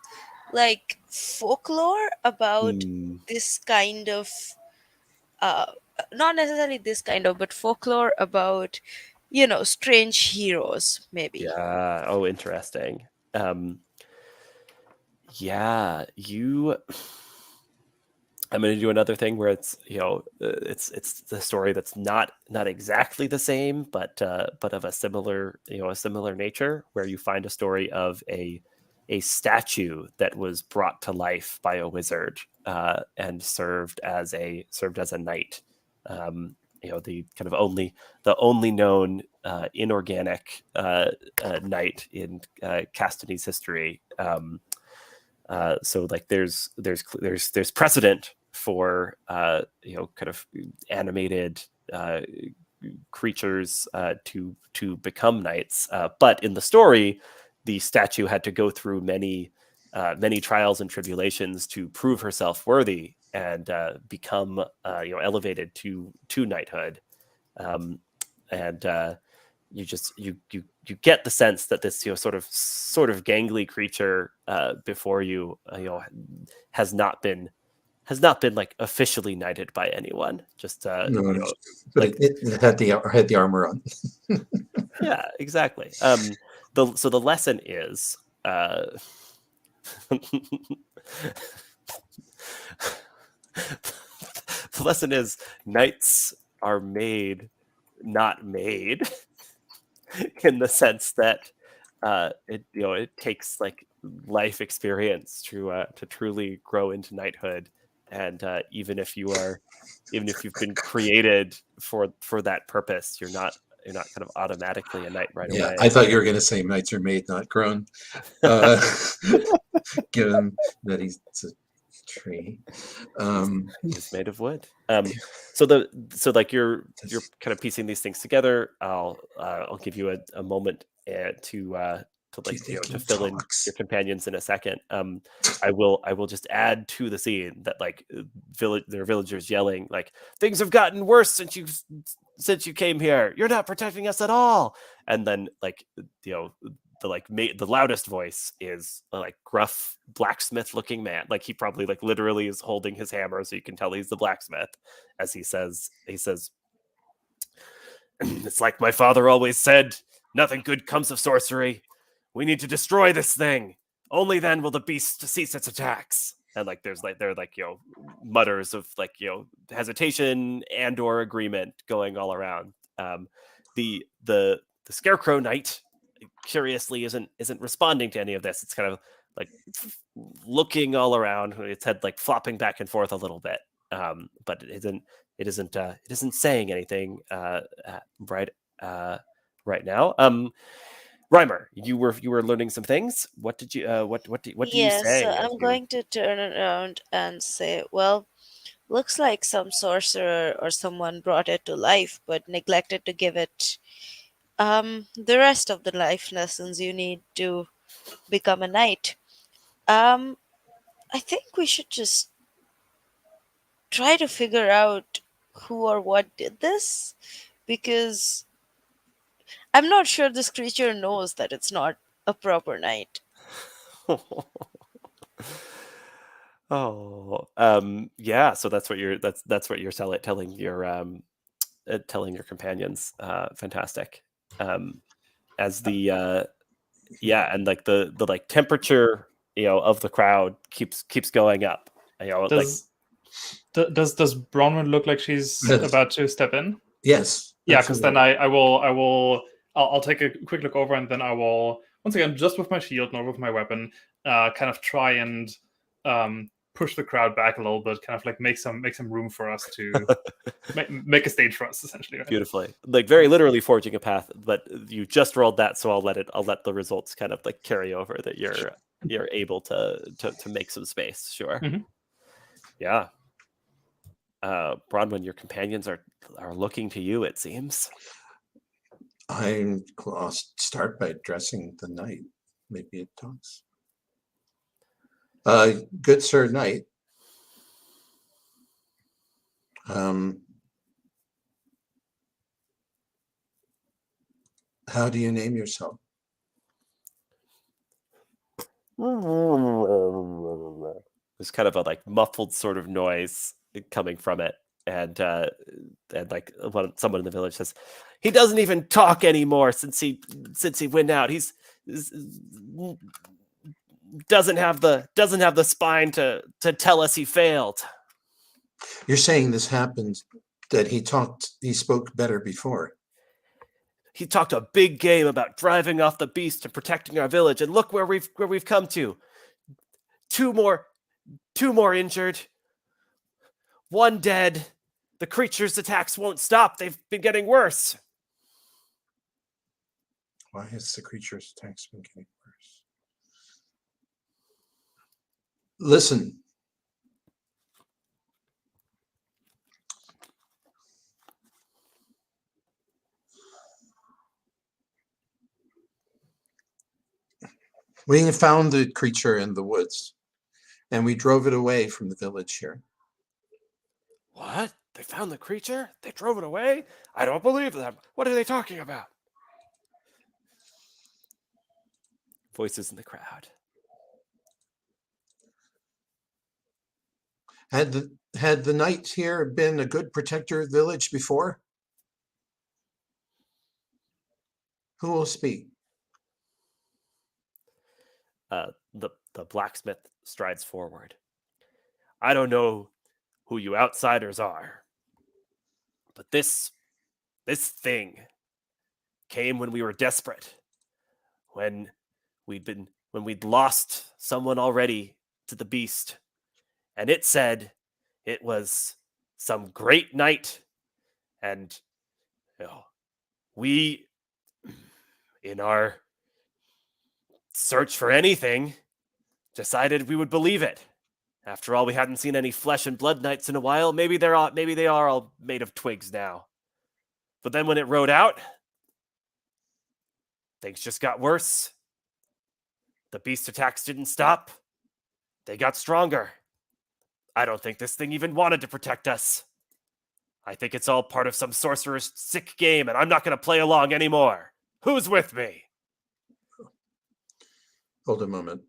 like folklore about this kind of not necessarily this kind of, but folklore about strange heroes maybe. Yeah. Oh, interesting. Yeah, I'm going to do another thing where it's it's the story that's not exactly the same, but of a similar nature, where you find a story of a statue that was brought to life by a wizard, and served as a knight. The kind of only known inorganic knight in Castane's history. So like there's precedent for kind of animated creatures to become knights, but in the story, the statue had to go through many trials and tribulations to prove herself worthy and become elevated to knighthood, and you get the sense that this sort of gangly creature before you has not been like officially knighted by anyone. Just But like it had the armor on. Yeah, exactly. So the lesson is the lesson is knights are made, not made. In the sense that it takes like life experience to truly grow into knighthood, and even if you've been created for that purpose, you're not kind of automatically a knight right away. I thought you were going to say knights are made, not grown. Given that he's a tree, he's made of wood. So you're kind of piecing these things together. I'll give you a moment to to Do you like think to he fill in talks? your companions in a second. I will just add to the scene that like there are villagers yelling like, things have gotten worse since you came here. You're not protecting us at all. And then like the loudest voice is a like gruff blacksmith looking man. Like he probably like literally is holding his hammer, so you can tell he's the blacksmith. As he says, it's like my father always said, nothing good comes of sorcery. We need to destroy this thing. Only then will the beast cease its attacks. And like there are mutters of like hesitation and or agreement going all around. The scarecrow knight curiously isn't responding to any of this. It's kind of like looking all around, its head like flopping back and forth a little bit. But it isn't saying anything right now. Rhymour, you were learning some things. What did you what do you Yes, so say as I'm you going to turn around and say, well, looks like some sorcerer or someone brought it to life but neglected to give it the rest of the life lessons you need to become a knight. Um I think we should just try to figure out who or what did this, because I'm not sure this creature knows that it's not a proper knight. Oh, yeah. So that's what you're telling your companions. Fantastic. As the yeah, and like the like temperature of the crowd keeps going up. Does Bronwen look like she's about to step in? Yes. Yeah, because then I'll take a quick look over, and then I will once again, just with my shield, not with my weapon, kind of try and push the crowd back a little bit, kind of like make some room for us to make a stage for us, essentially. Right? Beautifully, like very literally forging a path. But you just rolled that, so I'll let the results kind of like carry over that you're able to make some space. Sure. Mhm. Yeah. Bronwen, your companions are looking to you, it seems. I'll start by addressing the knight. Maybe it talks. Good sir knight. How do you name yourself? There's kind of a like muffled sort of noise coming from it, and like someone in the village says, he doesn't even talk anymore since he went out. He's doesn't have the spine to tell us he failed. You're saying this happened, that he spoke better before. He talked a big game about driving off the beast and protecting our village, and look where we've come to. Two more injured. One dead. The creature's attacks won't stop. They've been getting worse. Why has the creature's attacks been getting worse? Listen. We found the creature in the woods, and we drove it away from the village here. What? They found the creature? They drove it away? I don't believe them. What are they talking about? Voices in the crowd. Had the knight here been a good protector of the village before? Who will speak? The blacksmith strides forward. I don't know who you outsiders are, but this thing came when we were desperate, when we'd lost someone already to the beast, and it said it was some great knight, and we, in our search for anything, decided we would believe it. After all, we hadn't seen any flesh and blood knights in a while. Maybe they are all made of twigs now. But then when it rode out, things just got worse. The beast attacks didn't stop. They got stronger. I don't think this thing even wanted to protect us. I think it's all part of some sorcerer's sick game, and I'm not going to play along anymore. Who's with me? Hold a moment.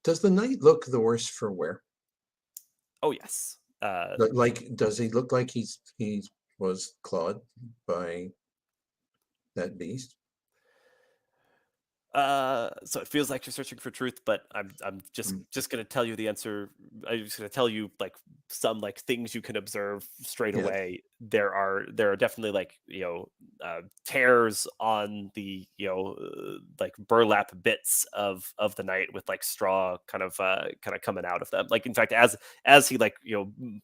Does the knight look the worse for wear? Oh, yes. Like, does he look like he was clawed by that beast? So it feels like you're searching for truth, but I'm just gonna tell you the answer. I'm just gonna tell you like some like things you can observe straight Yeah. away. There are definitely like tears on the like burlap bits of the knight with like straw kind of coming out of them. Like in fact, as he like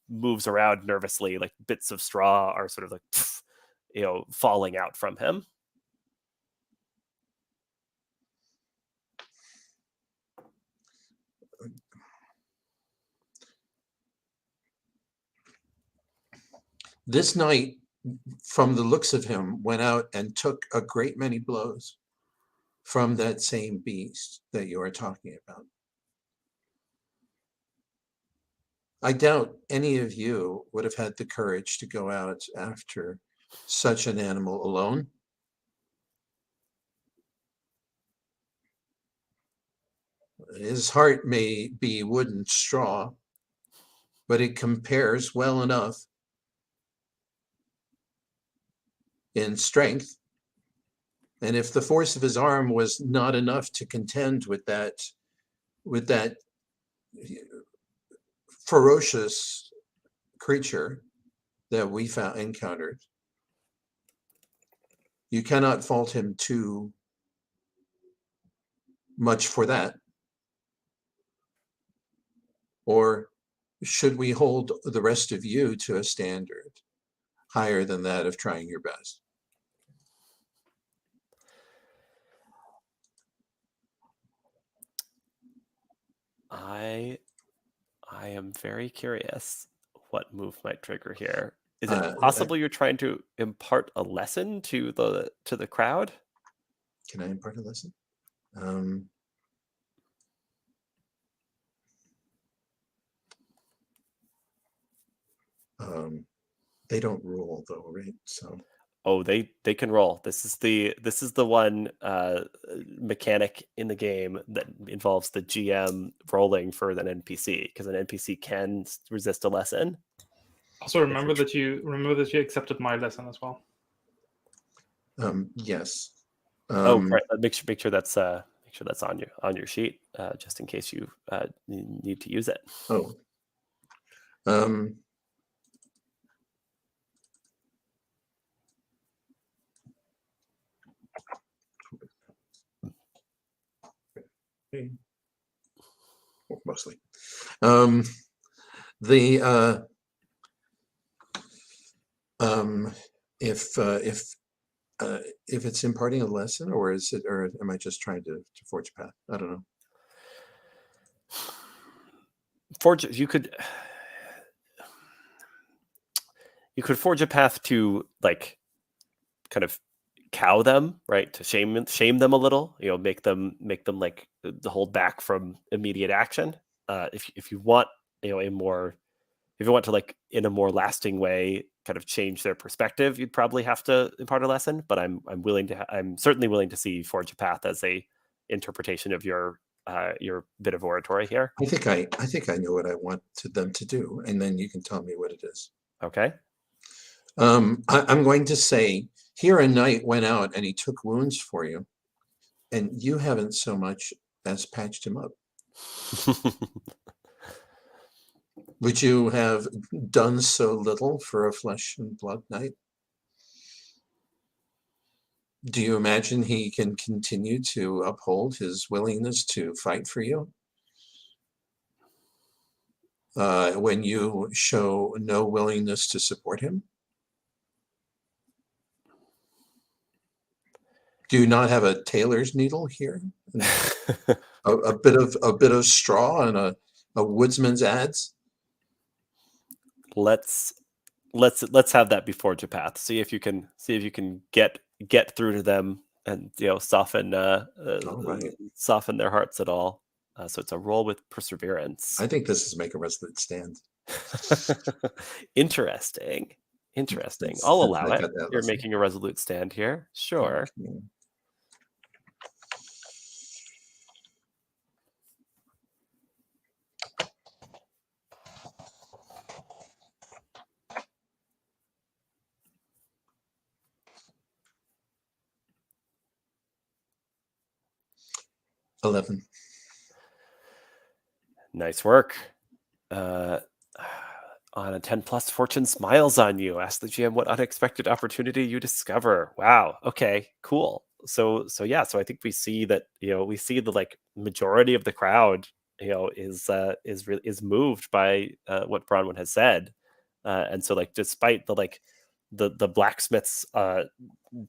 moves around nervously, like bits of straw are sort of like falling out from him. This knight, from the looks of him, went out and took a great many blows from that same beast that you are talking about. I doubt any of you would have had the courage to go out after such an animal alone. His heart may be wood and straw, but it compares well enough in strength. And if the force of his arm was not enough to contend with that ferocious creature that we encountered, you cannot fault him too much for that. Or should we hold the rest of you to a standard higher than that of trying your best? I am very curious what move might trigger here. Is it possible you're trying to impart a lesson to the crowd? Can I impart a lesson? They don't rule though, right? So. Oh, they can roll. This is the one mechanic in the game that involves the GM rolling for an NPC, because an NPC can resist a lesson. Also, remember that you accepted my lesson as well. Yes. Right. Make sure that's on your sheet, just in case you need to use it. Oh. Mostly. If it's imparting a lesson, or am I just trying to forge a path? I don't know. You could forge a path to like kind of cow them, right? To shame them a little, make them like hold back from immediate action. If you want, if you want to like in a more lasting way kind of change their perspective, you'd probably have to impart a lesson. But I'm certainly willing to see forge a path as a interpretation of your bit of oratory here. I think I know what I want them to do, and then you can tell me what it is. Okay. I'm going to say, here a knight went out and he took wounds for you, and you haven't so much as patched him up. Would you have done so little for a flesh and blood knight? Do you imagine he can continue to uphold his willingness to fight for you when you show no willingness to support him? Do you not have a tailor's needle here? a bit of straw and a woodsman's adze? Let's have that before Japath. See if you can get through to them and soften right. soften their hearts at all. So it's a roll with perseverance. I think this is make a resolute stand. Interesting. Since I'll I allow got it. that You're lesson. making a resolute stand here. Sure. Okay. 11. Nice work. On a 10 plus, fortune smiles on you. Ask the GM what unexpected opportunity you discover. Wow. Okay, cool. So yeah, so I think we see that, we see the like majority of the crowd, is moved by what Bronwen has said. And so like despite the like the blacksmith's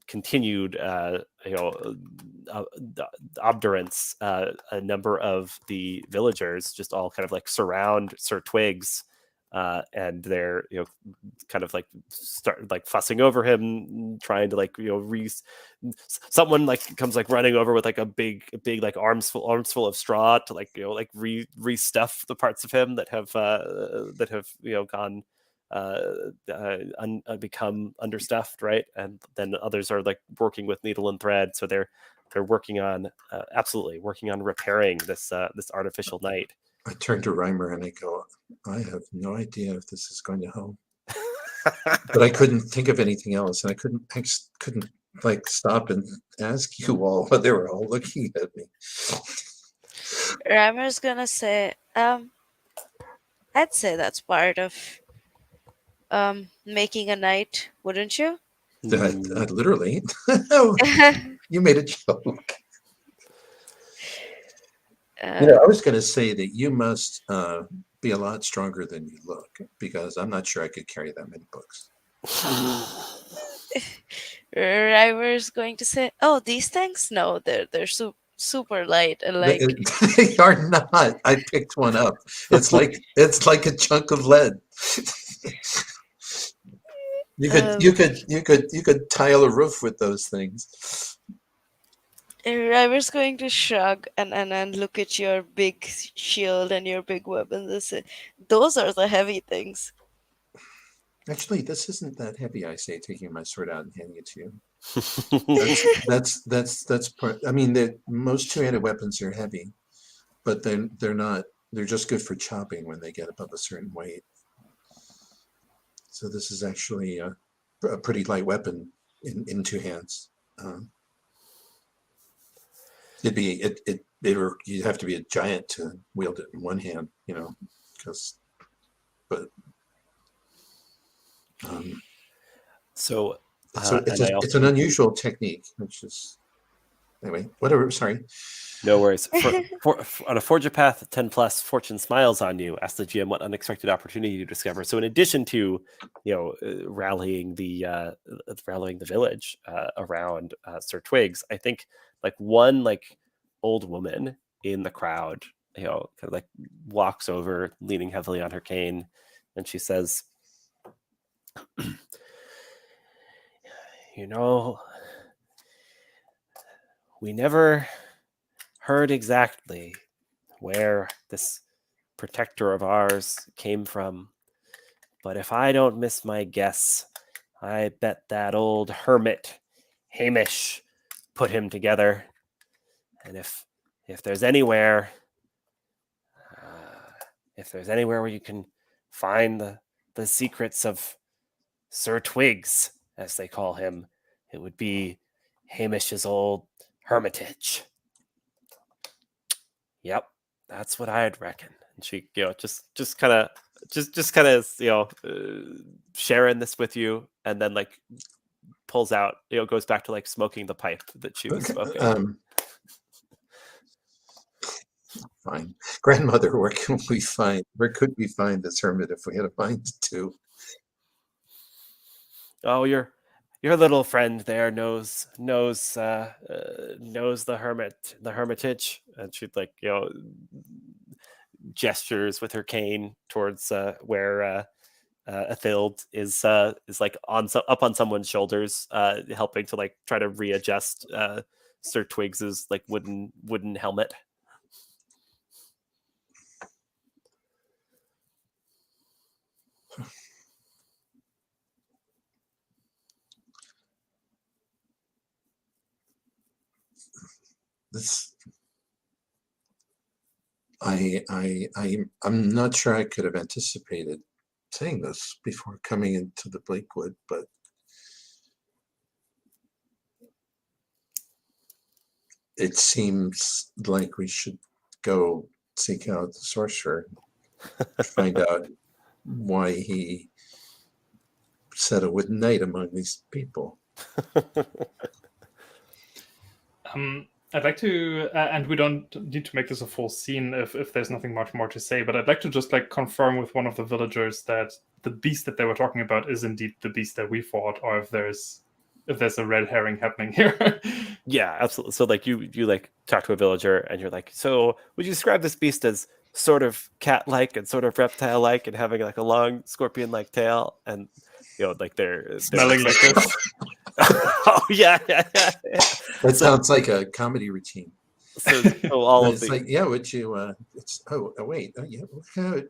continued obdurance, a number of the villagers just all kind of like surround Sir Twigs, and they're kind of like start like fussing over him, trying to like someone like comes like running over with like a big like arms full of straw to like like restuff the parts of him that have gone become understuffed, right? And then others are like working with needle and thread, so they're working on absolutely working on repairing this this artificial knight. I turn to Rhymour and I go, I have no idea if this is going to help. But I couldn't think of anything else, and I couldn't like stop and ask you all, but they were all looking at me. Rhymour's gonna say, I'd say that's part of making a knight, wouldn't you? I literally, you made a joke. I was going to say that you must be a lot stronger than you look, because I'm not sure I could carry that many books. Rhymour's going to say, "Oh, these things? No, they're super light and like They are not. I picked one up. It's like a chunk of lead. You could tile a roof with those things." Rhymour's going to shrug and look at your big shield and your big weapons and say, "Those are the heavy things." Actually, this isn't that heavy, I say, taking my sword out and handing it to you. That's part. I mean, most two-handed weapons are heavy, but they're not. They're just good for chopping when they get above a certain weight. So this is actually a pretty light weapon in two hands. You'd have to be a giant to wield it in one hand, so it's an unusual technique, which is anyway. Whatever. Sorry. No worries. On a Forge a Path 10 plus, fortune smiles on you. Ask the GM what unexpected opportunity you discover. So in addition to rallying the village around Sir Twigs, I think like one like old woman in the crowd kind of like walks over, leaning heavily on her cane, and she says, we never heard exactly where this protector of ours came from, but if I don't miss my guess, I bet that old hermit Hamish put him together. And if there's anywhere where you can find the secrets of Sir Twigs, as they call him, it would be Hamish's old hermitage. Yep, that's what I'd reckon. And she, just kind of, sharing this with you, and then like pulls out, goes back to like smoking the pipe that she was smoking. Fine, grandmother. Where could we find this hermit if we had a mind to? Oh, your little friend there knows the hermitage, and she like gestures with her cane towards where Athild is like up on someone's shoulders, helping to like try to readjust Sir Twigs's like wooden helmet. I'm not sure I could have anticipated saying this before coming into the Blakewood, but it seems like we should go seek out the sorcerer, find out why he set a wooden knight among these people. I'd like to, and we don't need to make this a full scene if there's nothing much more to say, but I'd like to just like confirm with one of the villagers that the beast that they were talking about is indeed the beast that we fought, or if there's a red herring happening here. Yeah, absolutely. So like you like talk to a villager and you're like, so would you describe this beast as sort of cat-like and sort of reptile-like and having like a long scorpion-like tail, and like they're Smelling like this. Oh yeah. That sounds like a comedy routine. So all of it's like, yeah, would you? It's wait, yeah,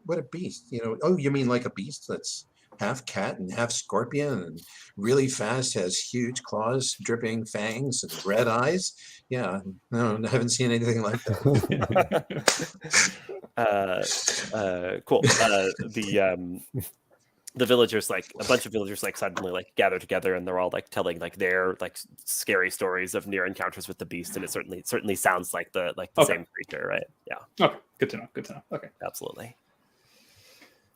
what a beast! Oh, you mean like a beast that's half cat and half scorpion and really fast, has huge claws, dripping fangs, and red eyes? Yeah, no, I haven't seen anything like that. Cool. The villagers, like a bunch of villagers, like suddenly like gather together, and they're all like telling like their like scary stories of near encounters with the beast, and it certainly sounds like the Okay. same creature, right? Yeah. Okay, good to know. Okay, Absolutely.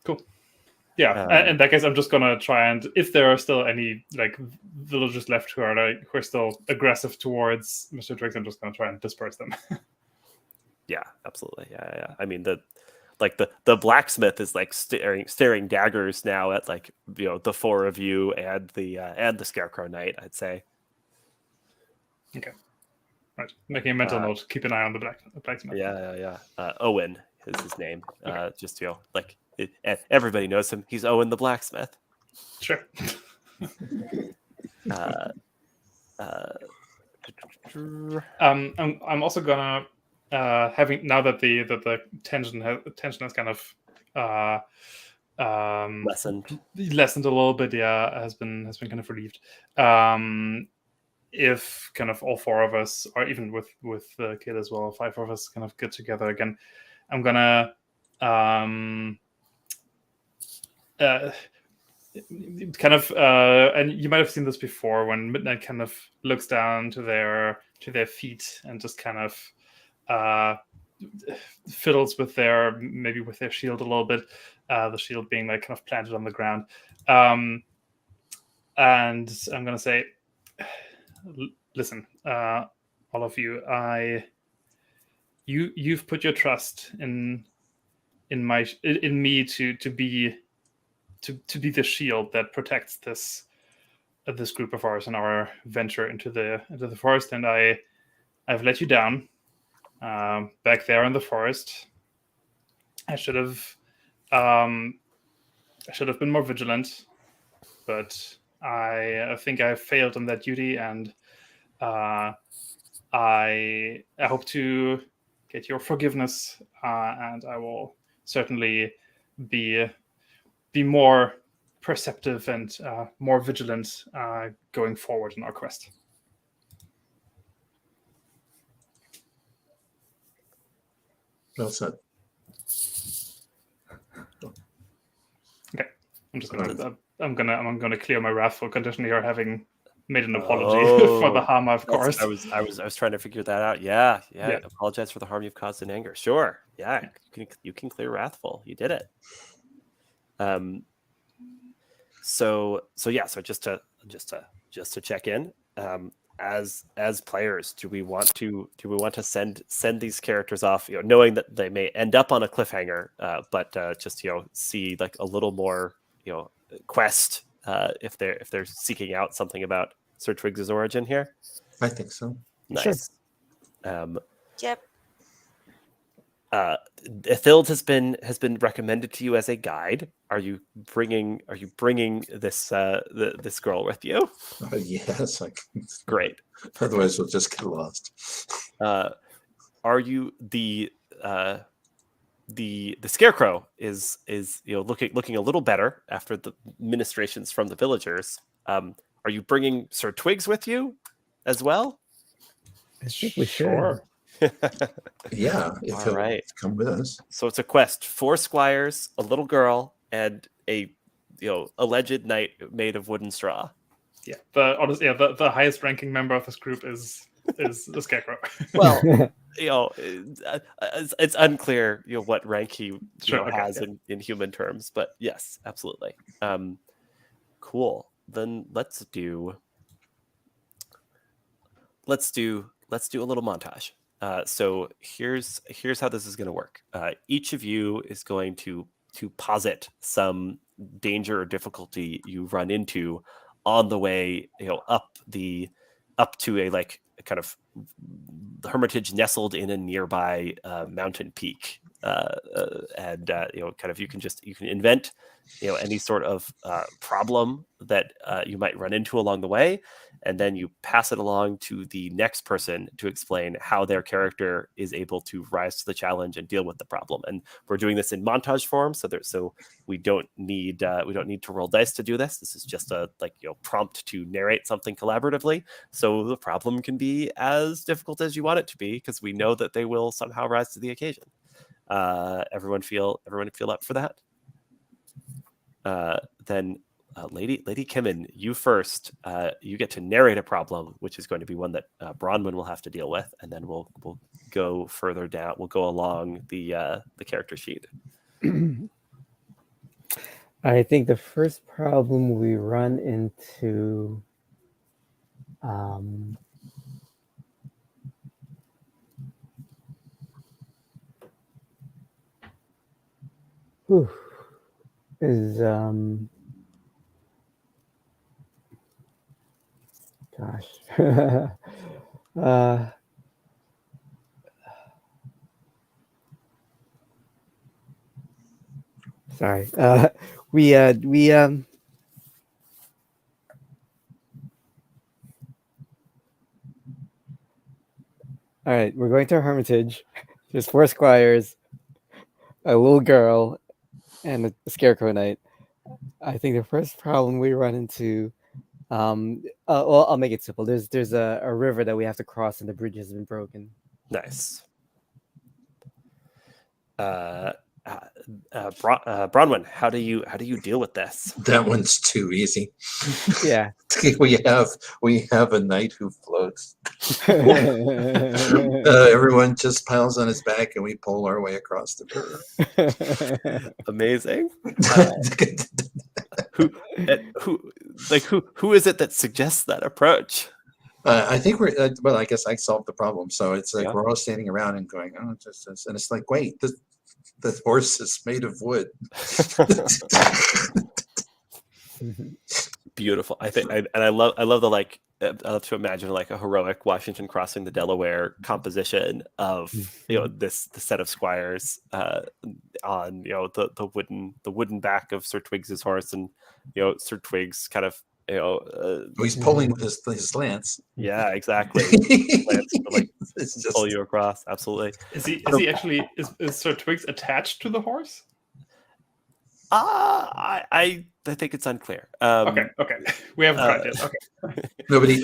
cool. Yeah, in that case, I'm just gonna try and, if there are still any like villagers left who are still aggressive towards Mr. Twigs, I'm just gonna try and disperse them. Yeah, absolutely. Yeah. I mean, the blacksmith is like staring daggers now at like the four of you and the Scarecrow Knight, I'd say. Okay. Right. Making a mental note. Keep an eye on the blacksmith. Yeah. Owen is his name. Okay. Just like everybody knows him. He's Owen the blacksmith. Sure. I'm also gonna having, now that the tension has kind of lessened a little bit, has been kind of relieved. If kind of all four of us, or even with the kid as well, 5 of us kind of get together again, I'm gonna kind of and you might have seen this before, when Midnight kind of looks down to their feet and just kind of fiddles with their shield a little bit, the shield being like kind of planted on the ground, and I'm gonna say, listen, all of you, you've put your trust in me to be the shield that protects this group of ours in our venture into the forest, and I've let you down back there in the forest. I should have been more vigilant, but I think I failed on that duty, and I hope to get your forgiveness, and I will certainly be more perceptive and more vigilant going forward in our quest. Well said. Okay, I'm gonna clear my wrathful condition here, having made an apology for the harm I've caused. I was trying to figure that out. Yeah. Apologize for the harm you've caused in anger. Sure. Yeah. You can clear wrathful. You did it. So just to check in, as players, do we want to send these characters off, knowing that they may end up on a cliffhanger, but just see like a little more quest if they're seeking out something about Sir Twigs's origin here? I think so. Nice. Sure. Yep. Ethild has been recommended to you as a guide. Are you bringing this this girl with you? Yes, Great. otherwise we'll just get lost. Are you the scarecrow is looking a little better after the ministrations from the villagers. Are you bringing Sir Twigs with you as well? I think we should. Sure. Yeah, if All he'll right. come with us. So it's a quest: 4 squires, a little girl, and a alleged knight made of wooden straw. Yeah. The highest ranking member of this group is the scarecrow. Well, it's unclear what rank he has in human terms, but yes, absolutely. Cool. Then let's do a little montage. So here's how this is going to work. Each of you is going to posit some danger or difficulty you run into on the way up to a kind of hermitage nestled in a nearby mountain peak, and kind of you can invent any sort of problem that you might run into along the way, and then you pass it along to the next person to explain how their character is able to rise to the challenge and deal with the problem. And we're doing this in montage form, so we don't need to roll dice to do this. This is just a prompt to narrate something collaboratively. So the problem can be as difficult as you want it to be, because we know that they will somehow rise to the occasion. Everyone feel up for that? Then Lady Kimmin, you first. You get to narrate a problem, which is going to be one that Bronwen will have to deal with, and then we'll go further down. We'll go along the character sheet. I think the first problem we run into. Is gosh. Sorry. We all right, we're going to a hermitage. There's 4 squires, a little girl, and a scarecrow knight. I think the first problem we run into, well, I'll make it simple. There's a river that we have to cross, and the bridge has been broken. Nice. Bronwen, how do you deal with this? That one's too easy. Yeah. we have a knight who floats. Everyone just piles on his back, and we pull our way across the river. Amazing. Who is it that suggests that approach? I think we're well. I guess I solved the problem. So it's like we're all standing around and going, "Oh, just this," and it's like, wait, the horse is made of wood. Beautiful. I love the I love to imagine a heroic Washington crossing the Delaware composition of the set of squires on the wooden back of Sir Twigs's horse, and Sir Twigs kind of he's pulling with his lance. Yeah, exactly. Lance to pull you across. Absolutely. Is he actually is Sir Twigs attached to the horse? I think it's unclear. Okay. We haven't tried yet. Okay.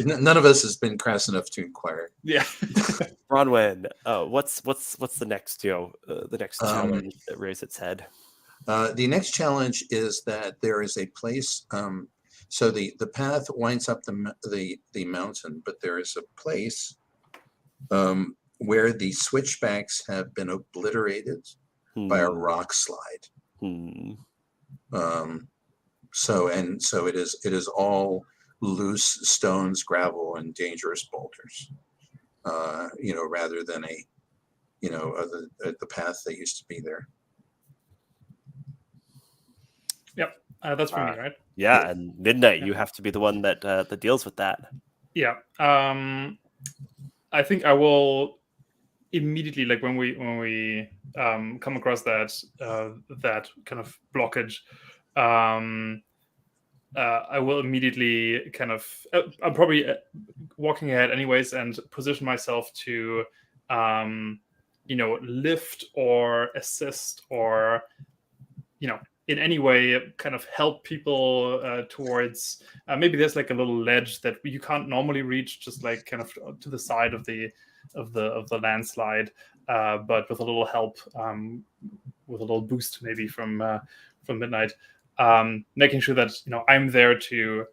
None of us has been crass enough to inquire. Yeah. Bronwen, what's the next challenge that raised its head? The next challenge is that there is a place. So the path winds up the mountain, but there is a place where the switchbacks have been obliterated by a rock slide. So it is all loose stones, gravel, and dangerous boulders. Rather than the path that used to be there. Yep, that's for me, right? Yeah, and Midnight, you have to be the one that deals with that. Yeah, I think I will immediately, like when we come across that kind of blockage, I will immediately kind of I'm probably walking ahead anyways and position myself to lift or assist or in any way kind of help people towards maybe there's like a little ledge that you can't normally reach, just like kind of to the side of the landslide, but with a little help, with a little boost maybe from Midnight, making sure that I'm there to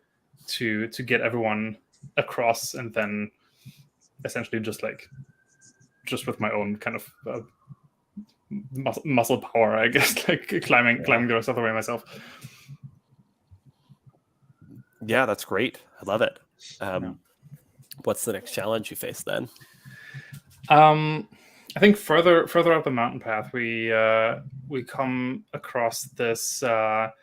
get everyone across, and then essentially just with my own kind of muscle power, I guess, like climbing the rest of the way myself. Yeah, that's great. I love it. What's the next challenge you face then? I think further up the mountain path, we come across this what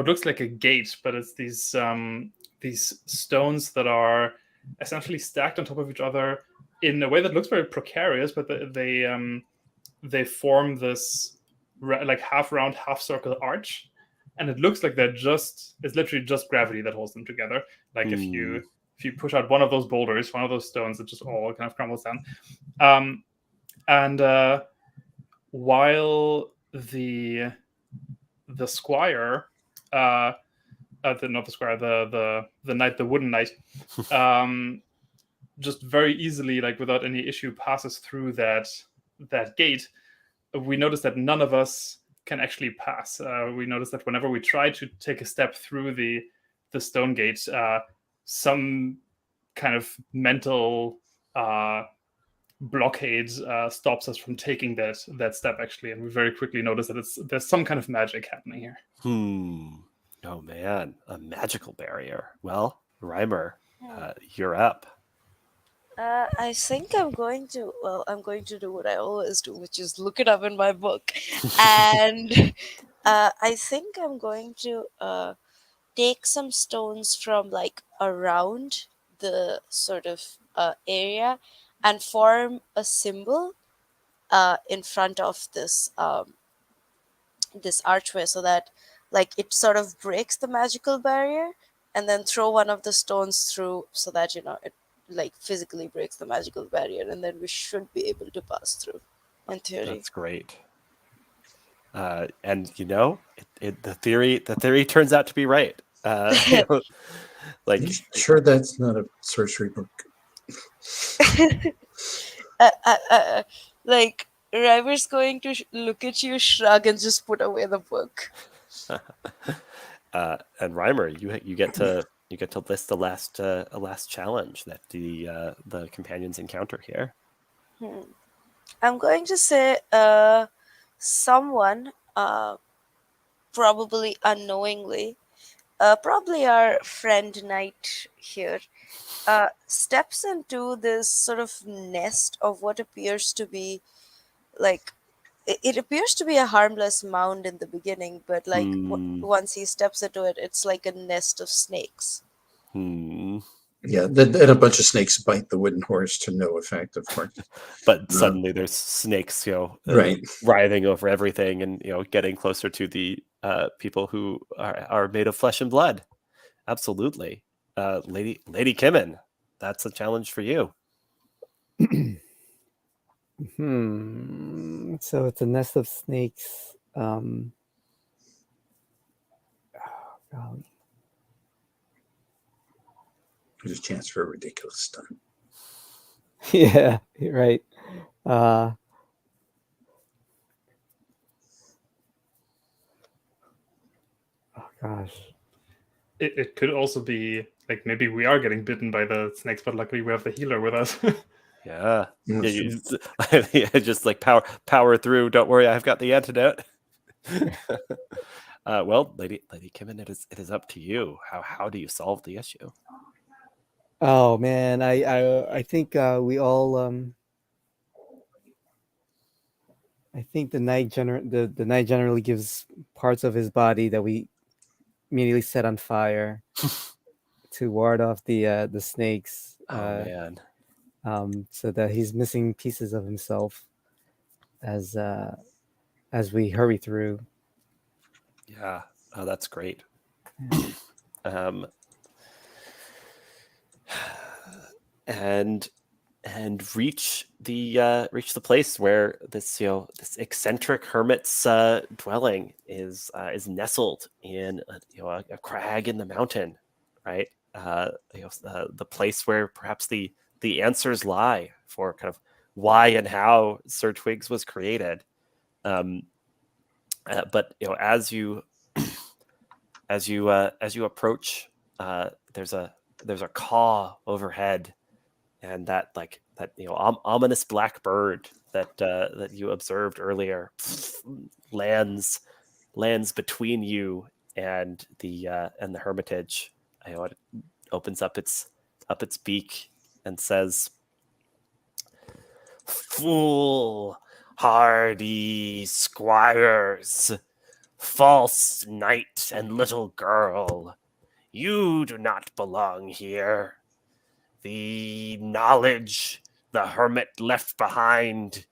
looks like a gate, but it's these stones that are essentially stacked on top of each other in a way that looks very precarious, but they form this like half round, half circle arch, and it looks like it's literally just gravity that holds them together. Like if you push out one of those boulders, one of those stones, it just all kind of crumbles down. And while the squire, not the squire, the knight, the wooden knight, just very easily, like without any issue, passes through that gate, we notice that none of us can actually pass. We notice that whenever we try to take a step through the stone gate, some kind of mental blockade stops us from taking that step, actually, and we very quickly notice that there's some kind of magic happening here. Oh man, a magical barrier. Well, Rhymour, you're up. I think I'm going to do what I always do, which is look it up in my book. And I think I'm going to take some stones from like around the sort of area and form a symbol in front of this archway, so that like it sort of breaks the magical barrier, and then throw one of the stones through so that it like physically breaks the magical barrier, and then we should be able to pass through, in theory. That's great. And the theory turns out to be right. Like, You sure that's not a sorcery book? Like Rhymour's going to look at you, shrug, and just put away the book. and Rhymour, you get to list a last challenge that the companions encounter here. I'm going to say someone, probably unknowingly, probably our friend Knight here, steps into this sort of nest of what appears to be like it appears to be a harmless mound in the beginning, but like once he steps into it, it's like a nest of snakes. Yeah, and a bunch of snakes bite the wooden horse to no effect, of course. But suddenly there's snakes, right, writhing over everything, and getting closer to the people who are made of flesh and blood. Absolutely, Lady Kimmin, that's a challenge for you. So it's a nest of snakes. Golly. There's a chance for a ridiculous stunt. Yeah, you're right. Oh gosh. It could also be like maybe we are getting bitten by the snakes, but luckily we have the healer with us. Yeah, just like power through. Don't worry, I've got the antidote. Well, Lady Kimmin, it is up to you. How do you solve the issue? Oh man, I think we all I think the knight generally gives parts of his body that we immediately set on fire to ward off the snakes. Oh man. so that he's missing pieces of himself as we hurry through. Yeah, oh, that's great. And reach the place where this this eccentric hermit's dwelling is nestled in a crag in the mountain, right? The place where perhaps the answers lie for kind of why and how Sir Twigs was created. But as you approach, there's a caw overhead, and that ominous black bird that you observed earlier lands between you and the hermitage. It opens up its beak and says, "Foolhardy squires, false knight and little girl, you do not belong here. The knowledge the hermit left behind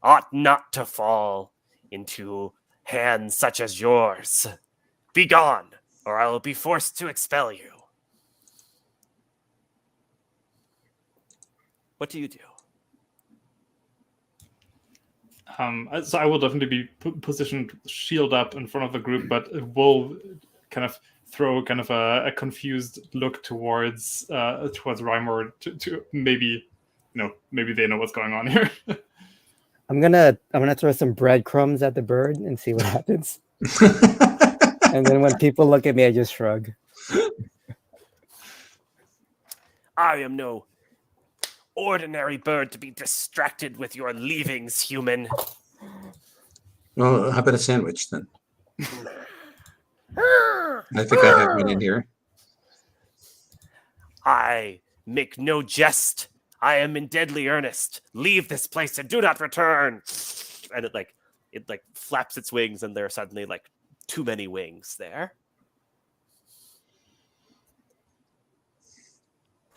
ought not to fall into hands such as yours. Begone, or I will be forced to expel you." What do you do? So I will definitely be positioned shield up in front of the group, but will kind of throw kind of a confused look towards Rhymour to maybe maybe they know what's going on here. I'm gonna throw some breadcrumbs at the bird and see what happens. And then when people look at me, I just shrug. I am no ordinary bird to be distracted with your leavings, human. Well, how about a sandwich then? I think I have one in here. I make no jest. I am in deadly earnest. Leave this place and do not return. And it flaps its wings, and there are suddenly too many wings there.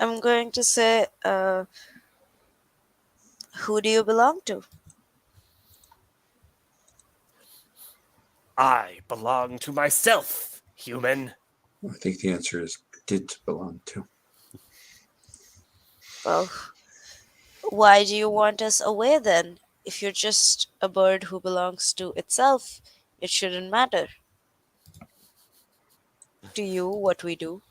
I'm going to say, who do you belong to? I belong to myself, human. I think the answer is did belong to. Well, why do you want us away then? If you're just a bird who belongs to itself, it shouldn't matter to you what we do.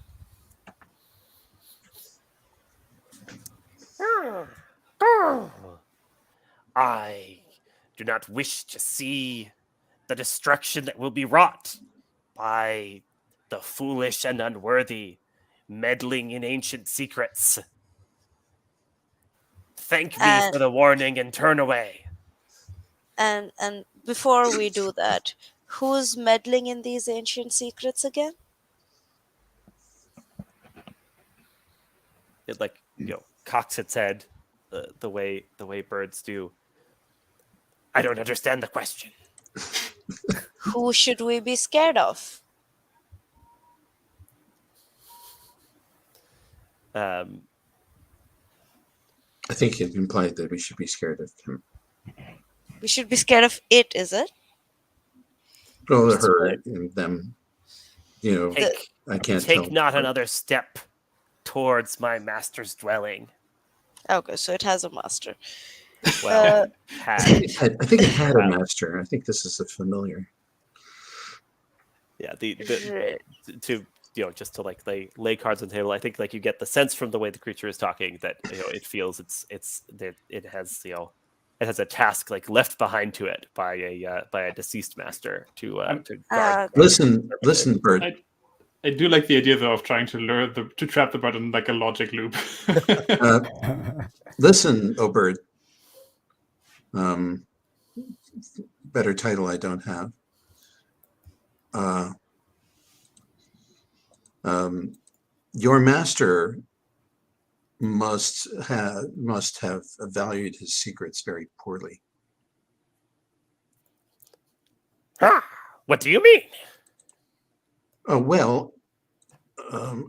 I do not wish to see the destruction that will be wrought by the foolish and unworthy meddling in ancient secrets. Thank me And for the warning and turn away. and before we do that, who's meddling in these ancient secrets again? It cocks its head the way birds do. I don't understand the question. Who should we be scared of? I think it implied that we should be scared of him. We should be scared of it, is it? Well, It's her weird. and them. I can't Take tell. not another step towards my master's dwelling. Okay, so it has a master. Well, I think it had a master. I think this is a familiar. Yeah, to just to lay cards on the table. I think you get the sense from the way the creature is talking that it feels that it has it has a task left behind to it by a deceased master to guard. Listen, bird. I do like the idea though of trying to lure to trap the bird in a logic loop. Listen, oh bird. Better title I don't have. Your master must have valued his secrets very poorly. What do you mean? Oh well,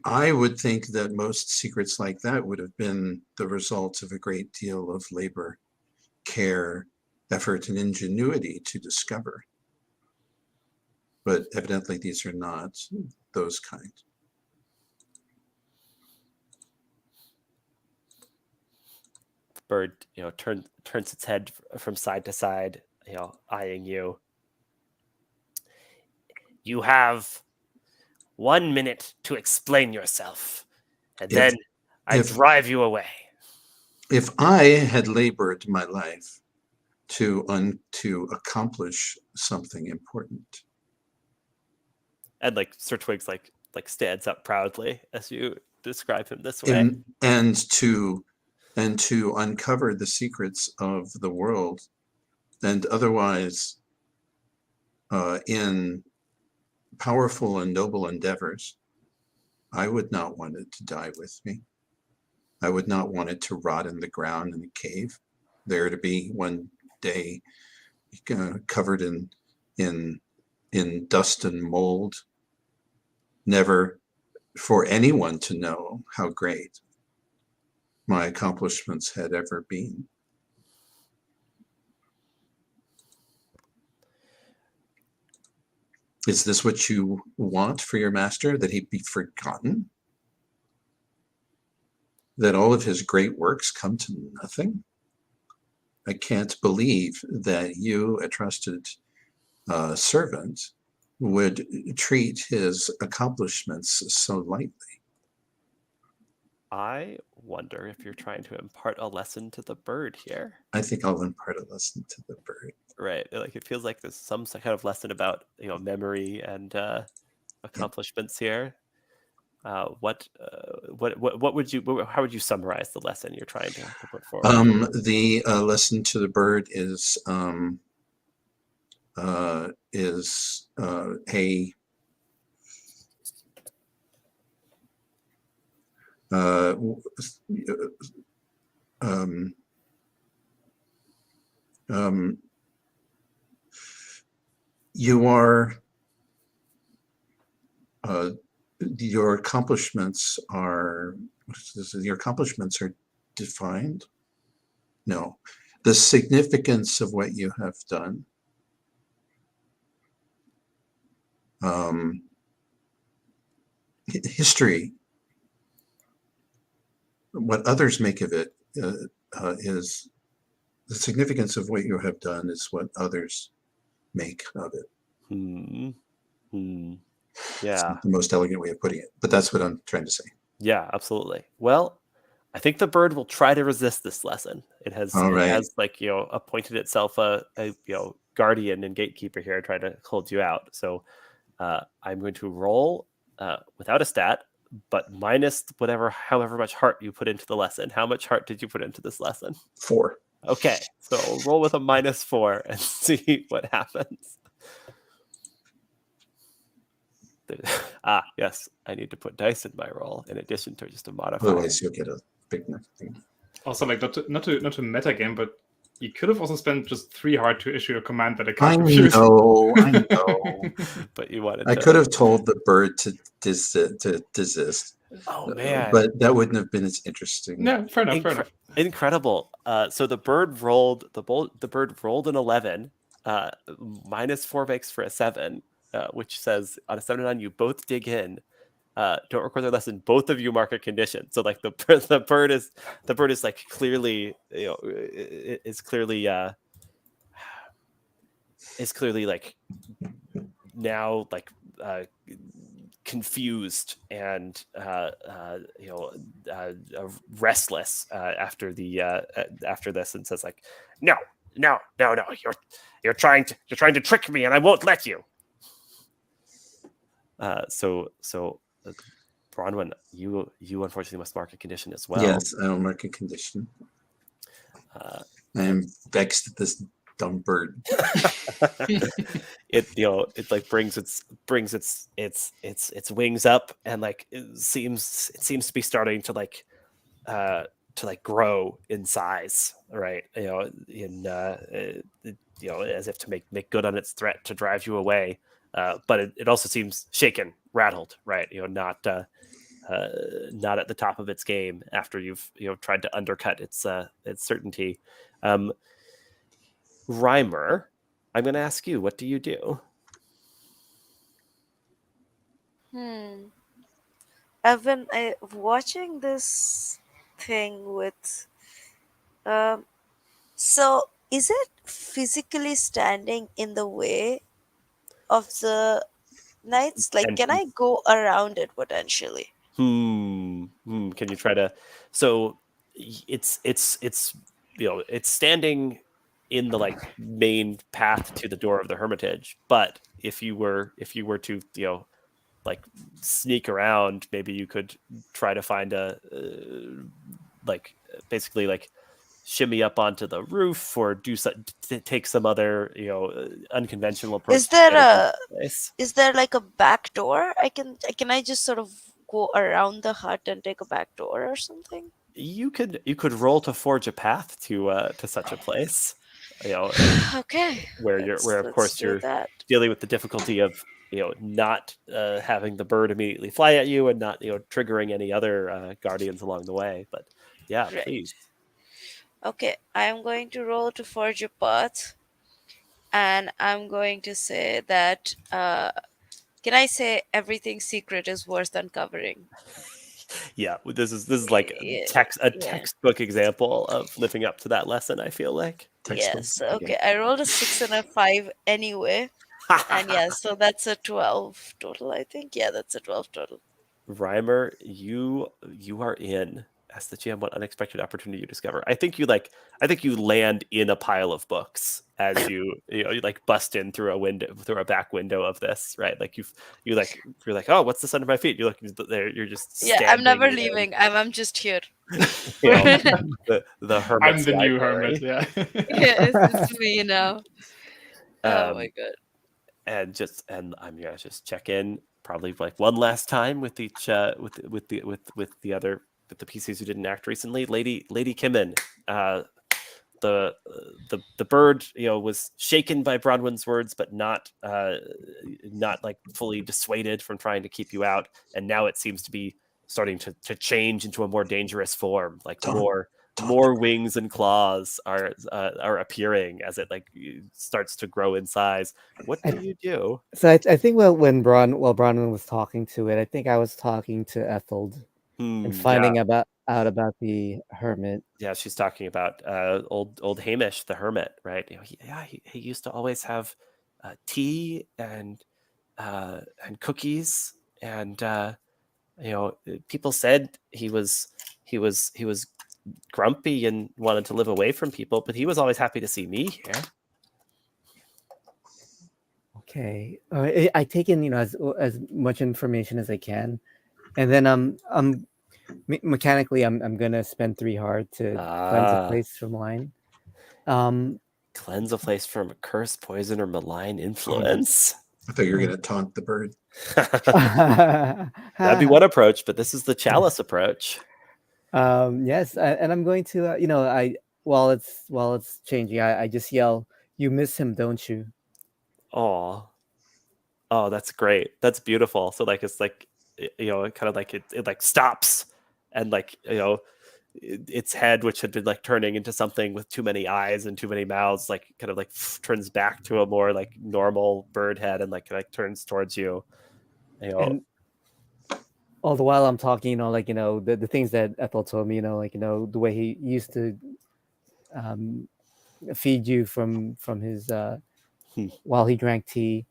I would think that most secrets like that would have been the result of a great deal of labor, care, effort, and ingenuity to discover. But evidently these are not those kind. Bird, turns its head from side to side, eyeing you. You have 1 minute to explain yourself, and then I drive you away. If I had labored my life to accomplish something important, And like Sir Twigs like stands up proudly as you describe him this way. and to uncover the secrets of the world, and otherwise in powerful and noble endeavors, I would not want it to die with me. I would not want it to rot in the ground in the cave, there to be one day covered in dust and mold, never for anyone to know how great my accomplishments had ever been. Is this what you want for your master, that he be forgotten? That all of his great works come to nothing? I can't believe that you, a trusted servant, would treat his accomplishments so lightly. I wonder if you're trying to impart a lesson to the bird here. I think I'll impart a lesson to the bird. Right. Like it feels like there's some kind of lesson about memory and accomplishments here. What would you? How would you summarize the lesson you're trying to put forward? The lesson to the bird is you are your accomplishments are defined. No, the significance of what you have done history, what others make of it is the significance of what you have done is what others make of it. Yeah. It's not the most elegant way of putting it, but that's what I'm trying to say. Yeah, absolutely. Well, I think the bird will try to resist this lesson. It has appointed itself a guardian and gatekeeper here, trying to hold you out. So I'm going to roll without a stat, but minus however much heart you put into the lesson. How much heart did you put into this lesson? 4. Okay, so roll with a -4 and see what happens. Yes, I need to put dice in my roll in addition to just a modifier. Otherwise, you'll get a big thing. Also, like not to meta game, but you could have also spent just 3 heart to issue a command that I I can't refuse. know. But you wanted. I could have told the bird to desist. Oh man! But that wouldn't have been as interesting. No, fair enough. Incredible. So the bird rolled an 11. -4 makes for a 7. Which says on a 7 to 9, you both dig in. Don't record their lesson. Both of you mark a condition. So like the bird is like clearly is clearly like now like confused and restless after this, and says like, no, you're trying to trick me, and I won't let you. So Bronwen, you unfortunately must mark a condition as well. Yes, I will mark a condition. I am vexed at this dumb bird. It like brings its wings up, and like it seems to be starting to like grow in size, right? As if to make good on its threat to drive you away. but it also seems shaken, rattled, right? Not at the top of its game after you've tried to undercut its certainty. Rhymour, I'm going to ask you, what do you do? I've been watching this thing with. Um, so, is it physically standing in the way of the knights? Like, can I Entrance. go around it potentially? Can you try to? So it's it's standing in the like main path to the door of the hermitage. But if you were to like sneak around, maybe you could try to find a like basically like shimmy up onto the roof or take some other unconventional approach Is to there get into a the place. is there like a back door? Can I just sort of go around the hut and take a back door or something? You could roll to forge a path to such a place, Okay, where of let's course do you're that. dealing with the difficulty of not having the bird immediately fly at you and not triggering any other guardians along the way. But yeah, Right. please. Okay, I am going to roll to forge a path, and I'm going to say that. Can I say everything secret is worth uncovering? Yeah, this is like Yeah, a yeah. textbook example of living up to that lesson, I feel like. Textbook. Yes. Okay. Okay, I rolled a 6 and a 5 anyway, and yeah, so that's a 12 total. I think. Yeah, that's a 12 total. Rhymer, you are in as the GM. What unexpected opportunity you discover? I think you land in a pile of books as you like bust in through a back window of this, right? Like you're like, oh, what's this under my feet? You look there, you're just Yeah, I'm standing never in leaving. I'm just here. you know Yeah, the I'm hermit's the new hermit. library. Yeah. it's me now. Oh my Um, god. and I'm gonna just check in probably like one last time with each with the PCs who didn't act recently. Lady Kimmin, uh, the bird was shaken by Bronwen's words, but not like fully dissuaded from trying to keep you out, and now it seems to be starting to change into a more dangerous form, like Don't talk to more wings and claws are appearing as it like starts to grow in size. What do I, you do? so I think while Bronwyn was talking to it, I think I was talking to Etheld and Yeah, finding out about the hermit. yeah. She's talking about old Hamish, the hermit, right? He used to always have tea and cookies, and people said he was grumpy and wanted to live away from people, but he was always happy to see me here. Okay, I take in as much information as I can, and then mechanically I'm gonna spend 3 hard to cleanse a Ah, place from line. Um, cleanse a place from a curse, poison, or malign Oh, no. influence. I thought you were going to taunt the bird. That'd be one approach, but this is the chalice approach. Yes, and I'm going to I while it's changing, I just yell, "You miss him, don't you?" Oh, oh, that's great. That's beautiful. So like it's like it kind of like it like stops and like its head, which had been like turning into something with too many eyes and too many mouths, like kind of like turns back to a more like normal bird head and like turns towards you. And all the while I'm talking, the things that Ethel told me, the way he used to um, feed you from his Hmm. while he drank tea,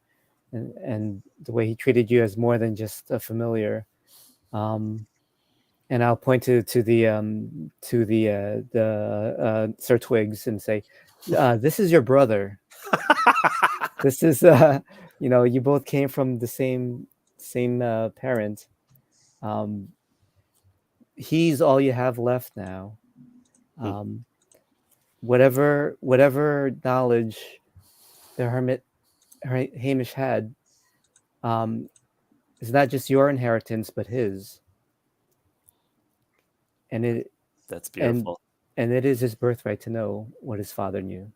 and the way he treated you as more than just a familiar. And I'll point to the Sir Twigs and say, "This is your brother. This is you both came from the same parent. Um, he's all you have left now. Hmm. Um, whatever knowledge the hermit Hamish had, um, is not just your inheritance but his, and it That's and beautiful. and it is his birthright to know what his father knew."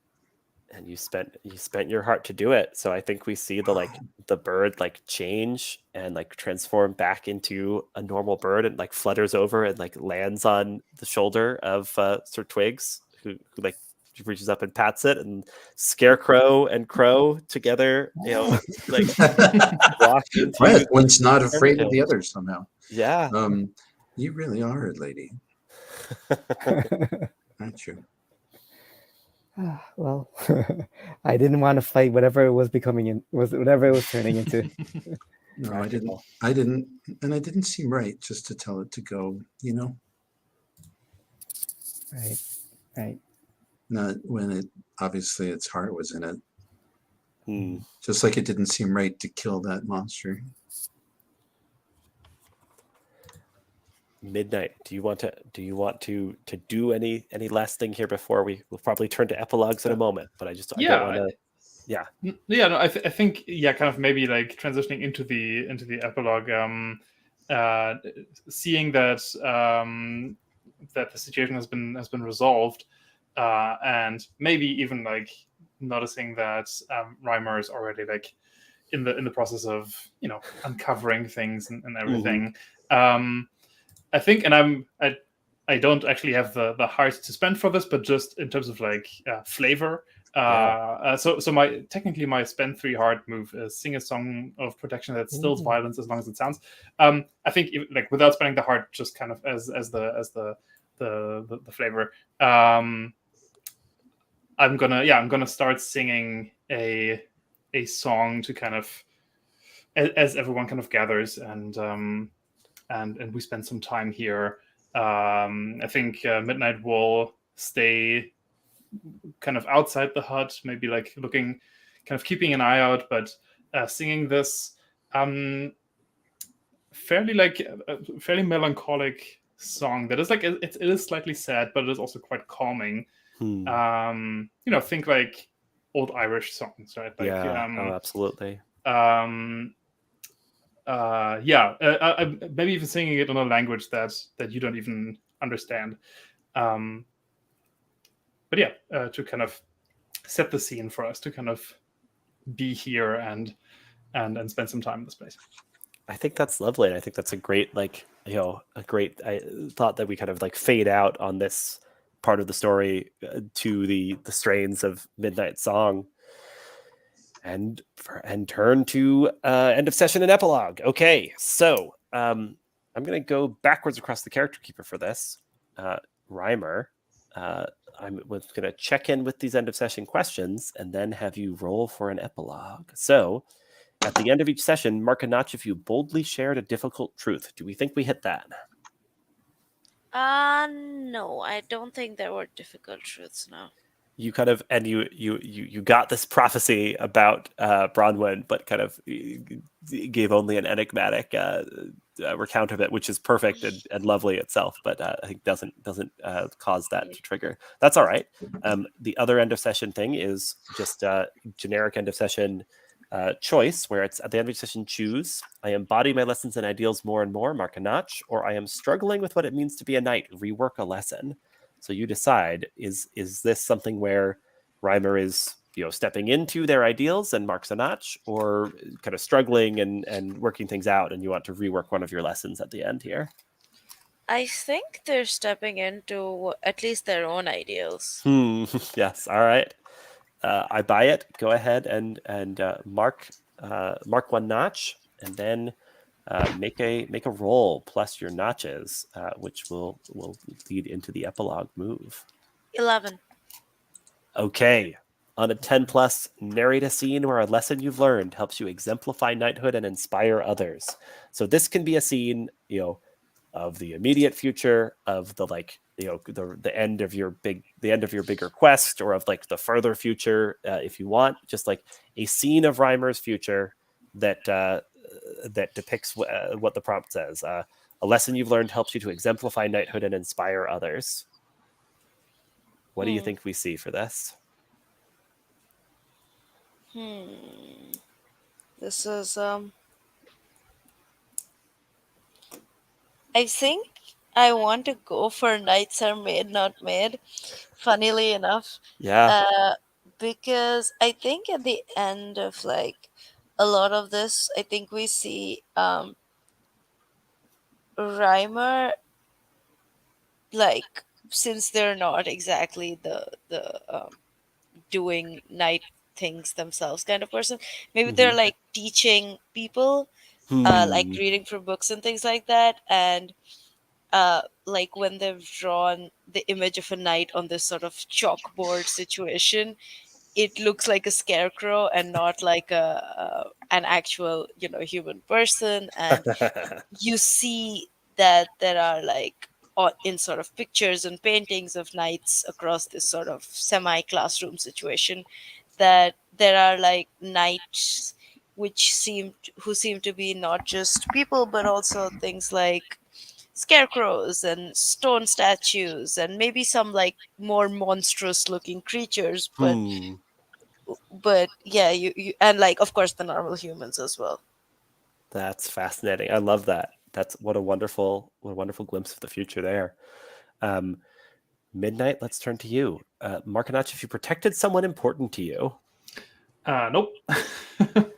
and you spent your heart to do it. So I think we see the bird like change and like transform back into a normal bird and like flutters over and like lands on the shoulder of Sir Twigs, who like reaches up and pats it, and Scarecrow and Crow together, like walk into Right, one's not the afraid of the field. other somehow. Yeah. You really are a lady, aren't you? Well, I didn't want to fight whatever it was whatever it was turning into. No, Practical. I didn't, and I didn't seem right just to tell it to go. Right. Not when it obviously its heart was in it. Hmm. Just like it didn't seem right to kill that monster. Midnight, do you want to do any last thing here before we'll probably turn to epilogues in a moment, but I don't want to. Yeah. No, I think kind of maybe like transitioning into the epilogue, seeing that that the situation has been resolved, and maybe even like noticing that Rhymour is already like in the process of uncovering things and everything. I think, and I don't actually have the heart to spend for this, but just in terms of like flavor. So my spend 3 heart move is sing a song of protection that stills violence as long as it sounds. I think like without spending the heart, just kind of as the flavor. I'm gonna start singing a song to kind of as everyone kind of gathers and we spend some time here. I think Midnight will stay kind of outside the hut, maybe like looking, kind of keeping an eye out, but singing this fairly melancholic song that is like it is slightly sad, but it is also quite calming. Think like old Irish songs, right? Like, absolutely. Maybe even singing it in a language that you don't even understand. To kind of set the scene for us to kind of be here and spend some time in this place. I think that's lovely, and I think that's a great I thought that we kind of like fade out on this part of the story to the strains of Midnight Song, and turn to end of session and epilogue. Okay, so I'm going to go backwards across the character keeper for this. Rhymour, I'm going to check in with these end of session questions and then have you roll for an epilogue. So at the end of each session, mark a notch if you boldly shared a difficult truth. Do we think we hit that? No, I don't think there were difficult truths, no. You kind of, and you got this prophecy about Bronwen, but kind of gave only an enigmatic recount of it, which is perfect and lovely itself, but I think doesn't cause that to trigger. That's all right. The other end of session thing is just generic end of session choice, where it's at the end of each session, choose: I embody my lessons and ideals more and more, mark a notch, or I am struggling with what it means to be a knight, rework a lesson. So you decide, is this something where Rhymour is stepping into their ideals and marks a notch, or kind of struggling and working things out and you want to rework one of your lessons at the end here? I think they're stepping into at least their own ideals. Yes. All right. I buy it. Go ahead and mark one notch, and then make a roll plus your notches, which will lead into the epilogue move. 11. Okay. On a 10 plus, narrate a scene where a lesson you've learned helps you exemplify knighthood and inspire others. So this can be a scene, of the immediate future, of the the end of your bigger quest, or of like the further future, if you want, just like a scene of Rhymour's future that depicts what the prompt says. A lesson you've learned helps you to exemplify knighthood and inspire others. What do you think we see for this? This is I think I want to go for knights are made, not made. Funnily enough. Yeah. because I think at the end of like a lot of this, I think we see Rhymer, like, since they're not exactly the doing night things themselves kind of person, maybe they're Mhm. like teaching people, like Hmm. reading from books and things like that. And like when they've drawn the image of a knight on this sort of chalkboard situation, it looks like a scarecrow and not like a an actual, human person. And you see that there are like, in sort of pictures and paintings of knights across this sort of semi classroom situation, that there are like knights who seem to be not just people but also things like scarecrows and stone statues and maybe some like more monstrous looking creatures. but Hmm. but yeah, you and like of course the normal humans as well. That's fascinating. I love that. That's what a wonderful glimpse of the future there. Um, Midnight, let's turn to you. Markinach, if you protected someone important to you, Nope. from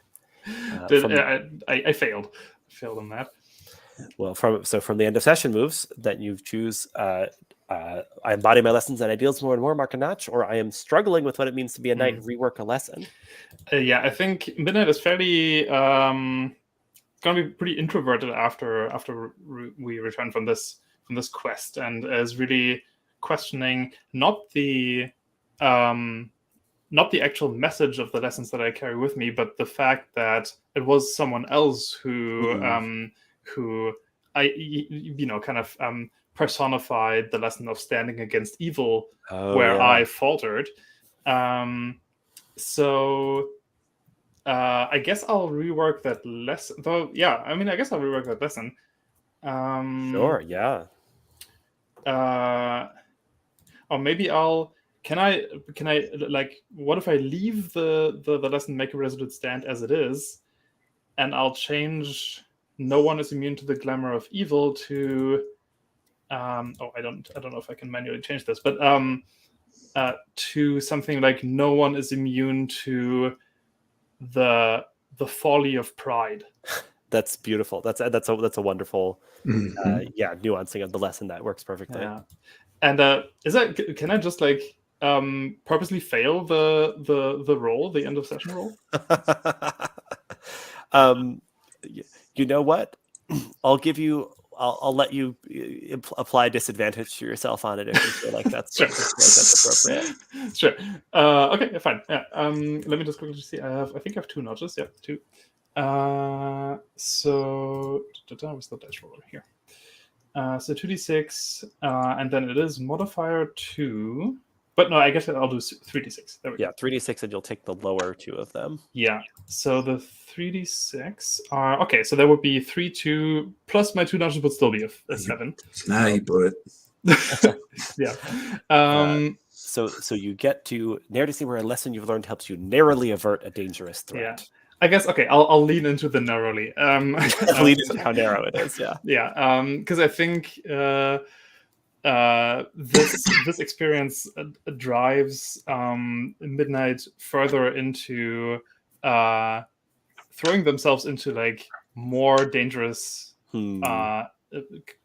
I failed. Failed on that. from the end of session moves, that you choose I embody my lessons and ideals more and more, Markinach, or I am struggling with what it means to be a knight, rework a lesson. Yeah, I think Midnight is fairly gonna be pretty introverted after we return from this quest, and is really questioning not the actual message of the lessons that I carry with me, but the fact that it was someone else who kind of personified the lesson of standing against evil, Oh where yeah. I faltered. So I guess I'll rework that lesson. Though, yeah, I mean, I guess I'll rework that lesson. Sure, yeah. Or maybe I'll. Can I like? What if I leave the lesson make a resolute stand as it is, and I'll change "No one is immune to the glamour of evil" to. I don't know if I can manually change this, but to something like "No one is immune to the folly of pride." That's beautiful. That's a wonderful nuancing of the lesson that works perfectly. Yeah. And is that, can I just like purposely fail the roll, the end of session roll? You know what? I'll let you apply disadvantage to yourself on it if you feel like that's Sure. appropriate. Sure. Okay, fine. Yeah. Let me just quickly see. I think I have 2 notches. Yeah, 2. So where's the dice roller here? So 2d6, and then it is modifier 2. But no, I guess I'll do 3d6. There we go. 3d6, and you'll take the lower 2 of them. Yeah. So the 3d6 are okay. So there would be 3, 2 plus my 2 notches would still be a 7. Now you blew it. Yeah. So you get to narrow to see where a lesson you've learned helps you narrowly avert a dangerous threat. Yeah. I guess okay. I'll lean into the narrowly. Lean into how narrow it is. Yeah. Yeah. Because I think this experience drives Midnight further into throwing themselves into like more dangerous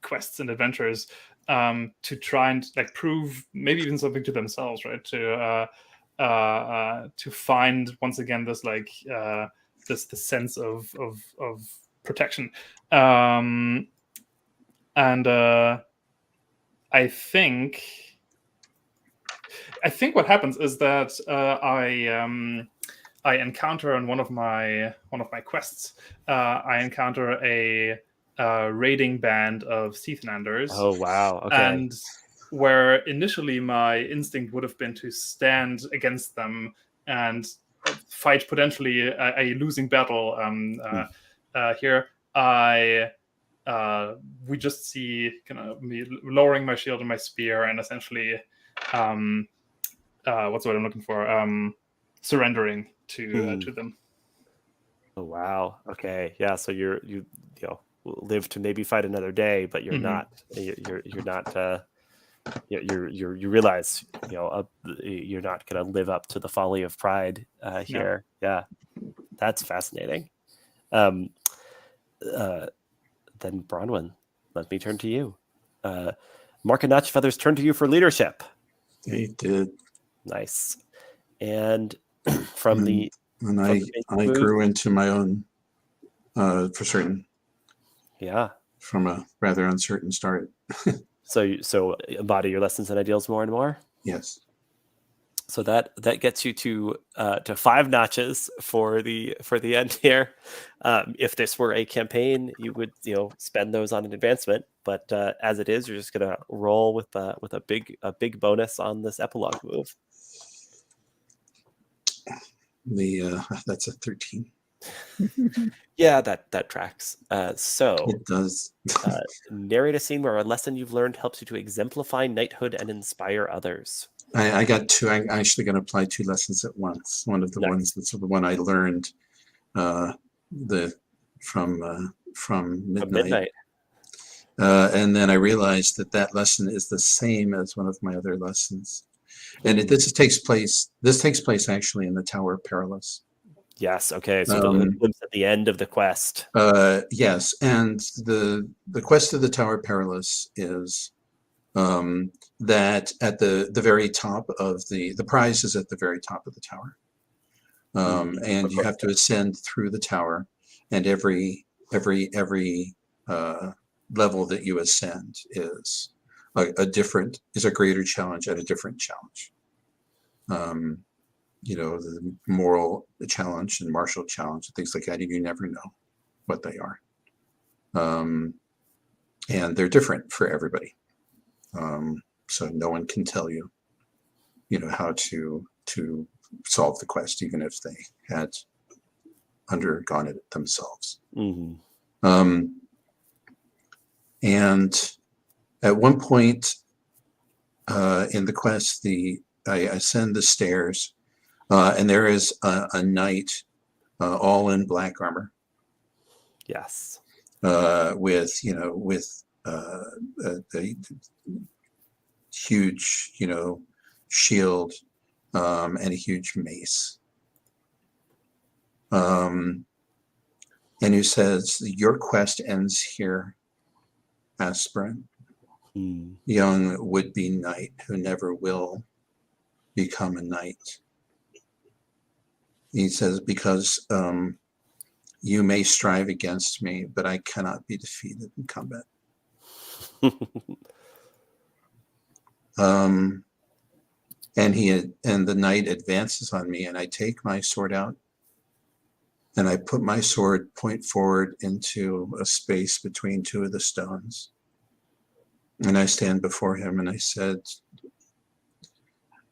quests and adventures to try and like prove maybe even something to themselves, right? To find once again this like this sense of protection, and I think what happens is that I encounter on one of my quests. I encounter a raiding band of Seathlanders. Oh wow! Okay. And where initially my instinct would have been to stand against them and fight potentially a losing battle. Here we just see kind of me lowering my shield and my spear and essentially what's what I'm looking for? Surrendering to them. Oh wow! Okay, yeah. So you live to maybe fight another day, but you're not you realize you're not going to live up to the folly of pride here. Yeah, that's fascinating. Then Bronwen, let me turn to you. Mark and Notchfeather's turn to you for leadership. They did. Nice. And from and I grew into my own for certain. Yeah. From a rather uncertain start. So embody your lessons and ideals more and more. Yes. So that gets you to 5 notches for the end here. If this were a campaign, you would spend those on an advancement. But as it is, you're just gonna roll with a big bonus on this epilogue move. That's a 13. Yeah, that tracks. So it does. Narrate a scene where a lesson you've learned helps you to exemplify knighthood and inspire others. I got 2. I'm actually going to apply 2 lessons at once. One of the ones that's the one I learned from midnight. And then I realized that lesson is the same as one of my other lessons. And this takes place actually in the Tower of Perilous. Yes. Okay. So the glimpse at the end of the quest. Yes, and the quest of the Tower of Perilous is that at the very top of the prize is at the very top of the tower, and you have to ascend through the tower, and every level that you ascend is a greater challenge at a different challenge. The moral challenge and martial challenge and things like that, and you never know what they are. And they're different for everybody. So no one can tell you, how to solve the quest, even if they had undergone it themselves. Mm-hmm. And at one point in the quest, I ascend the stairs, and there is a knight, all in black armor. Yes. With a huge, shield, and a huge mace. And who says, "Your quest ends here, aspirant, young would-be knight who never will become a knight." He says, "Because you may strive against me, but I cannot be defeated in combat." And the knight advances on me, and I take my sword out, and I put my sword point forward into a space between 2 of the stones. And I stand before him, and I said,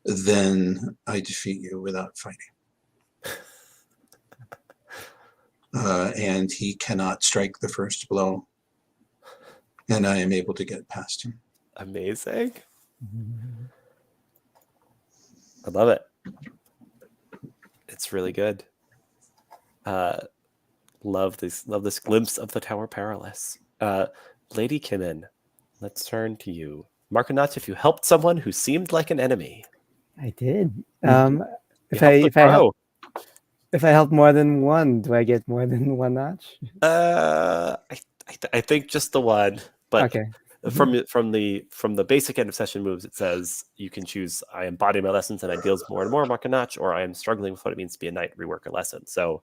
"Then I defeat you without fighting." And he cannot strike the first blow, and I am able to get past him. Amazing. I love it. It's really good. Love this glimpse of the Tower Perilous. Lady Kimmin, let's turn to you. Markanach, if you helped someone who seemed like an enemy. I did. If I help more than one, do I get more than 1 notch? I think just the one. But okay. From the basic end of session moves, it says you can choose I embody my lessons and ideals more and more, mark a notch, or I am struggling with what it means to be a knight, rework a lesson. So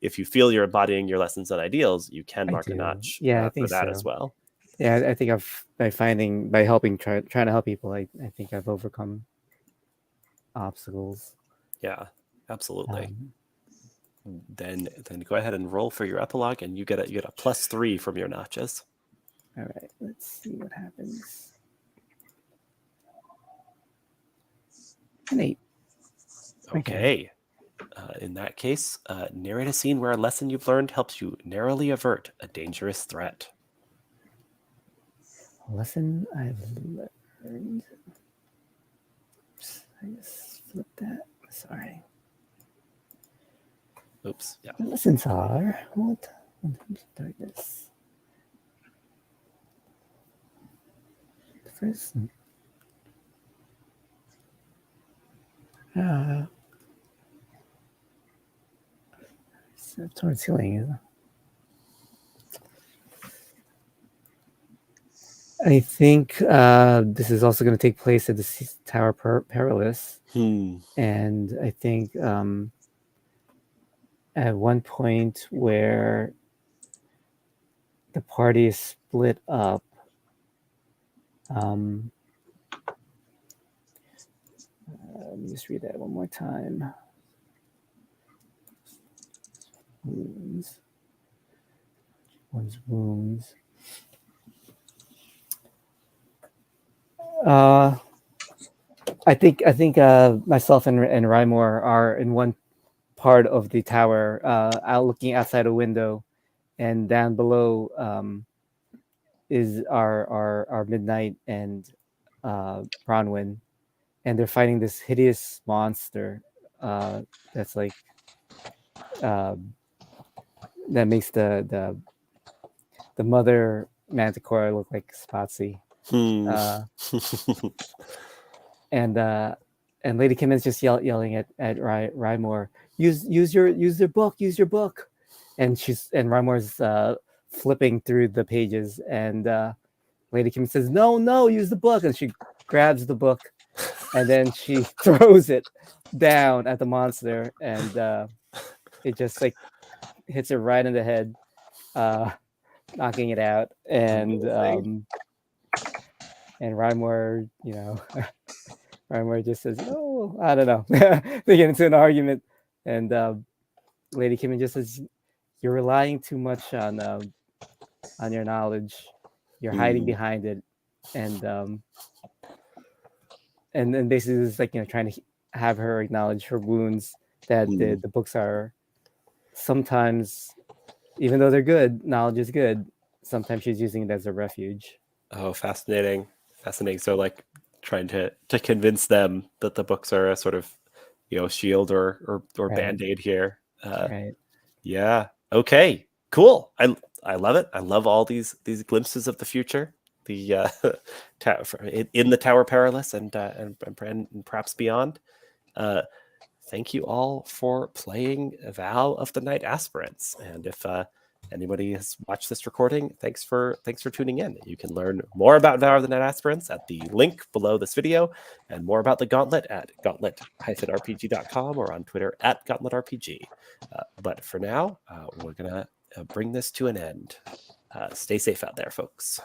if you feel you're embodying your lessons and ideals, you can mark a notch I think for that so. as well. Yeah, I think by helping, trying to help people, I think I've overcome obstacles. Yeah, absolutely. Then go ahead and roll for your epilogue, and you get a +3 from your notches. All right, let's see what happens. An 8. Okay. In that case, narrate a scene where a lesson you've learned helps you narrowly avert a dangerous threat. A lesson I've learned. Oops, I just flipped that. Sorry. Oops. Yeah. The lessons are what? Darkness. The first Towards healing. I think this is also going to take place at the Tower Perilous. And I think at one point where the party is split up, let me just read that one more time. Wounds. One's wounds. I think myself and Rhymour are in one part of the tower, out looking outside a window, and down below is our Midnight and Bronwen, and they're fighting this hideous monster that's like that makes the mother manticore look like Spotsy. And Lady Kimmin's just yelling at Rhymour, use your book, and Rhymour's flipping through the pages, and Lady Kimmin says, no, use the book, and she grabs the book, and then she throws it down at the monster, and it just like hits it right in the head, knocking it out, and Rhymour, Rhymour just says, "No, I don't know." They get into an argument, and Lady Kimmin just says, "You're relying too much on your knowledge. You're hiding behind it," and then basically it's like trying to have her acknowledge her wounds. That the books are sometimes, even though they're good, knowledge is good. Sometimes she's using it as a refuge. Oh, fascinating. So like trying to convince them that the books are a sort of shield or Right. band-aid here. Right. Yeah. Okay. Cool. I love it. I love all these glimpses of the future. The in the Tower Perilous and perhaps beyond. Thank you all for playing Vow of the Knight-Aspirants. And if anybody has watched this recording, thanks for tuning in. You can learn more about Vow of the Knight-Aspirants at the link below this video, and more about the Gauntlet at gauntlet-rpg.com or on Twitter at gauntletrpg. But for now, we're gonna bring this to an end. Stay safe out there, folks.